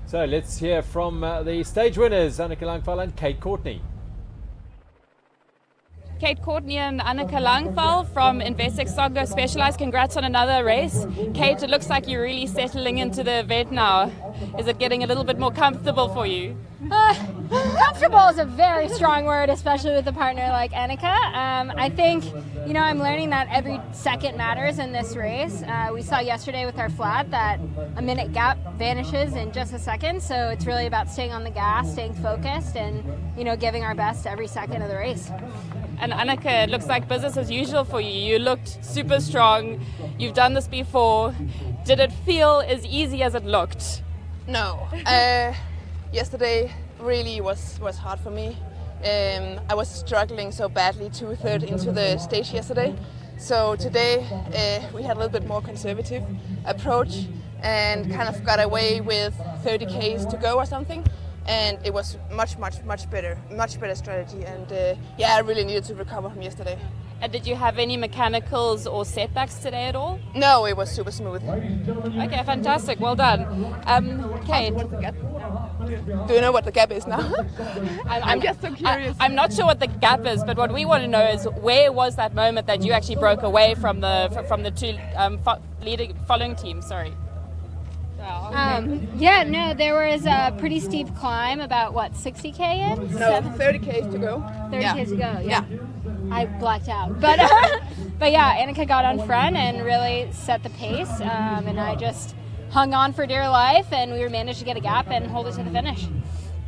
So let's hear from the stage winners, Annika Langeveld and Kate Courtney. Kate Courtney and Annika Langval from Investec Soccer Specialized. Congrats on another race. Kate, it looks like you're really settling into the event now. Is it getting a little bit more comfortable for you? Comfortable is a very strong word, especially with a partner like Annika. I think, I'm learning that every second matters in this race. We saw yesterday with our flat that a minute gap vanishes in just a second, so it's really about staying on the gas, staying focused, and, giving our best every second of the race. And Annika, it looks like business as usual for you. You looked super strong. You've done this before. Did it feel as easy as it looked? No. Yesterday really was hard for me. I was struggling so badly 2/3 into the stage yesterday. So today we had a little bit more conservative approach and kind of got away with 30 Ks to go or something. And it was much better strategy. And I really needed to recover from yesterday. And did you have any mechanicals or setbacks today at all? No, it was super smooth. Okay, fantastic. Well done. Kate. Do you know what the gap is now? I'm just so curious. I'm not sure what the gap is, but what we want to know is where was that moment that you actually broke away from the two following teams? Sorry. There was a pretty steep climb, about 60K in? No, 30 Ks to go. 30 Ks to go, yeah. I blacked out. But Annika got on front and really set the pace, and I just hung on for dear life, and we managed to get a gap and hold it to the finish.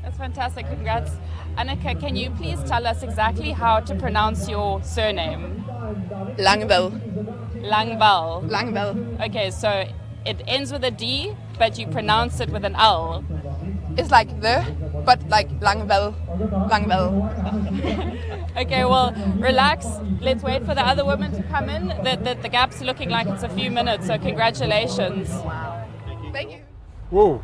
That's fantastic. Congrats. Annika, can you please tell us exactly how to pronounce your surname? Langval. Okay, so it ends with a D, but you pronounce it with an L. It's like but like Langval. Okay, well, relax. Let's wait for the other women to come in. The gap's looking like it's a few minutes, so congratulations. Thank you. Whoa.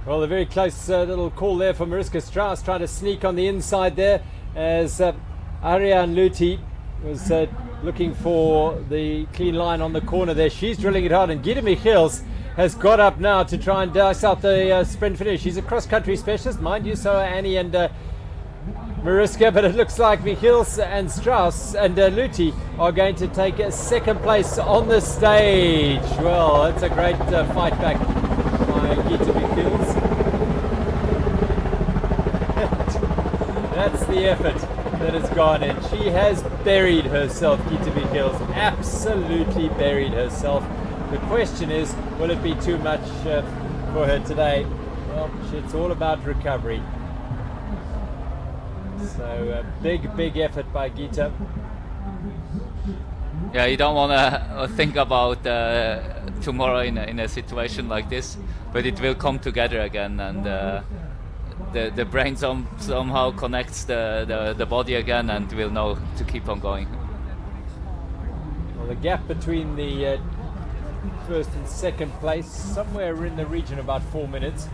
Well, a very close little call there for Mariska Strauss, trying to sneak on the inside there as Ariane Luthi was looking for the clean line on the corner there. She's drilling it hard, and Gita Michiels has got up now to try and dice out the sprint finish. She's a cross-country specialist, mind you, so are Annie and Mariska, but it looks like Michiels and Strauss and Luthi are going to take second place on the stage. Well, it's a great fight back by Gita Michiels. That's the effort that has gone in. She has buried herself, Gita Michiels, absolutely buried herself. The question is, will it be too much for her today? Well, it's all about recovery. So a big effort by Gita. Yeah, you don't want to think about tomorrow in a situation like this, but it will come together again, and the brain somehow connects the body again, and we'll know to keep on going. Well, the gap between the first and second place, somewhere in the region of about 4 minutes.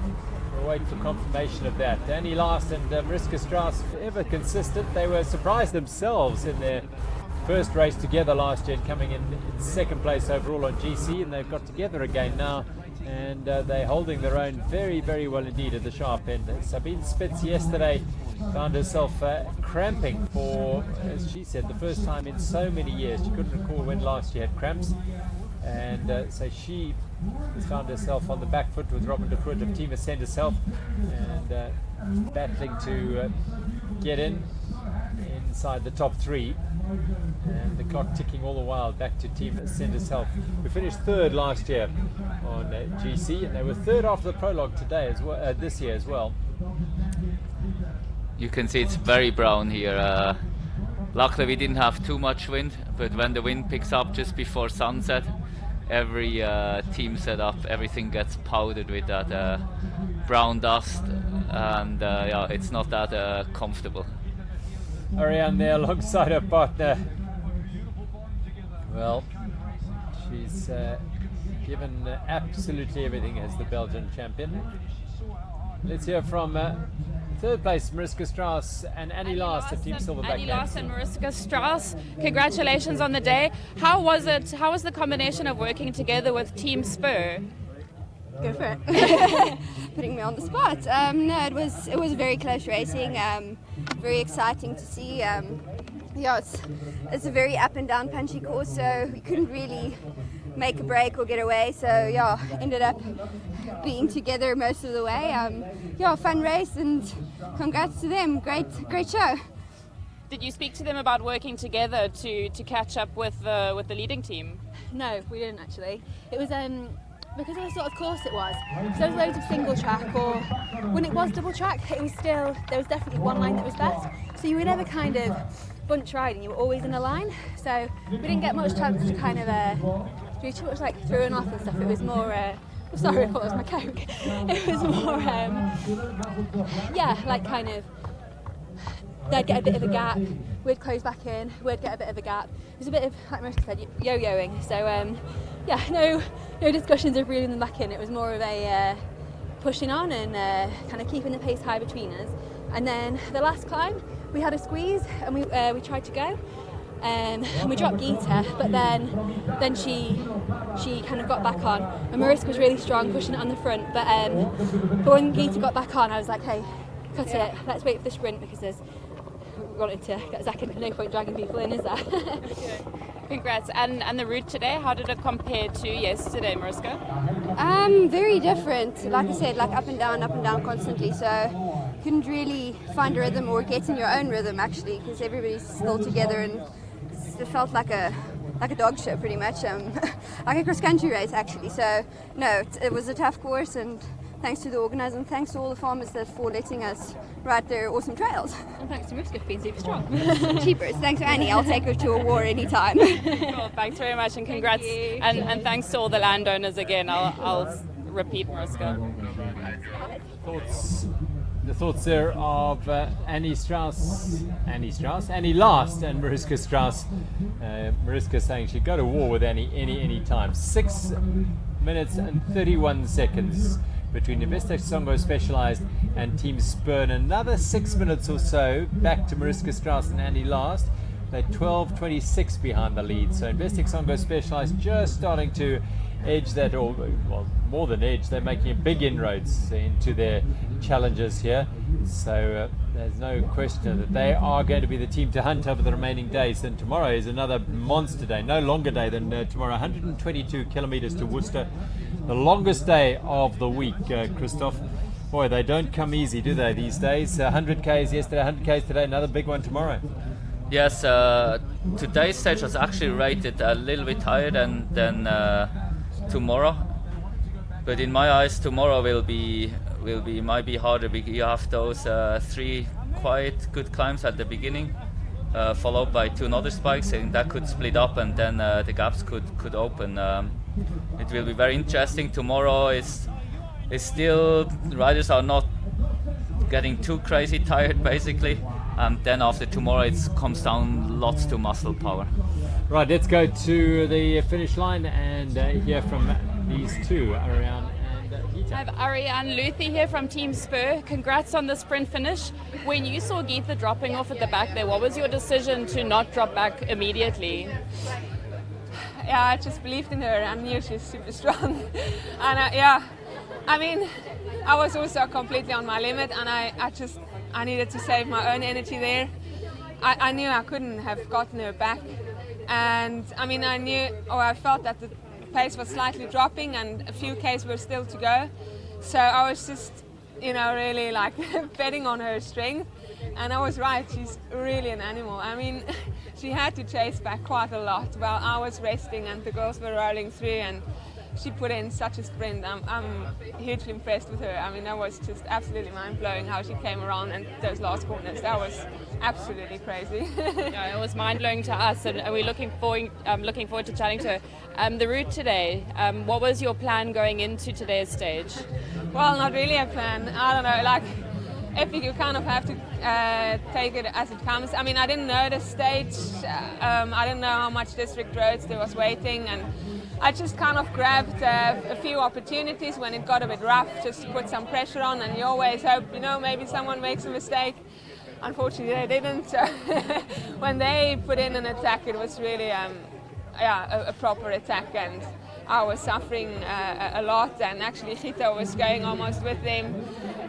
We'll wait for confirmation of that. Annie Last and Mariska Strauss, ever consistent. They were surprised themselves in their first race together last year, coming in second place overall on GC, and they've got together again now, and they're holding their own very well indeed at the sharp end. Sabine Spitz yesterday found herself cramping for, as she said, the first time in so many years. She couldn't recall when last she had cramps, and so she has found herself on the back foot with Robin de Groot of Team Ascend herself, and battling to get inside the top three, and the clock ticking all the while back to Team Ascend herself, who finished third last year on GC, and they were third after the prologue today as well, this year as well. You can see it's very brown here. Luckily we didn't have too much wind, but when the wind picks up just before sunset, every team setup, everything gets powdered with that brown dust, and yeah, it's not that comfortable. Ariane there alongside her partner. Well, she's given absolutely everything as the Belgian champion. Let's hear from third place Mariska Strauss and Annie Last of Team Silverback. Annie Last and Mariska Strauss, congratulations on the day. How was it? How was the combination of working together with Team Spur? Go for it. Putting me on the spot. No, it was very close racing. Very exciting to see. Yeah, it's a very up and down punchy course, so we couldn't really make a break or get away. So yeah, ended up being together most of the way. Yeah, fun race, and congrats to them. Great show. Did you speak to them about working together to catch up with the leading team? No, we didn't actually. It was because of the sort of course it was. So there was loads of single track, or when it was double track, it was still, there was definitely one line that was best. So you were never kind of bunch riding, you were always in a line. So we didn't get much chance to kind of do too much like throwing off and stuff. It was more, sorry, I thought it was my Coke. It was more, yeah, like kind of, they'd get a bit of a gap, we'd close back in, we'd get a bit of a gap. It was a bit of, like Mariska said, yo-yoing. So yeah, no discussions of reeling them back in. It was more of a pushing on and kind of keeping the pace high between us. And then the last climb, we had a squeeze and we tried to go. And we dropped Gita, but then she kind of got back on. And Mariska was really strong, pushing it on the front. But when Gita got back on, I was like, hey, cut it, let's wait for the sprint, because we wanted to get Zach in. No point dragging people in, is there? Congrats. And the route today, how did it compare to yesterday, Mariska? Very different. Like I said, like up and down constantly. So couldn't really find a rhythm or get in your own rhythm actually, because everybody's still together, and it felt like a dog show pretty much, like a cross country race actually. So no, it was a tough course, and thanks to the organisers and thanks to all the farmers for letting us ride their awesome trails. And thanks to Mariska for being super strong. Cheapers. Thanks to Annie. I'll take her to a war anytime. Cool, thanks very much, and congrats. And thanks to all the landowners again. I'll repeat, Mariska. The thoughts there of Annie Last and Mariska Strauss. Mariska saying she'd go to war with Annie any time. 6 minutes and 31 seconds between Investec Songo Specialized and Team Spurn. Another 6 minutes or so back to Mariska Strauss and Annie Last. They're 12:26 behind the lead. So Investec Songo Specialized just starting to edge that, or well, more than edge, they're making big inroads into their challenges here. So there's no question that they are going to be the team to hunt over the remaining days. And tomorrow is another monster day, no longer day than tomorrow. 122 kilometers to Worcester, the longest day of the week. Christoph, boy, they don't come easy, do they, these days? 100 Ks yesterday, 100 Ks today, another big one tomorrow. Yes, today's stage was actually rated a little bit higher than tomorrow, but in my eyes tomorrow might be harder, because you have those 3 quite good climbs at the beginning, followed by 2 other spikes, and that could split up, and then the gaps could open. It will be very interesting. Tomorrow is still, riders are not getting too crazy tired basically, and then after tomorrow it comes down lots to muscle power. Right, let's go to the finish line and hear from these two, Ariane and Gita. I have Ariane Luthi here from Team Spur. Congrats on the sprint finish. When you saw Gita dropping off at the back there, what was your decision to not drop back immediately? Yeah, I just believed in her. I knew she's super strong. And yeah, I mean, I was also completely on my limit, and I needed to save my own energy there. I knew I couldn't have gotten her back. And I mean, I felt that the pace was slightly dropping and a few Ks were still to go. So I was just, really like betting on her strength. And I was right, she's really an animal. I mean, she had to chase back quite a lot while I was resting and the girls were rolling through, and she put in such a sprint. I'm hugely impressed with her. I mean, that was just absolutely mind-blowing how she came around and those last corners. That was absolutely crazy. Yeah, it was mind-blowing to us, and we're looking forward to chatting to her. The route today, what was your plan going into today's stage? Well, not really a plan. I don't know, like, epic, you kind of have to take it as it comes. I mean, I didn't know the stage. I didn't know how much district roads there was waiting, and I just kind of grabbed a few opportunities when it got a bit rough, just to put some pressure on, and you always hope, maybe someone makes a mistake. Unfortunately, they didn't. So when they put in an attack, it was really a proper attack, and I was suffering a lot, and actually Gita was going almost with them.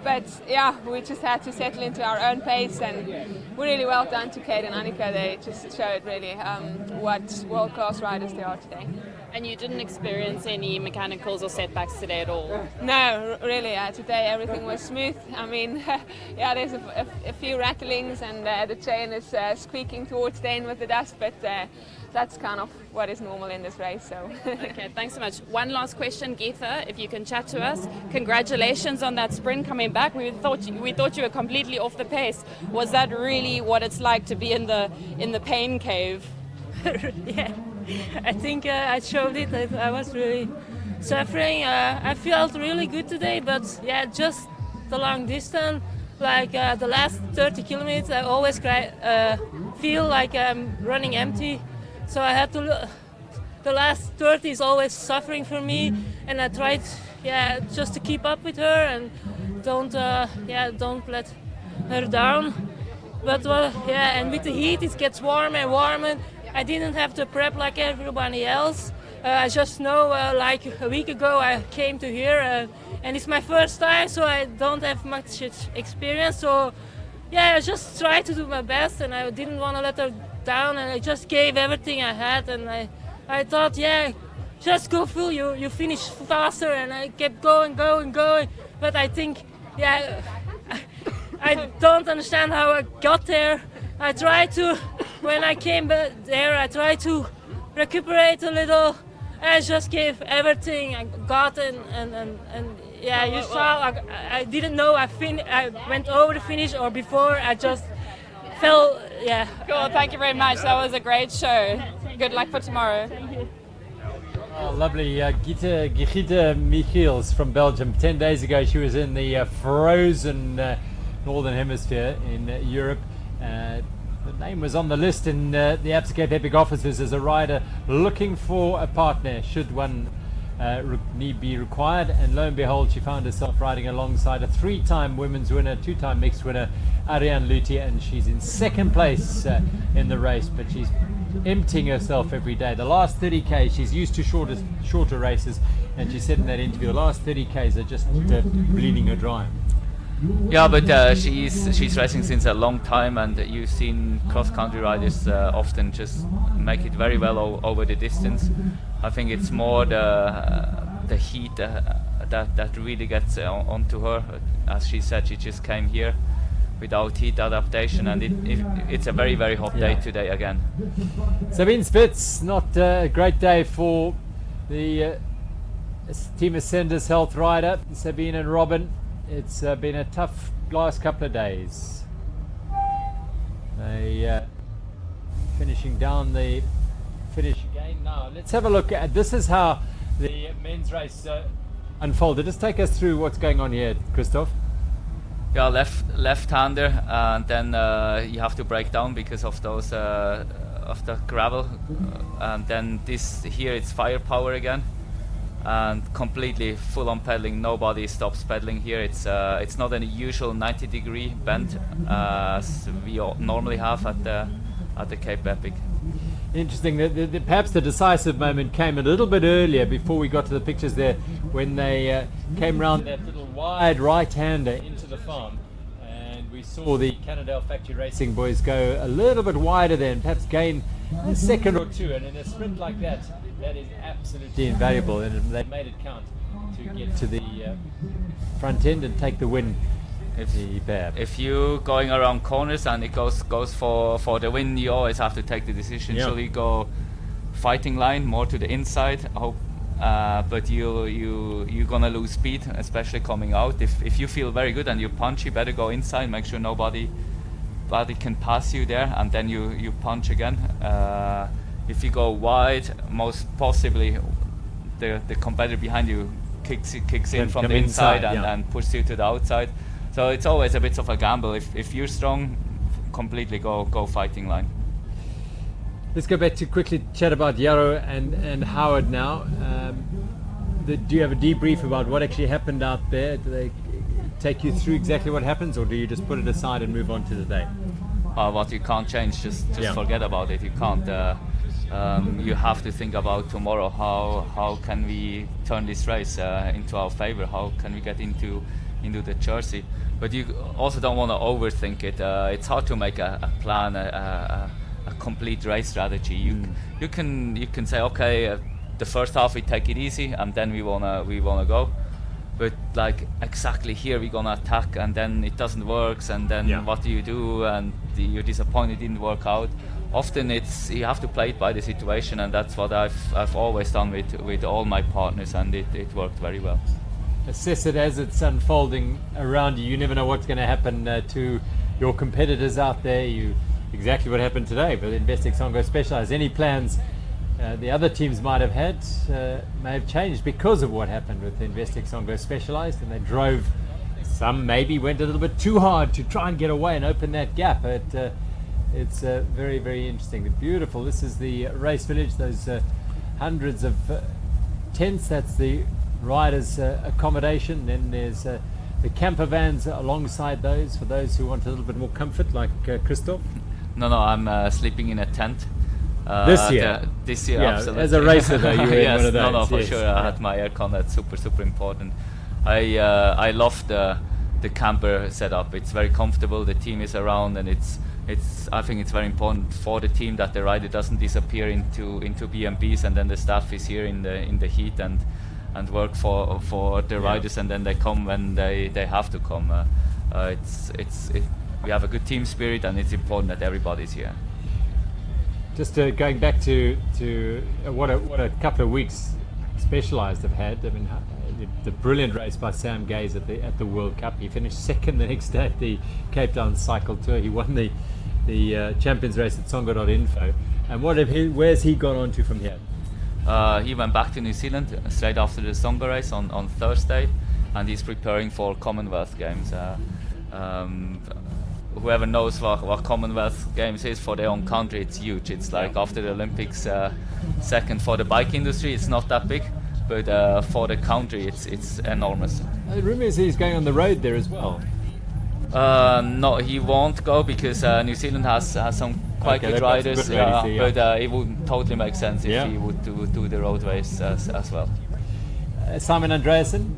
But yeah, we just had to settle into our own pace, and really well done to Kate and Annika. They just showed really what world-class riders they are today. And you didn't experience any mechanicals or setbacks today at all? No, really. Today everything was smooth. I mean, yeah, there's a few rattlings, and the chain is squeaking towards the end with the dust, but that's kind of what is normal in this race. So. Okay, thanks so much. One last question, Geetha, if you can chat to us. Congratulations on that sprint coming back. We thought you were completely off the pace. Was that really what it's like to be in the pain cave? Yeah, I think I showed it. I was really suffering. I felt really good today, but yeah, just the long distance, like the last 30 kilometers, I always feel like I'm running empty. So I had to. The last 30 is always suffering for me, and I tried, just to keep up with her and don't let her down. But and with the heat, it gets warmer and warmer. I didn't have to prep like everybody else. I just know, like a week ago, I came to here, and it's my first time, so I don't have much experience. So, I just tried to do my best, and I didn't want to let her down, and I just gave everything I had, and I thought, just go full. You finish faster, and I kept going. But I think, I don't understand how I got there. I tried to, when I came there, I tried to recuperate a little. I just gave everything I got, and you saw. I didn't know I went over the finish or before. I just fell. Yeah. Cool. Thank you very much. That was a great show. Good luck for tomorrow. Thank you. Oh, lovely. Gita Michiels from Belgium. 10 days ago, she was in the frozen Northern Hemisphere in Europe. The name was on the list in the Absa Cape Epic offices as a rider looking for a partner should one need be required, and lo and behold, she found herself riding alongside a 3-time women's winner, 2-time mixed winner, Ariane Luthi, and she's in second place in the race, but she's emptying herself every day. The last 30k, she's used to shorter races, and she said in that interview, the last 30k's are just bleeding her dry. Yeah, but she's racing since a long time, and you've seen cross-country riders often just make it very well over the distance. I think it's more the heat that really gets onto her. As she said, she just came here without heat adaptation, and it's a very, very hot day today again. Sabine Spitz, not a great day for the Team Ascenders Health rider, Sabine and Robin. It's been a tough last couple of days. They finishing down the finish again. Now let's have a look at this. Is how the men's race unfolded. Just take us through what's going on here, Christoph. Yeah, left-hander, and then you have to break down because of those of the gravel, and then this here it's firepower again. And completely full on pedaling. Nobody stops pedaling here. It's not a usual 90-degree bend as we normally have at the Cape Epic. Interesting. Perhaps the decisive moment came a little bit earlier before we got to the pictures there, when they came round that little wide right-hander into the farm, and we saw the Cannondale Factory Racing boys go a little bit wider there and perhaps gain a second or two. And in a sprint like that, that is absolutely invaluable, and they made it count to get to the front end and take the win. If you're going around corners and it goes for the win, you always have to take the decision. Yeah. Shall you go fighting line more to the inside? But you're gonna lose speed, especially coming out. If you feel very good and you punch, you better go inside. Make sure nobody can pass you there, and then you punch again. If you go wide, most possibly the competitor behind you kicks in from the inside and pushes you to the outside. So it's always a bit of a gamble. If you're strong, completely go fighting line. Let's go back to quickly chat about Yarrow and Howard now. Do you have a debrief about what actually happened out there? Do they take you through exactly what happens, or do you just put it aside and move on to the day? What you can't change, just forget about it. You can't. you have to think about tomorrow. How can we turn this race into our favor? How can we get into the jersey? But you also don't want to overthink it. It's hard to make a plan, a complete race strategy. You can say, okay, the first half we take it easy, and then we wanna go. But like exactly here we're gonna attack, and then it doesn't work, and then what do? And you're disappointed it didn't work out. Often you have to play it by the situation, and that's what I've always done with all my partners, and it worked very well. Assess it as it's unfolding around you. You never know what's going to happen to your competitors out there. Exactly what happened today with Investec Songo Specialized. Any plans the other teams might have had may have changed because of what happened with Investec Songo Specialized, and they drove. Some maybe went a little bit too hard to try and get away and open that gap. But it's very, very interesting. Beautiful. This is the race village. Those hundreds of tents. That's the riders' accommodation. Then there's the camper vans alongside those for those who want a little bit more comfort, like Christoph. No, I'm sleeping in a tent. This year? This year, yeah, absolutely. As a racer though, you were in one of those. No, for sure. I had my aircon. That's super important. I love the camper setup. It's very comfortable. The team is around, and I think it's very important for the team that the rider doesn't disappear into B&Bs, and then the staff is here in the heat and work for the riders, and then they come when they have to come. We have a good team spirit, and it's important that everybody's here. Just going back to what a couple of weeks Specialized have had. I mean, the brilliant race by Sam Gaze at the World Cup. He finished second the next day at the Cape Town Cycle Tour. He won the Champions Race at Songo.info. And where's he gone on to from here? He went back to New Zealand straight after the Songo race on Thursday, and he's preparing for Commonwealth Games. Whoever knows what Commonwealth Games is for their own country, it's huge. It's like after the Olympics, second for the bike industry. It's not that big, but for the country, it's enormous. The rumour is he's going on the road there as well. No, he won't go because New Zealand has some quite good riders, but it would totally make sense if he would do the road race as well. Simon Andreasen?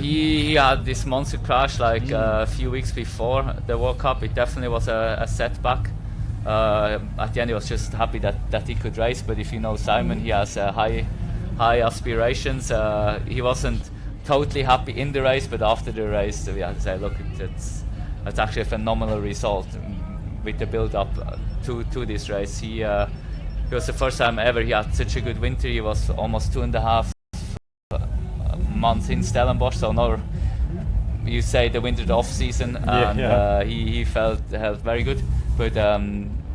He had this monster crash like a few weeks before the World Cup. It definitely was a setback. At the end, he was just happy that he could race. But if you know Simon, he has high aspirations. He wasn't totally happy in the race, but after the race, we had to say, look, it's actually a phenomenal result with the build-up to this race. It was the first time ever he had such a good winter. He was almost 2.5 months in Stellenbosch, so now you say the winter off season, and he felt very good. But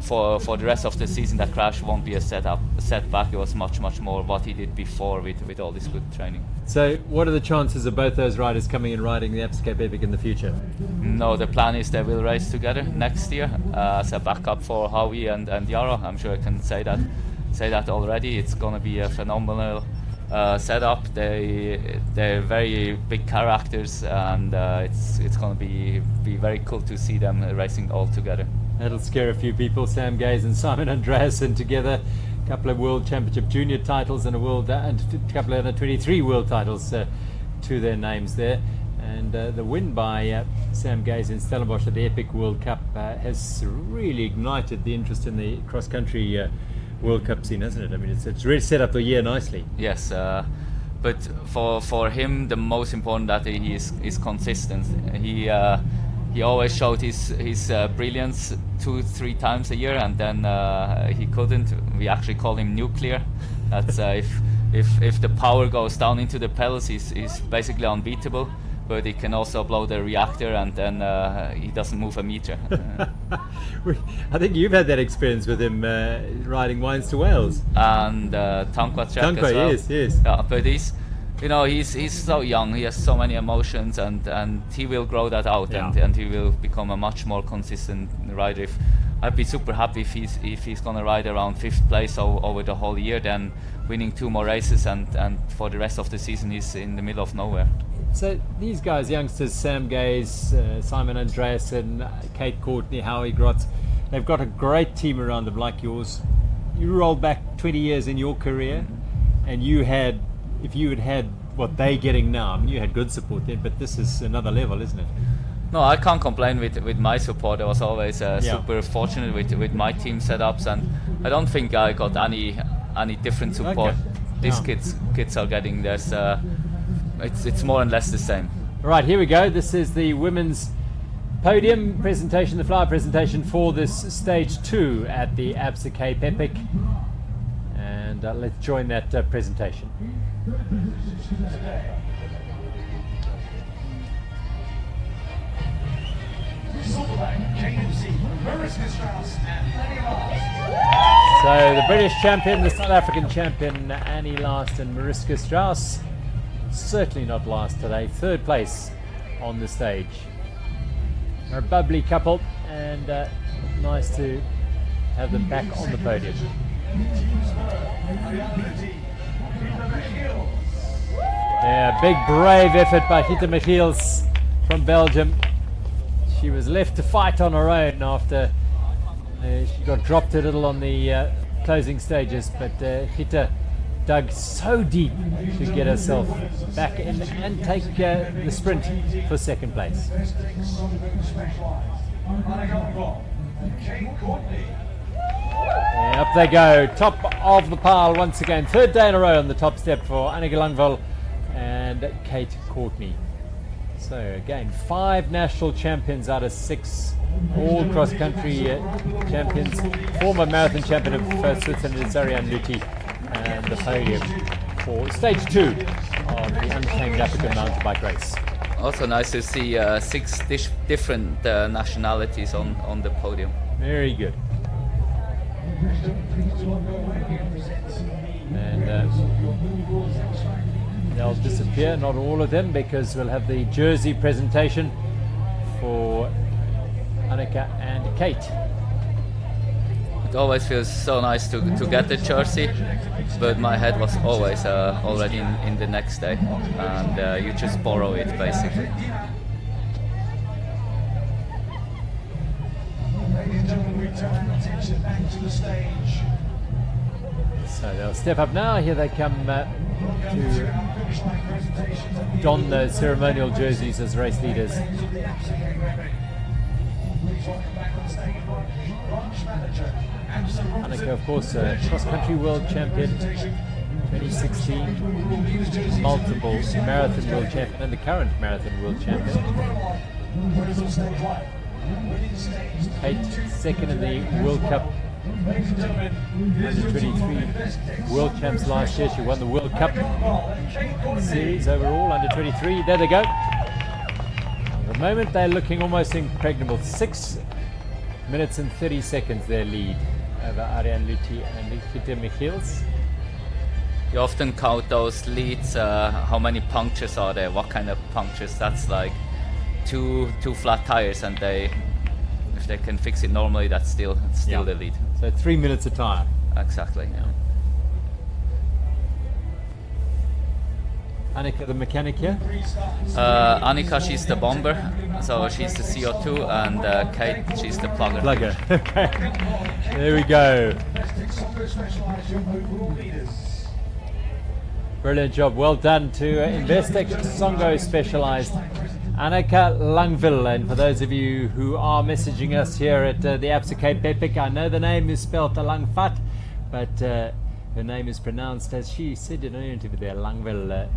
for the rest of the season, that crash won't be a setback. It was much more what he did before with all this good training. So what are the chances of both those riders coming and riding the Absa Cape Epic in the future? No, the plan is they will race together next year as a backup for Howie and Yaro. I'm sure I can say that already. It's going to be a phenomenal setup. They're very big characters, and it's going to be very cool to see them racing all together. That'll scare a few people. Sam Gaze and Simon Andreasen together, a couple of World Championship Junior titles and a couple of under 23 World titles to their names there. And the win by Sam Gaze in Stellenbosch at the Epic World Cup has really ignited the interest in the cross-country World Cup scene, hasn't it? I mean, it's really set up the year nicely. Yes, but for him, the most important that he is consistent. He always showed his brilliance 2-3 times a year, and then he couldn't. We actually call him nuclear. That's if the power goes down into the pedals, he's basically unbeatable. But he can also blow the reactor, and then he doesn't move a meter. I think you've had that experience with him riding Wines to Wales. And Tankwa track as well. Yes. Yeah, but he's so young. He has so many emotions, and he will grow that out, and he will become a much more consistent rider. I'd be super happy if he's gonna ride around 5th place over the whole year, then winning 2 more races, and for the rest of the season he's in the middle of nowhere. So these guys, youngsters, Sam Gaze, Simon Andreasen, Kate Courtney, Howie Grotz, they've got a great team around them like yours. you roll back 20 years in your career, and if you had what they're getting now, I mean, you had good support then, but this is another level, isn't it? No, I can't complain with my support. I was always super fortunate with my team setups, and I don't think I got any different support. These kids are getting this. It's more and less the same. Right, here we go. This is the women's podium presentation, the flower presentation for this stage 2 at the Absa Cape Epic, and let's join that presentation. So the British champion, the South African champion, Annie Last and Mariska Strauss, certainly not last today, 3rd place on the stage. They're a bubbly couple, and nice to have them back on the podium. Yeah, big brave effort by Gita Michiels from Belgium. She was left to fight on her own after she got dropped a little on the closing stages, but Gita dug so deep to get herself back in and take the sprint for 2nd place. Up they go, top of the pile once again. 3rd day in a row on the top step for Anneke Langveld and Kate Courtney. So again, 5 national champions out of 6, all cross-country champions. Former marathon champion of Switzerland is Ariane Luthi, and the podium for stage 2 of the Untamed African mountain bike race. Also nice to see 6 different nationalities on the podium. Very good. And they'll disappear, not all of them, because we'll have the jersey presentation for Anneke and Kate. It always feels so nice to get the jersey, but my head was always already in the next day, and you just borrow it basically. Ladies and gentlemen, we turn our attention back to the stage. So they'll step up now. Here they come to don those ceremonial jerseys as race leaders. Anneke, of course, cross-country world champion 2016, multiple marathon world champion, and the current marathon world champion. Kate, 2nd in the World Cup under 23 world champs last year. She won the World Cup series overall under 23. There they go. At the moment they're looking almost impregnable. 6 minutes and 30 seconds their lead over Ariane Luthi and Gita Michiels. You often count those leads, how many punctures are there, what kind of punctures. That's like two flat tires, and if they can fix it normally, that's still the lead. So 3 minutes a tire. Exactly. Yeah. Anneke, the mechanic here? Annika, she's the bomber, so she's the CO2, and Kate, she's the plugger. Okay. There we go. Brilliant job. Well done to Investec Songo Specialized Anneke Langveld. And for those of you who are messaging us here at the Absa Cape Epic, I know the name is spelled Langvat, but her name is pronounced, as she said in an interview there, Langveld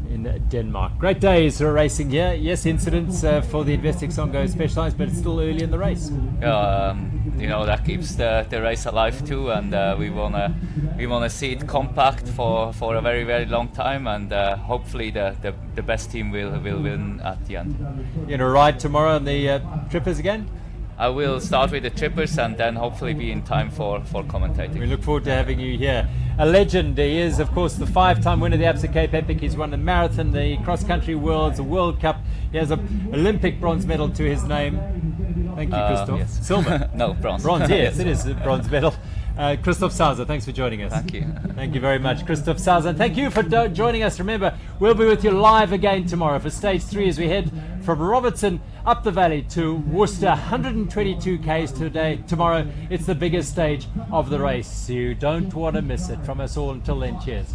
in Denmark. Great days for racing here. Yes, incidents for the Investec Songo Specialized, but it's still early in the race. That keeps the race alive too, and we wanna see it compact for a very, very long time, and hopefully the best team will win at the end. You're gonna ride tomorrow on the trippers again? I will start with the trippers and then hopefully be in time for commentating. We look forward to having you here. A legend. He is, of course, the 5-time winner of the Absa Cape Epic. He's won the marathon, the cross-country worlds, the World Cup. He has an Olympic bronze medal to his name. Thank you, Christoph. Yes. Silver? No, bronze. Bronze, yes, it is a bronze medal. Christoph Sauser, thanks for joining us. Thank you. Thank you very much, Christoph Sauser. And thank you for joining us. Remember, we'll be with you live again tomorrow for Stage 3 as we head from Robertson up the valley to Worcester. 122 Ks tomorrow. It's the biggest stage of the race. You don't want to miss it. From us all, until then, cheers.